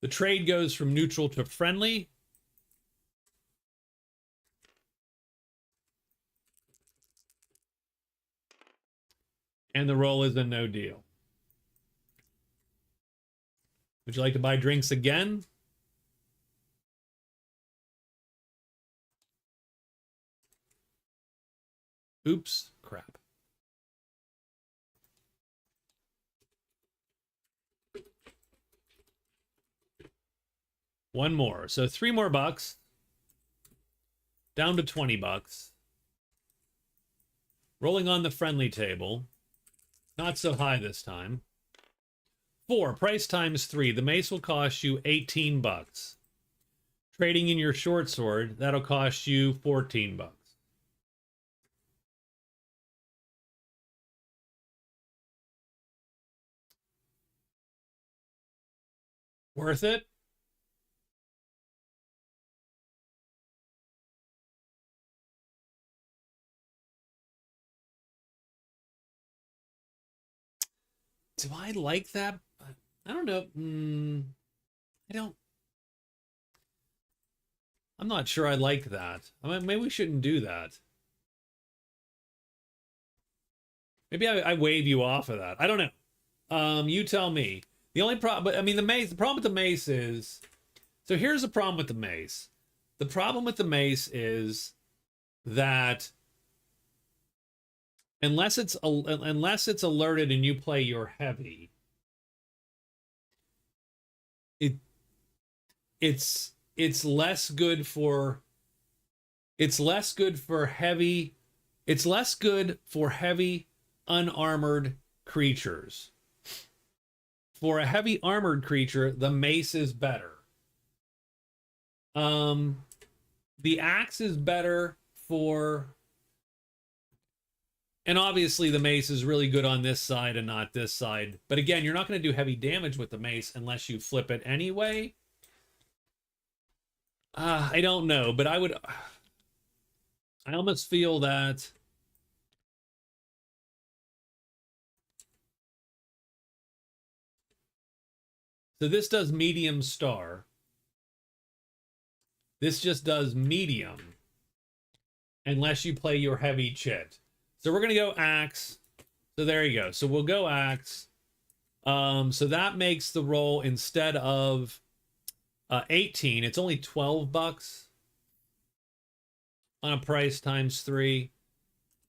The trade goes from neutral to friendly. And the roll is a no deal. Would you like to buy drinks again? Oops, crap. One more. So $3 more. Down to $20. Rolling on the friendly table. Not so high this time. 4. Price times 3. The mace will cost you $18. Trading in your short sword, that'll cost you $14. Worth it? Do I like that? I don't know. I'm not sure I like that. I mean, maybe we shouldn't do that. Maybe I wave you off of that. I don't know. You tell me. The only problem, but I mean, the problem with the mace is, so here's the problem with the mace. The problem with the mace is that unless it's alerted and you play your heavy, it it's less good for heavy. It's less good for heavy unarmored creatures. For a heavy armored creature, the mace is better. The axe is better for, and obviously the mace is really good on this side and not this side. But again, you're not going to do heavy damage with the mace unless you flip it anyway. I don't know, but I almost feel that so this does medium star. This just does medium unless you play your heavy chit. So we're going to go axe. So there you go. So we'll go axe. So that makes the roll, instead of 18, it's only $12 on a price times 3.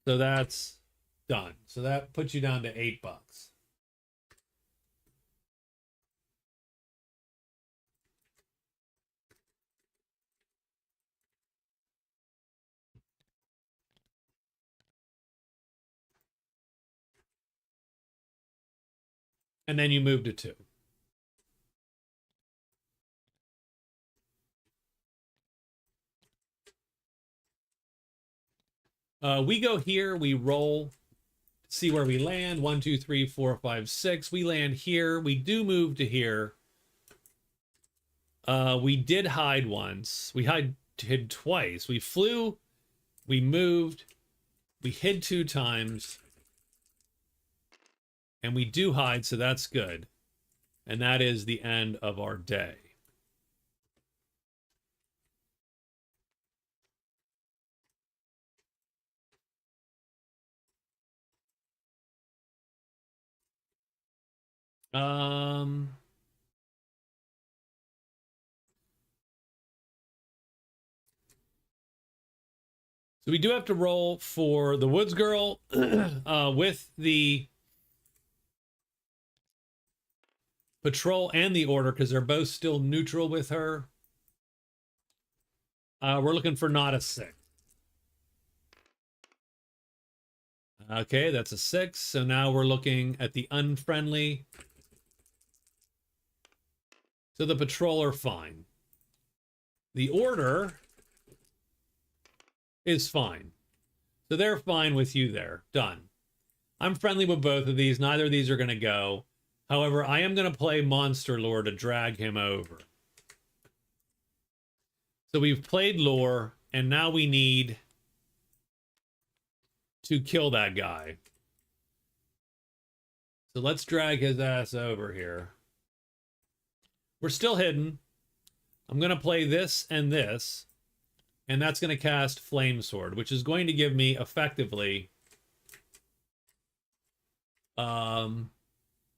So that's done. So that puts you down to $8. And then you move to 2. We go here, we roll, see where we land. 1, 2, 3, 4, 5, 6. We land here. We do move to here. We did hide once. We hid twice. We flew, we moved, we hid 2 times. And we do hide, so that's good. And that is the end of our day. So we do have to roll for the Woods Girl with the Patrol and the Order, because they're both still neutral with her. We're looking for not a 6. Okay, that's a 6. So now we're looking at the unfriendly. So the Patrol are fine. The Order is fine. So they're fine with you there. Done. I'm friendly with both of these. Neither of these are going to go. However, I am going to play Monster Lore to drag him over. So we've played Lore, and now we need to kill that guy. So let's drag his ass over here. We're still hidden. I'm going to play this, and that's going to cast Flame Sword, which is going to give me effectively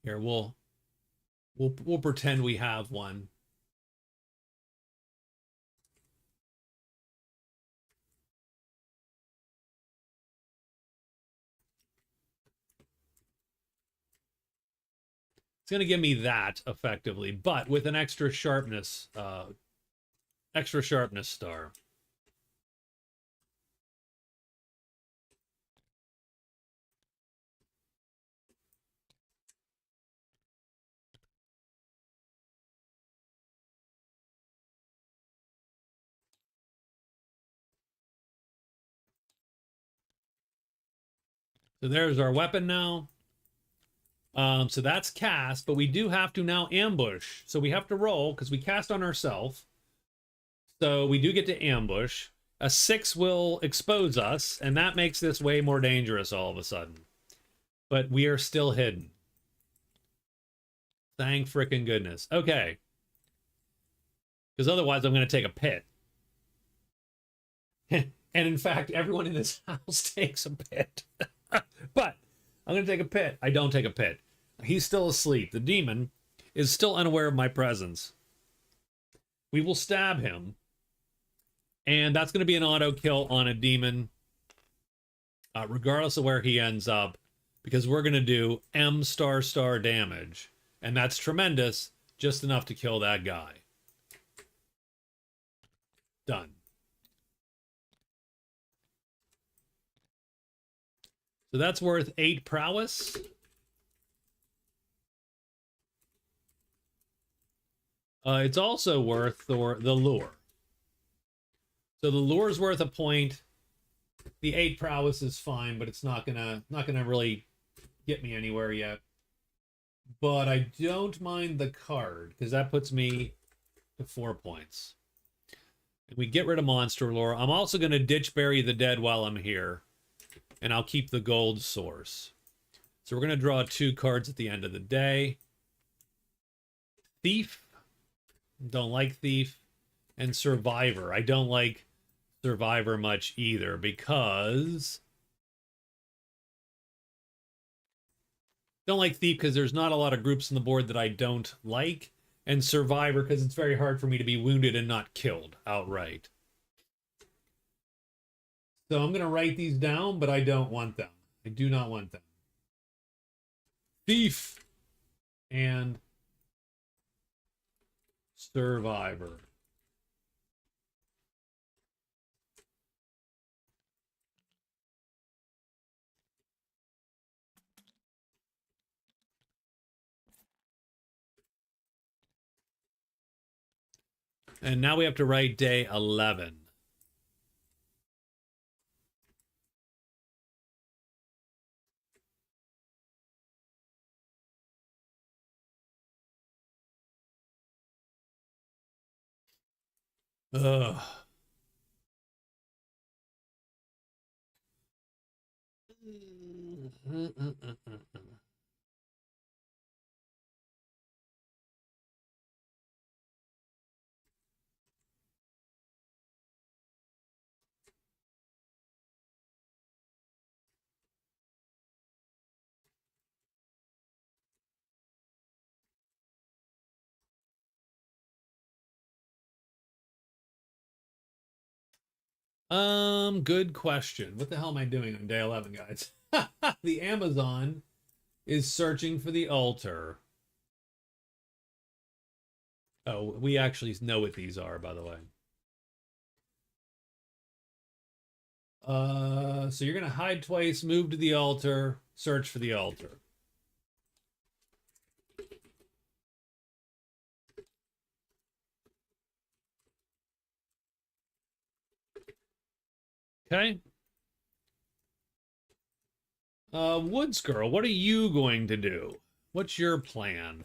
here we'll pretend we have one. It's going to give me that effectively, but with an extra sharpness star. So there's our weapon now. So that's cast, but we do have to now ambush. So we have to roll because we cast on ourselves. So we do get to ambush. A 6 will expose us, and that makes this way more dangerous all of a sudden. But we are still hidden. Thank frickin' goodness. Okay. Because otherwise I'm going to take a pit. And in fact, everyone in this house takes a pit. But I'm going to take a pit. I don't take a pit. He's still asleep. The demon is still unaware of my presence. We will stab him. And that's going to be an auto kill on a demon. regardless of where he ends up, because we're going to do M star star damage. And that's tremendous, just enough to kill that guy. Done. So that's worth 8 prowess. It's also worth the lure. So the lure is worth a point. The 8 prowess is fine, but it's not gonna really get me anywhere yet. But I don't mind the card, because that puts me to 4 points. And we get rid of monster lore. I'm also going to ditch bury the dead while I'm here. And I'll keep the gold source. So we're going to draw 2 cards at the end of the day. Thief. Don't like Thief. And Survivor. I don't like Survivor much either, because... Don't like Thief because there's not a lot of groups on the board that I don't like. And Survivor because it's very hard for me to be wounded and not killed outright. So I'm going to write these down, but I don't want them. I do not want them. Thief and Survivor. And now we have to write day 11. Ugh. Good question. What the hell am I doing on day 11, guys? The Amazon is searching for the altar. Oh, we actually know what these are, by the way. So you're gonna hide twice, move to the altar, search for the altar. Okay. Woods Girl, what are you going to do? What's your plan?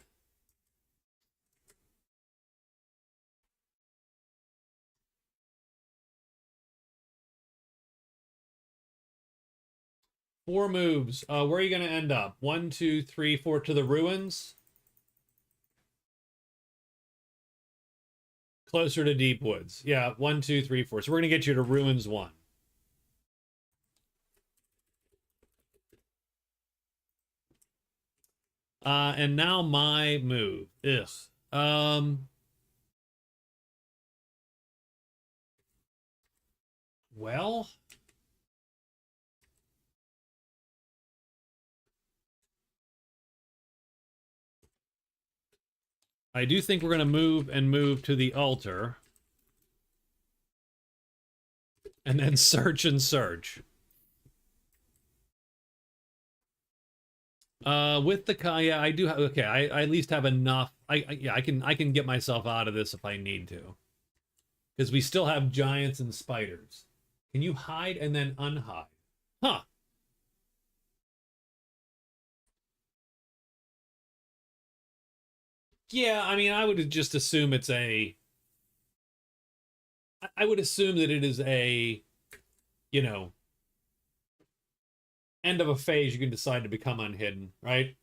Four moves. Where are you going to end up? 1, 2, 3, 4 to the ruins? Closer to Deep Woods. Yeah, 1, 2, 3, 4. So we're going to get you to ruins 1. And now my move. Ugh. Well, I do think we're going to move to the altar. And then search and search. With the yeah, I do have, okay, I at least have enough. Yeah, I can get myself out of this if I need to. Because we still have giants and spiders. Can you hide and then unhide? Huh. Yeah, I mean, I would just assume it's a... I would assume that it is a, you know, end of a phase you can decide to become unhidden, right?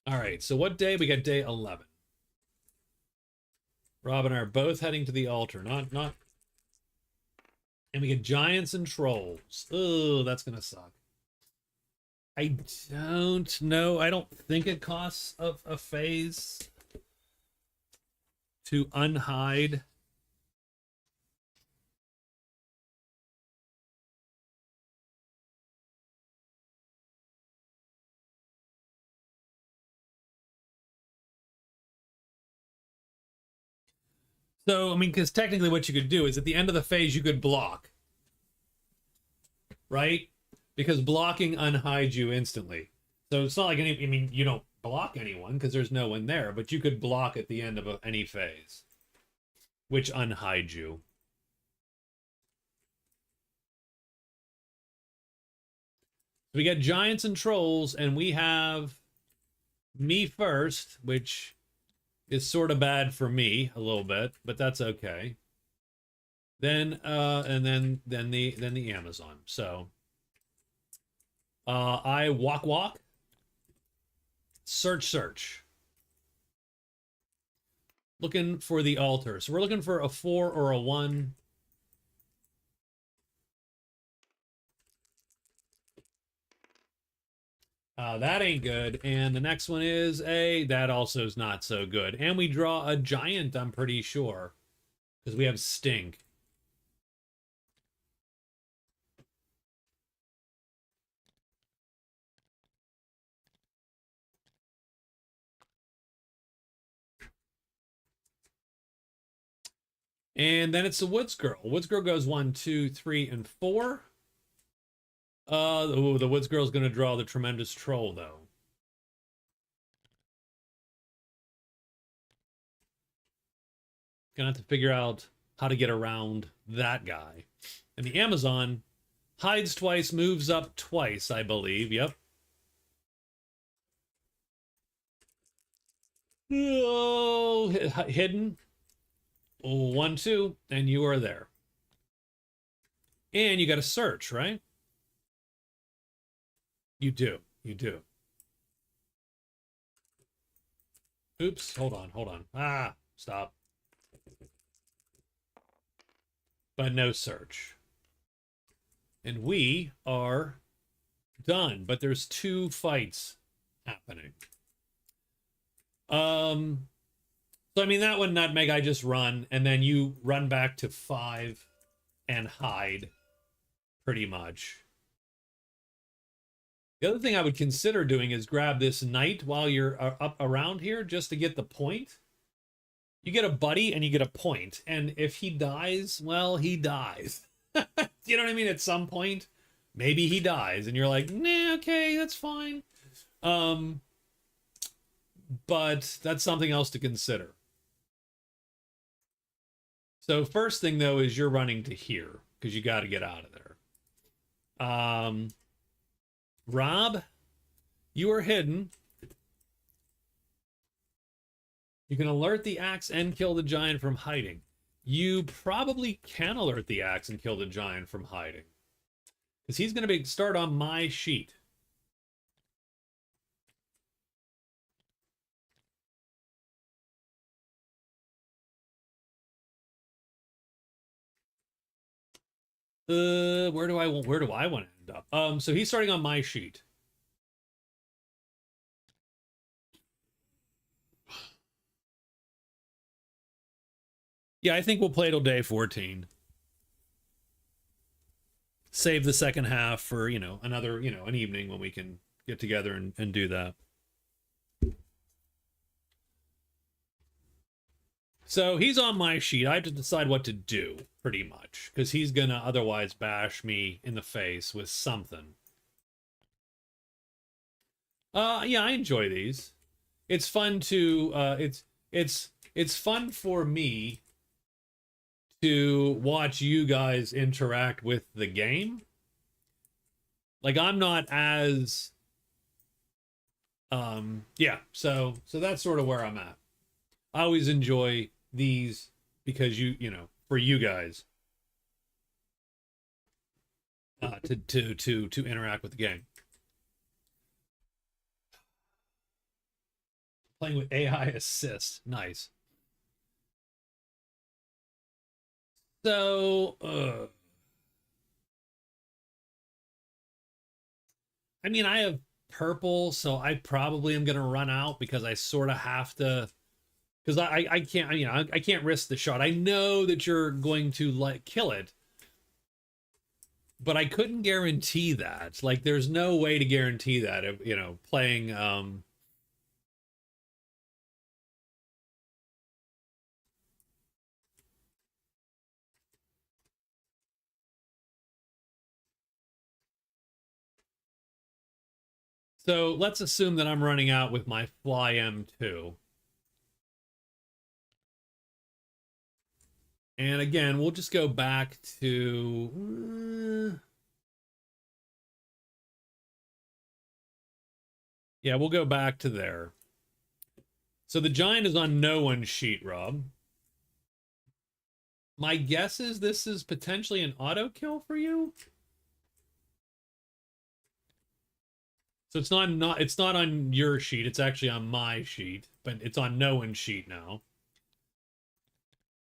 All right, so what day? We got day 11. Rob and I are both heading to the altar. Not... And we get giants and trolls. Oh, that's going to suck. I don't know. I don't think it costs a phase to unhide. So, I mean, because technically what you could do is at the end of the phase, you could block, right? Because blocking unhides you instantly. So it's not like any, I mean, you don't block anyone because there's no one there, but you could block at the end of any phase, which unhides you. We got giants and trolls, and we have me first, which is sort of bad for me a little bit, but that's okay. Then and then the Amazon. So I walk, search. Looking for the altar. So we're looking for a 4 or a 1. That ain't good. And the next one is a, that also is not so good. And we draw a giant, I'm pretty sure, because we have stink. And then it's the Woods Girl. Woods Girl goes 1, 2, 3, and 4. Ooh, the Woods Girl's gonna draw the Tremendous Troll, though. Gonna have to figure out how to get around that guy. And the Amazon hides twice, moves up twice, I believe. Yep. Oh, hidden. 1, 2, and you are there. And you got to search, right? You do. You do. Oops. Hold on. Ah, stop. But no search. And we are done. But there's 2 fights happening. So I mean, that one, Nutmeg, I just run, and then you run back to 5 and hide, pretty much. The other thing I would consider doing is grab this knight while you're up around here, just to get the point. You get a buddy and you get a point, and if he dies, well, he dies. You know what I mean? At some point, maybe he dies, and you're like, nah, okay, that's fine. But that's something else to consider. So first thing, though, is you're running to here because you got to get out of there. Rob, you are hidden. You can alert the axe and kill the giant from hiding. You probably can alert the axe and kill the giant from hiding, because he's going to start on my sheet. Where do I want to end up? So he's starting on my sheet. Yeah, I think we'll play till day 14. Save the second half for, another, an evening when we can get together and do that. So he's on my sheet. I have to decide what to do, pretty much, because he's gonna otherwise bash me in the face with something. Yeah, I enjoy these. It's fun to it's fun for me to watch you guys interact with the game. Like, I'm not as yeah, so that's sort of where I'm at. I always enjoy these because for you guys to interact with the game. Playing with AI assist, nice. So I mean, I have purple, so I probably am gonna run out because I sort of have to, because I can't, I can't risk the shot. I know that you're going to kill it, but I couldn't guarantee that. Like, there's no way to guarantee that if, playing So let's assume that I'm running out with my Fly M2. And again, we'll just go back to... yeah, we'll go back to there. So the giant is on no one's sheet, Rob. My guess is this is potentially an auto kill for you. So it's not on your sheet, it's actually on my sheet, but it's on no one's sheet now.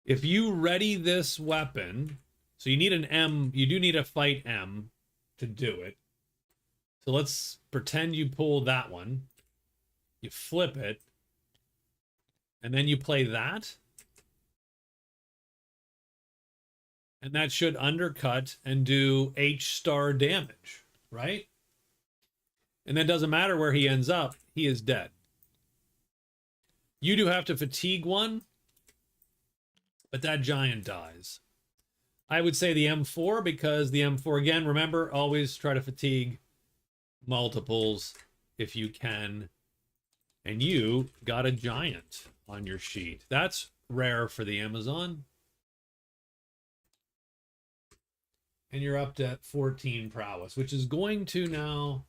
If you ready this weapon, so you need an M, you do need a fight M to do it. So let's pretend you pull that one. You flip it. And then you play that. And that should undercut and do H star damage, right? And then it doesn't matter where he ends up, he is dead. You do have to fatigue one, but that giant dies. I would say the M4 because the M4, again, remember, always try to fatigue multiples if you can. And you got a giant on your sheet. That's rare for the Amazon. And you're up to 14 prowess, which is going to now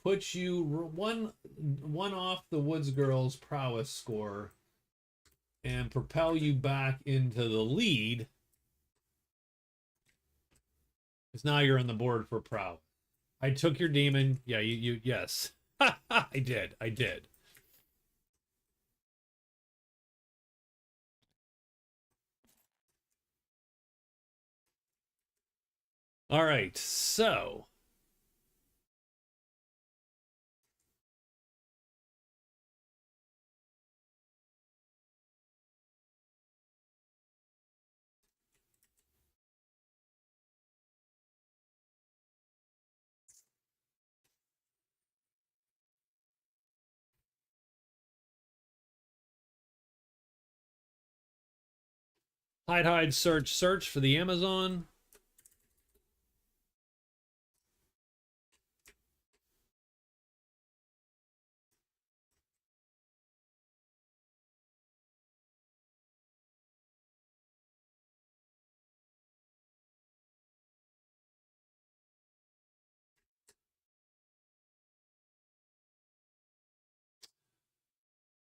put you one off the Woods Girls prowess score and propel you back into the lead. Because now you're on the board for prowess. I took your demon. Yeah, yes. I did. All right, so hide, search for the Amazon.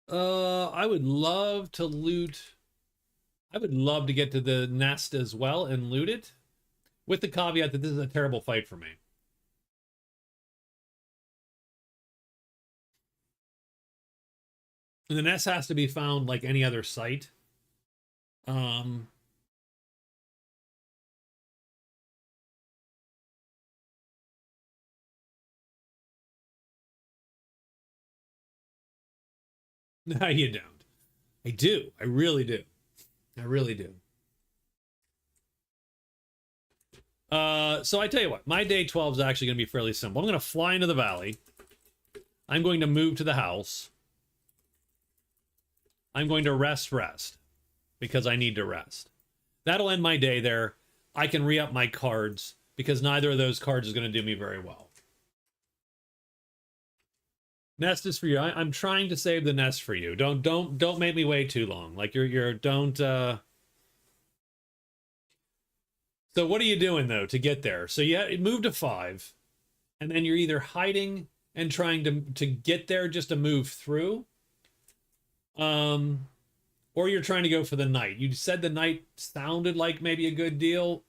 I would love to loot. I would love to get to the nest as well and loot it, with the caveat that this is a terrible fight for me. And the nest has to be found like any other site. No, you don't. I do. I really do. I really do. So I tell you what, my day 12 is actually going to be fairly simple. I'm going to fly into the valley. I'm going to move to the house. I'm going to rest, because I need to rest. That'll end my day there. I can re-up my cards, because neither of those cards is going to do me very well. Nest is for you. I'm trying to save the nest for you. Don't make me wait too long. Like don't. So what are you doing though to get there? So you move to 5, and then you're either hiding and trying to get there just to move through, or you're trying to go for the knight. You said the knight sounded like maybe a good deal.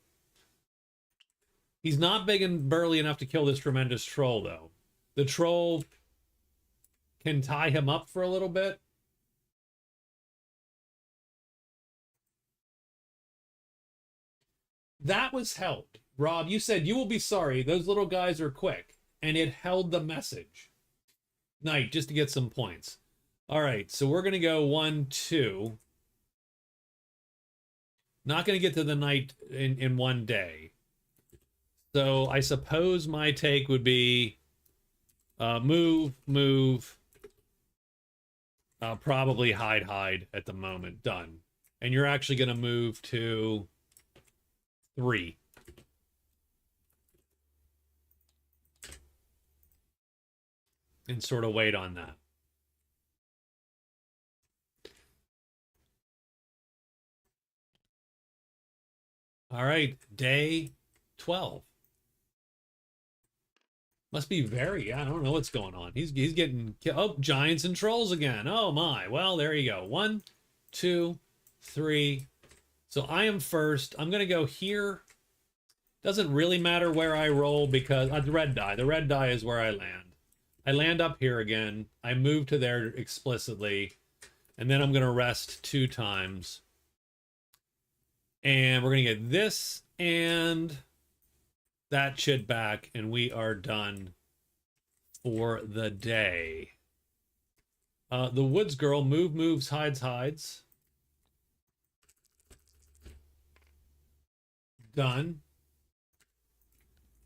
He's not big and burly enough to kill this tremendous troll though. The troll can tie him up for a little bit. That was held. Rob, you said you will be sorry. Those little guys are quick. And it held the message. Knight, just to get some points. All right, so we're going to go 1, 2. Not going to get to the knight in one day. So I suppose my take would be move. Probably hide at the moment. Done. And you're actually going to move to 3. and sort of wait on that. All right, day 12. Must be very, I don't know what's going on. He's getting, oh, giants and trolls again. Oh my. Well, there you go. 1, 2, 3. So I am first. I'm going to go here. Doesn't really matter where I roll because the red die. The red die is where I land. I land up here again. I move to there explicitly. And then I'm going to rest 2 times. And we're going to get this and that shit back. And we are done for the day. The Woods Girl, moves, hides. Done.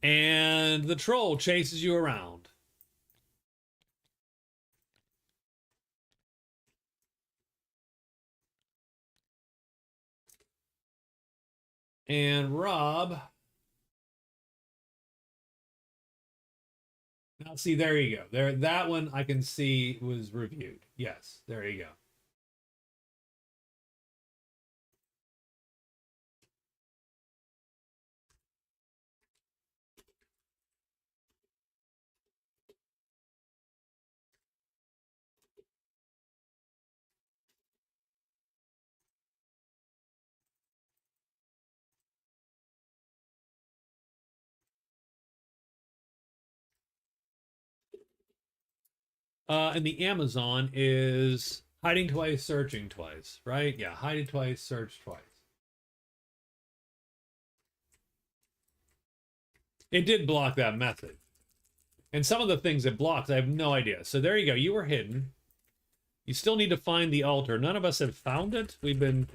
And the troll chases you around. And Rob. Now, see, there you go. There, that one I can see was reviewed. Yes, there you go. And the Amazon is hiding twice, searching twice, right? Yeah, hiding twice, search twice. It did block that method. And some of the things it blocks, I have no idea. So there you go. You were hidden. You still need to find the altar. None of us have found it. We've been...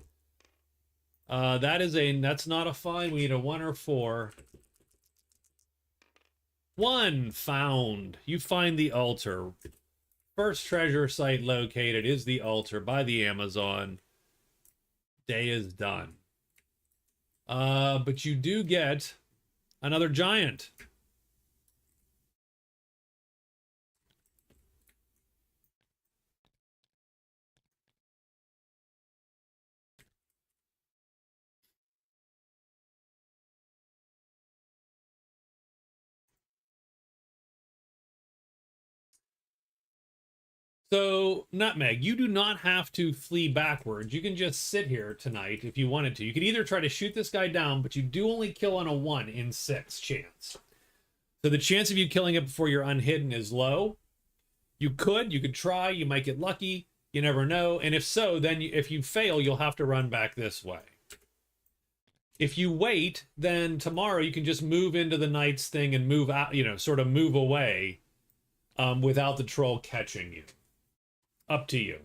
that's not a find. We need a 1 or 4. 1 found. You find the altar. First treasure site located is the altar by the Amazon. Day is done. But you do get another giant. So, Nutmeg, you do not have to flee backwards. You can just sit here tonight if you wanted to. You could either try to shoot this guy down, but you do only kill on a 1 in 6 chance. So the chance of you killing it before you're unhidden is low. You could try, you might get lucky, you never know. And if so, then if you fail, you'll have to run back this way. If you wait, then tomorrow you can just move into the knight's thing and move out, sort of move away without the troll catching you. Up to you.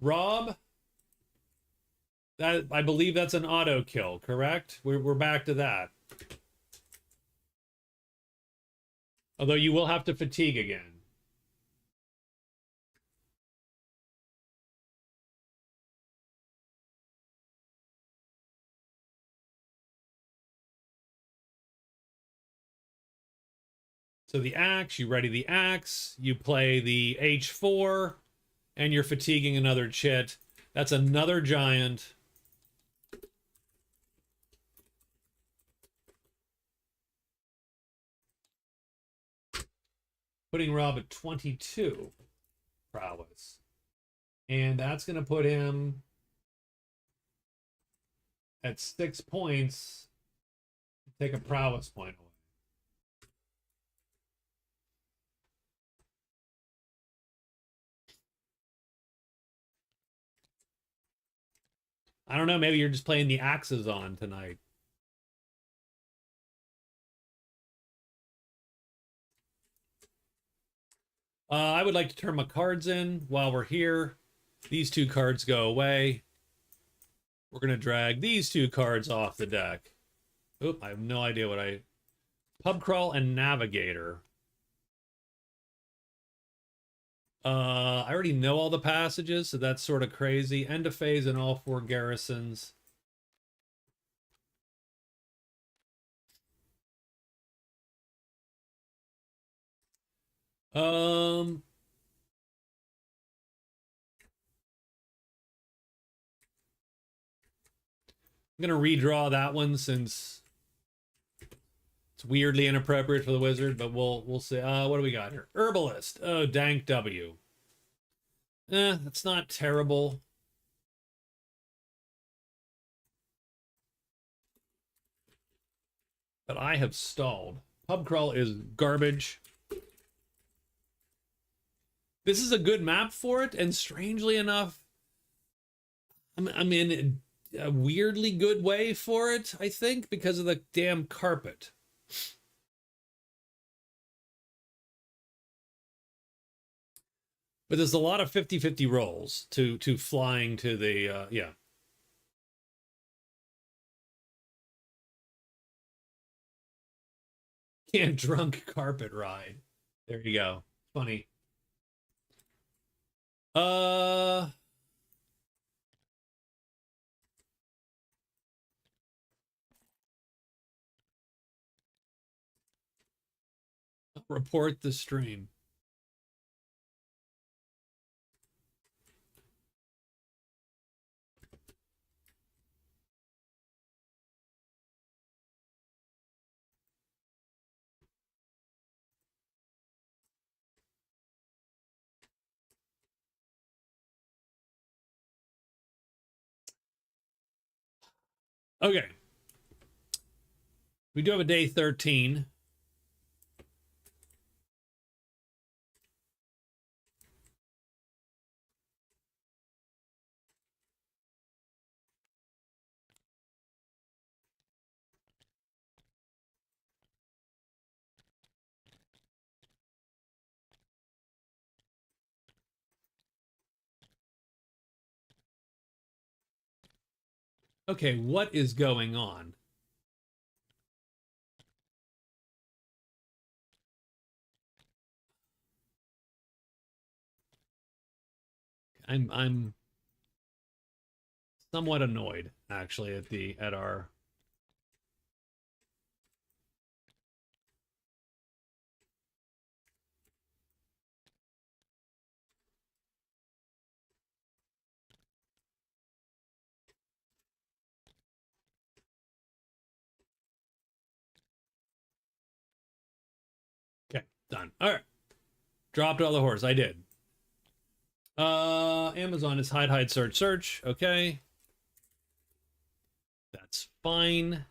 Rob, that I believe that's an auto kill, correct? We're back to that. Although you will have to fatigue again. So the axe, you ready the axe, you play the H4, and you're fatiguing another chit. That's another giant. Putting Rob at 22 prowess. And that's going to put him at 6 points. Take a prowess point away. I don't know, maybe you're just playing the axes on tonight. I would like to turn my cards in while we're here. These 2 cards go away. We're going to drag these 2 cards off the deck. Oop, I have no idea what Pub Crawl and Navigator. I already know all the passages, so that's sort of crazy. End of phase in all 4 garrisons. I'm gonna redraw that one since it's weirdly inappropriate for the wizard, but we'll see. What do we got here? Herbalist. Oh, Dank W. That's not terrible. But I have stalled. Pub crawl is garbage. This is a good map for it, and strangely enough, I'm in a weirdly good way for it, I think, because of the damn carpet. But there's a lot of 50-50 rolls to flying to the yeah. Can't drunk carpet ride. There you go. Funny. Uh Report the stream. Okay. We do have a day 13. Okay, what is going on? I'm somewhat annoyed actually at our Okay, done. All right. Dropped all the horse. I did. Amazon is hide, hide, search, search. Okay. That's fine.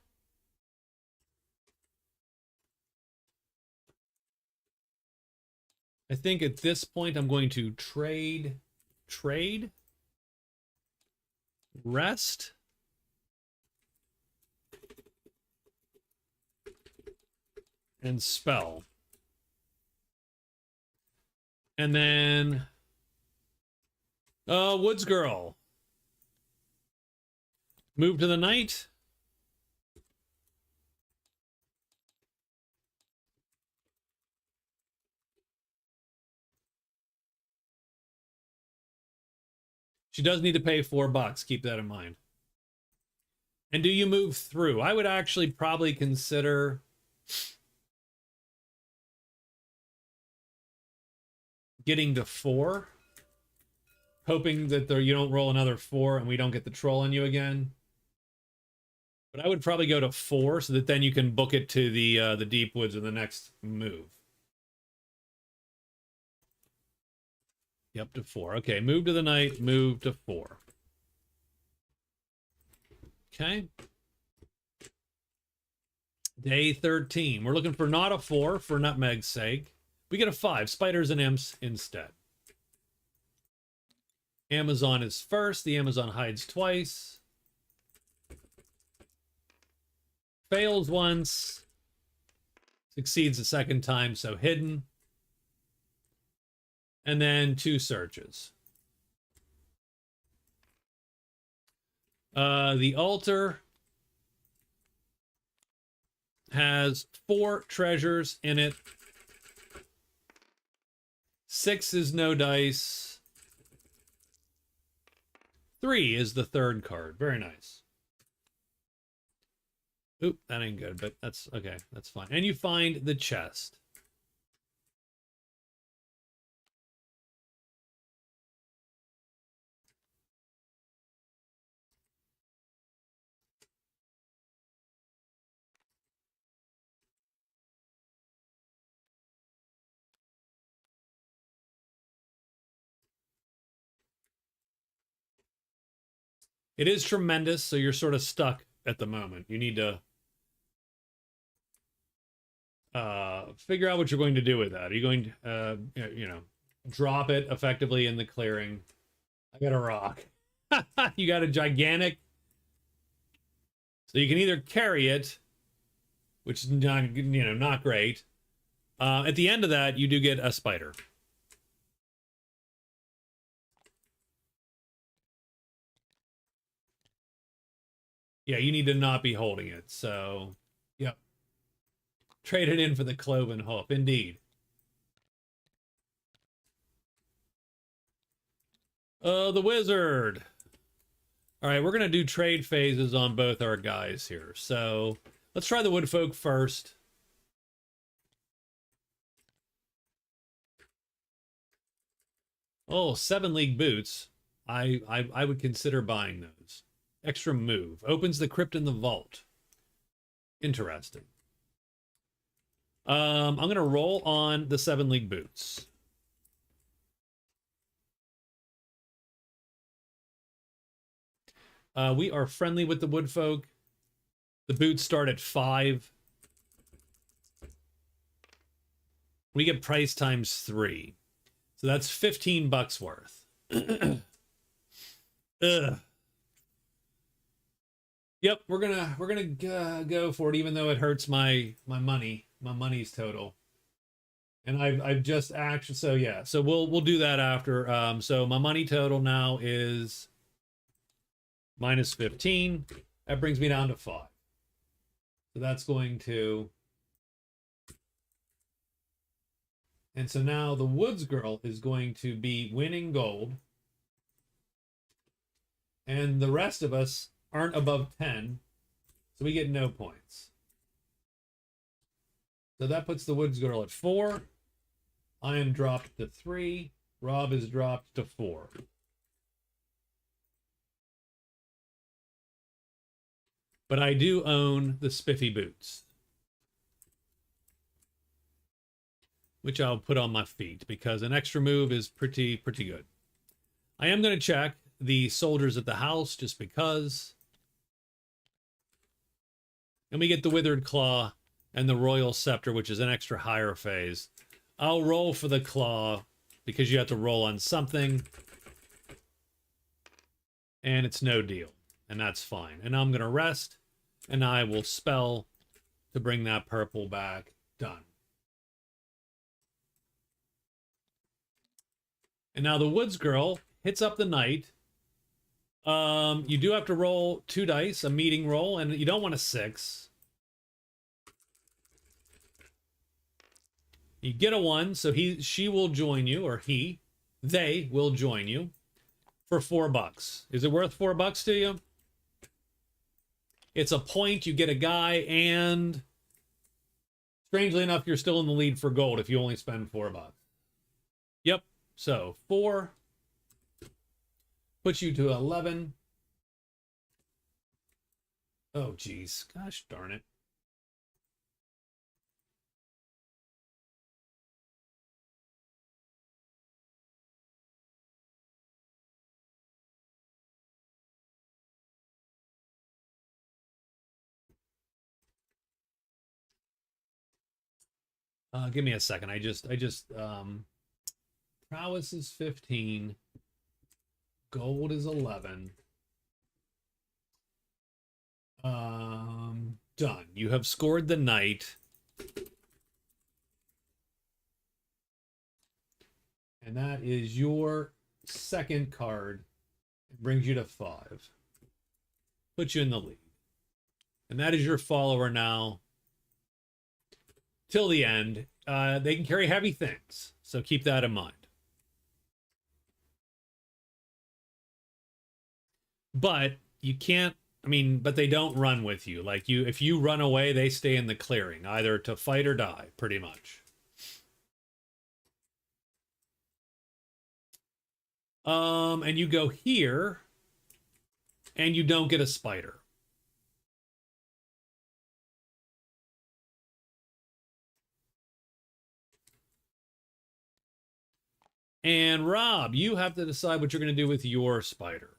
I think at this point I'm going to trade, rest, and spell. And then Woods Girl. Move to the night. She does need to pay $4. Keep that in mind. And do you move through? I would actually probably consider getting to 4. Hoping that you don't roll another 4 and we don't get the troll on you again. But I would probably go to 4 so that then you can book it to the deep woods in the next move. Yep, to 4. Okay, move to the night, move to 4. Okay. Day 13. We're looking for not a 4 for nutmeg's sake. We get a 5. Spiders and imps instead. Amazon is first. The Amazon hides twice. Fails once. Succeeds a second time, so hidden. And then 2 searches. The altar has 4 treasures in it. 6 is no dice. 3 is the third card. Very nice. Oop, that ain't good, but that's okay. That's fine. And you find the chest. It is tremendous, so you're sort of stuck at the moment. You need to figure out what you're going to do with that. Are you going to, drop it effectively in the clearing? I got a rock. You got a gigantic. So you can either carry it, which is not, not great. At the end of that, you do get a spider. Yeah, you need to not be holding it. So, yep. Trade it in for the cloven hoof, indeed. The wizard. All right, we're going to do trade phases on both our guys here. So let's try the woodfolk first. Oh, 7 league boots. I would consider buying those. Extra move. Opens the crypt in the vault. Interesting. I'm going to roll on the 7 league boots. We are friendly with the woodfolk. The boots start at 5. We get price times 3. So that's $15 worth. Ugh. Yep, we're gonna go for it, even though it hurts my money's total. And I've just actually, so yeah, so we'll do that after. So my money total now is minus 15. That brings me down to 5. So that's going to, and so now the Woods Girl is going to be winning gold, and the rest of us aren't above 10, so we get no points. So that puts the Woods Girl at 4. I am dropped to 3. Rob is dropped to 4. But I do own the spiffy boots, which I'll put on my feet because an extra move is pretty good. I am going to check the soldiers at the house just because. And we get the Withered Claw and the Royal Scepter, which is an extra higher phase. I'll roll for the Claw because you have to roll on something. And it's no deal. And that's fine. And I'm going to rest. And I will spell to bring that purple back. Done. And now the Woods Girl hits up the knight. You do have to roll 2 dice, a meeting roll, and you don't want a 6. You get a 1, so she will join you, or they will join you for $4. Is it worth $4 to you? It's a point, you get a guy, and strangely enough, you're still in the lead for gold if you only spend $4. Yep, so 4 puts you to 11. Oh, geez. Gosh darn it. Give me a second. Prowess is 15. Gold is 11. Done. You have scored the knight. And that is your second card. It brings you to 5. Puts you in the lead. And that is your follower now. Till the end. They can carry heavy things. So keep that in mind. But you can't, but they don't run with you. Like if you run away, they stay in the clearing, either to fight or die, pretty much. And you go here, and you don't get a spider. And Rob, you have to decide what you're going to do with your spider.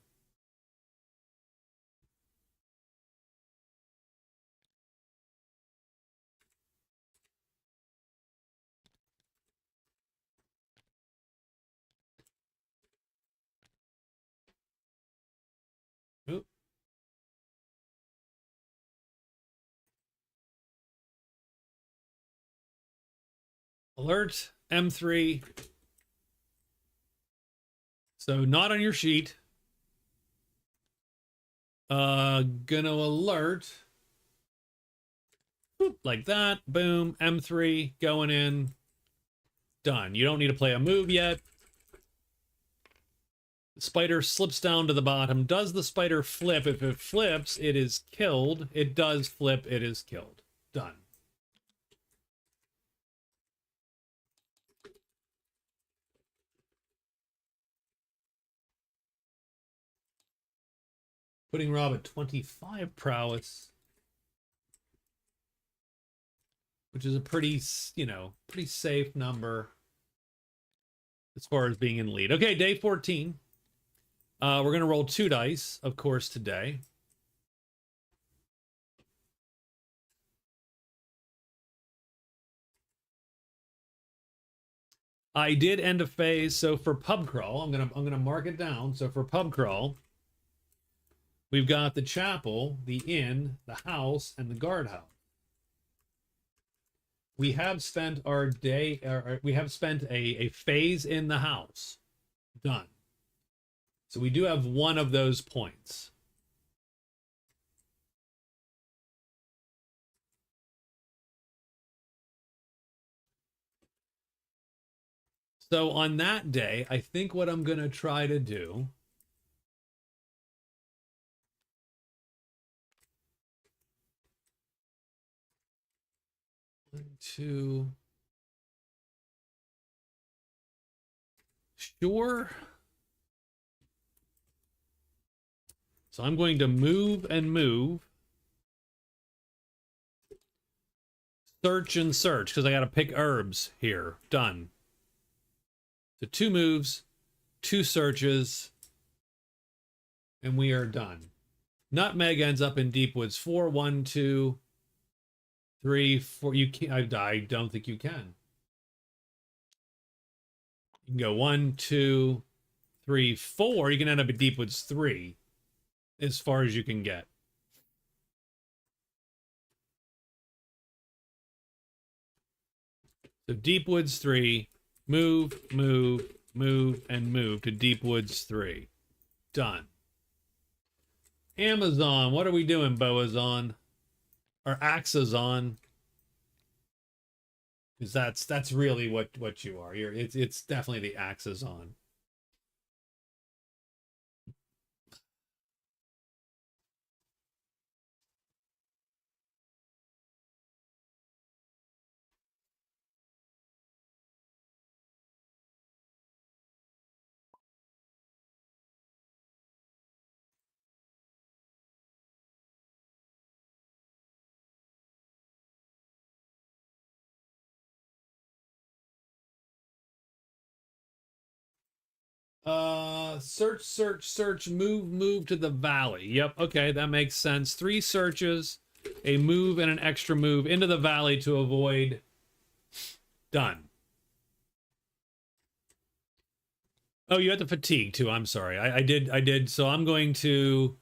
Alert, M3. So not on your sheet. Gonna alert. Boop, like that. Boom. M3 going in. Done. You don't need to play a move yet. The spider slips down to the bottom. Does the spider flip? If it flips, it is killed. It does flip, it is killed. Done. Putting Rob at 25 prowess, which is a pretty, you know, pretty safe number as far as being in lead. Okay, day 14. We're going to roll 2 dice, of course, today. I did end a phase, so for pub crawl, I'm gonna mark it down. So for pub crawl, we've got the chapel, the inn, the house, and the guardhouse. We have spent our day, we have spent a phase in the house. Done. So we do have one of those points. So on that day, I think what I'm going to try to do to sure. So I'm going to move and move. Search and search, because I got to pick herbs here. Done. So 2 moves, 2 searches, and we are done. Nutmeg ends up in Deep Woods 4. 1, 2, 3, 4. You can't. I don't think you can. You can go 1, 2, 3, 4. You can end up at Deep Woods 3, as far as you can get. So Deep Woods 3. Move, move, move, and move to Deep Woods 3. Done. Amazon, what are we doing, Boazon? Or Axazon? Because that's really what you are. It's definitely the Axazon. Search, search, search, move, move to the valley. Yep, okay, that makes sense. 3 searches, a move, and an extra move into the valley to avoid. Done. Oh, you had the fatigue too. I'm sorry. I did. So I'm going to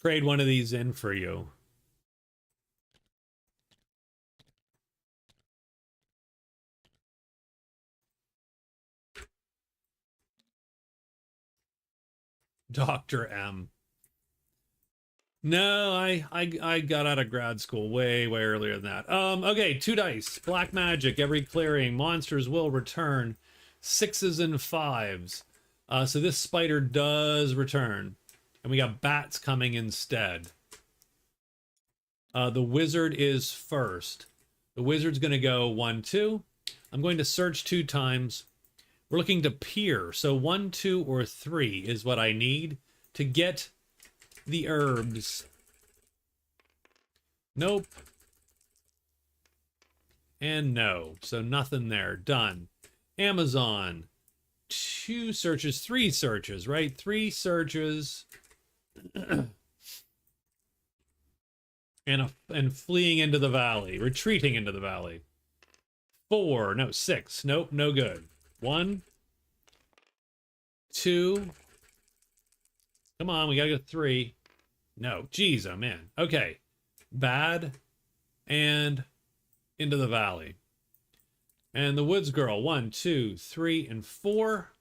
trade one of these in for you. Dr. M. No, I got out of grad school way earlier than that. Okay, 2 dice. Black magic. Every clearing, monsters will return. 6s and 5s. So this spider does return. And we got bats coming instead. The wizard is first. The wizard's going to go 1, 2. I'm going to search 2 times. We're looking to peer. So 1, 2, or 3 is what I need to get the herbs. Nope. And no. So nothing there. Done. Amazon. 2 searches, 3 searches, right? 3 searches. and fleeing into the valley. Retreating into the valley. 4. No, 6. Nope, no good. 1. 2. Come on, we gotta go 3. No, geez, oh man. Okay. Bad. And into the valley. And the Woods Girl, 1, 2, 3, and 4.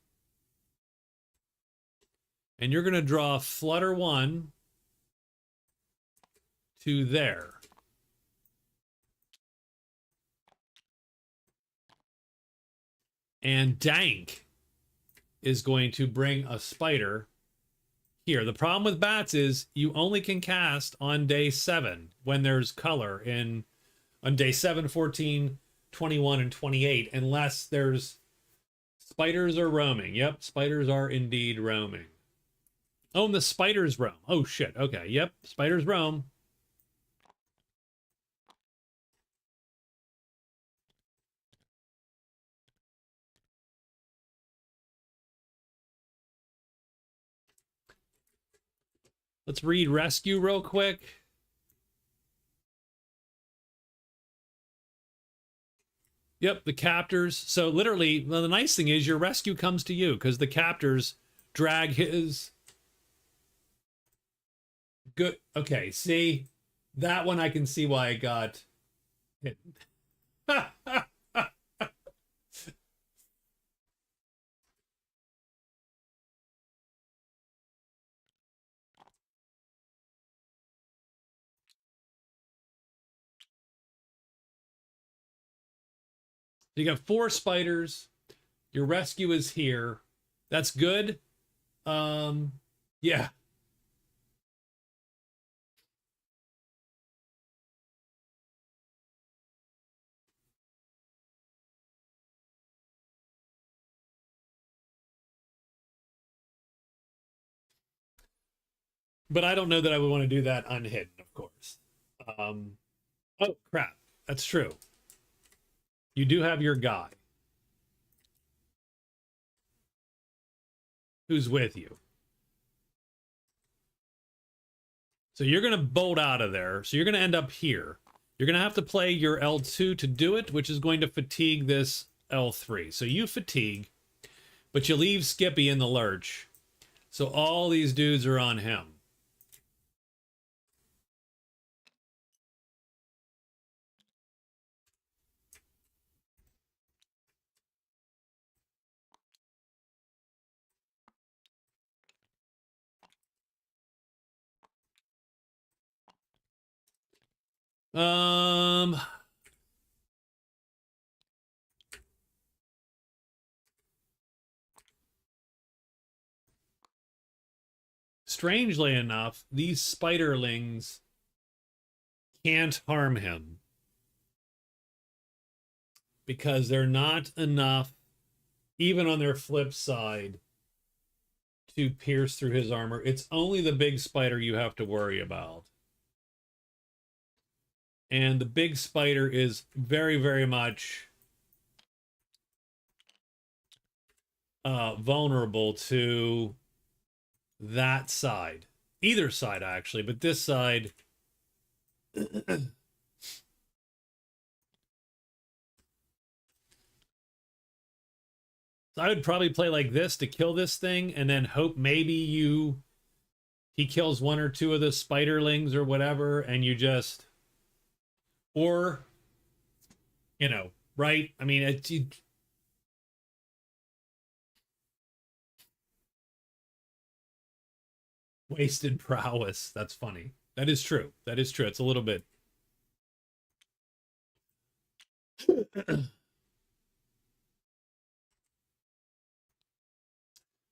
And you're going to draw Flutter 1 to there. And Dank is going to bring a spider here. The problem with bats is you only can cast on day 7 when there's color on day 7, 14, 21, and 28, unless there's spiders are roaming. Yep, spiders are indeed roaming. Oh, and the spiders roam. Oh, shit. Okay, yep, spiders roam. Let's read rescue real quick. Yep, the captors. So literally, well, the nice thing is your rescue comes to you because the captors drag his... Good. Okay, see? That one I can see why I got hit. You got 4 spiders. Your rescue is here. That's good. Yeah. But I don't know that I would want to do that unhidden, of course. Oh, crap. That's true. You do have your guy who's with you. So you're going to bolt out of there. So you're going to end up here. You're going to have to play your L2 to do it, which is going to fatigue this L3. So you fatigue, but you leave Skippy in the lurch. So all these dudes are on him. Strangely enough, these spiderlings can't harm him because they're not enough, even on their flip side, to pierce through his armor. It's only the big spider you have to worry about. And the big spider is very, very much vulnerable to that side. Either side, actually, but this side... So I would probably play like this to kill this thing and then hope maybe he kills 1 or 2 of the spiderlings or whatever, and you just... Or, you know, right? I mean, wasted prowess. That's funny. That is true. That is true. It's a little bit.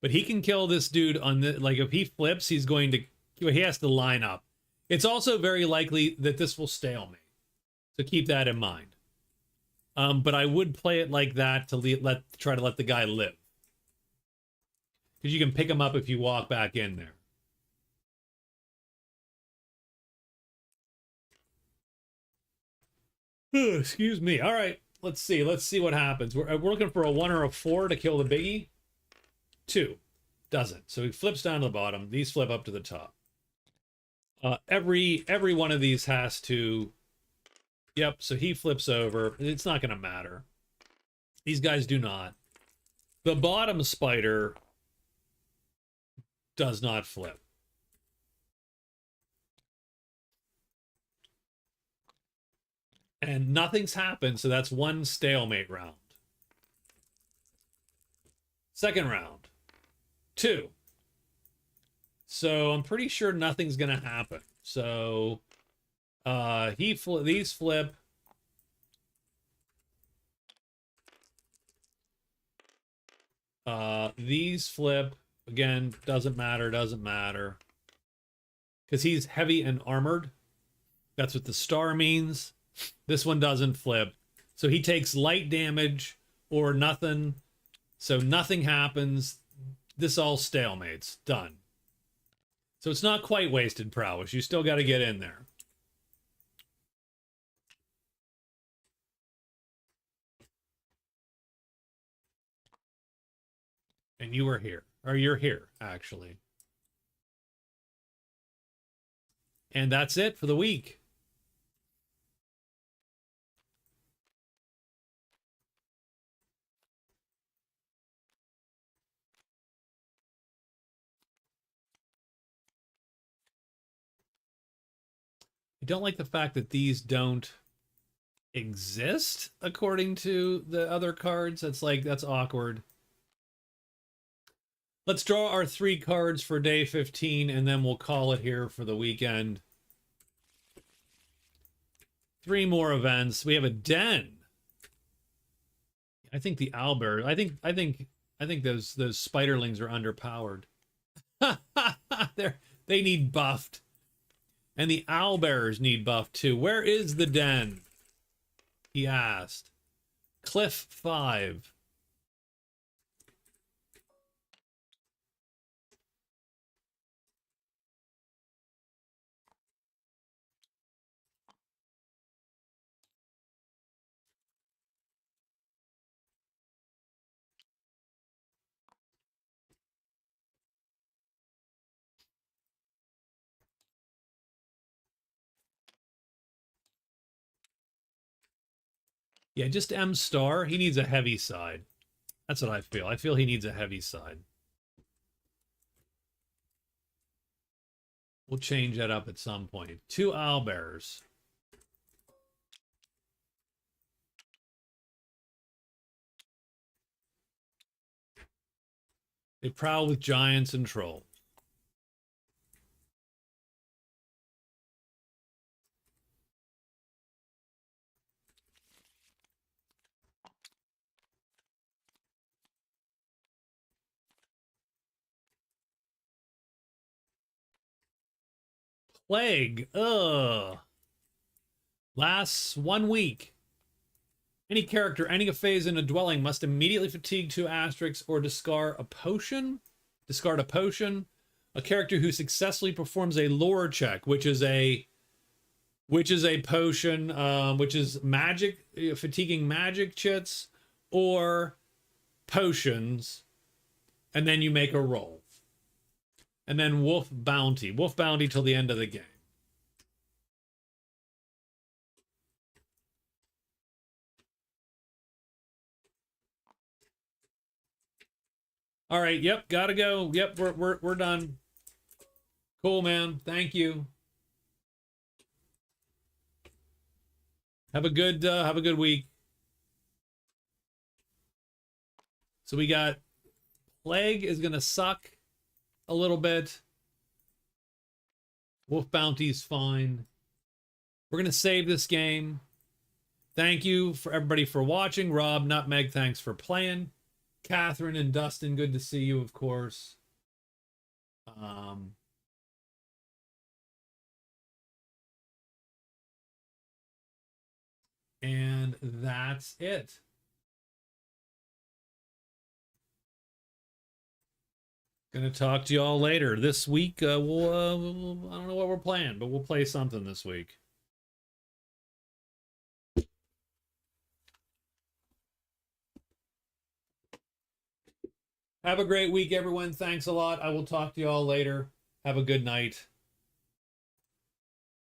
But he can kill this dude on the... Like, if he flips, he's going to... He has to line up. It's also very likely that this will stalemate. So keep that in mind. But I would play it like that to try to let the guy live. Because you can pick him up if you walk back in there. Excuse me. All right. Let's see. Let's see what happens. We're looking for a 1 or a 4 to kill the biggie. 2. Doesn't. So he flips down to the bottom. These flip up to the top. Every one of these has to... Yep, so he flips over. It's not going to matter. These guys do not. The bottom spider does not flip. And nothing's happened, so that's 1 stalemate round. Second round. 2. So I'm pretty sure nothing's gonna happen. So these flip. These flip. Again, doesn't matter, doesn't matter. Because he's heavy and armored. That's what the star means. This one doesn't flip. So he takes light damage or nothing. So nothing happens. This all stalemates. Done. So it's not quite wasted prowess. You still got to get in there. And you were here. Or you're here, actually. And that's it for the week. I don't like the fact that these don't exist according to the other cards. That's like, that's awkward. Let's draw our 3 cards for day 15, and then we'll call it here for the weekend. 3 more events. We have a den. I think the owlbear. I think those spiderlings are underpowered. They need buffed. And the owlbearers need buffed too. Where is the den? He asked. Cliff 5. Yeah, just M star. He needs a heavy side. That's what I feel. I feel he needs a heavy side. We'll change that up at some point. 2 owlbears. They prowl with giants and trolls. Plague. Ugh. Lasts 1 week. Any character, any phase in a dwelling must immediately fatigue 2 asterisks or discard a potion. Discard a potion. A character who successfully performs a lore check, which is a potion, which is magic, fatiguing magic chits, or potions, and then you make a roll. And then Wolf Bounty. Wolf Bounty till the end of the game. All right, yep, gotta go. Yep, we're done. Cool, man. Thank you. Have a good week. So we got Plague is gonna suck a little bit. Wolf Bounty's fine. We're gonna save this game. Thank you for everybody for watching. Rob, Nutmeg, thanks for playing. Catherine and Dustin, good to see you, of course. And that's it. Gonna talk to y'all later. This week, I don't know what we're playing, but we'll play something this week. Have a great week, everyone. Thanks a lot. I will talk to y'all later. Have a good night.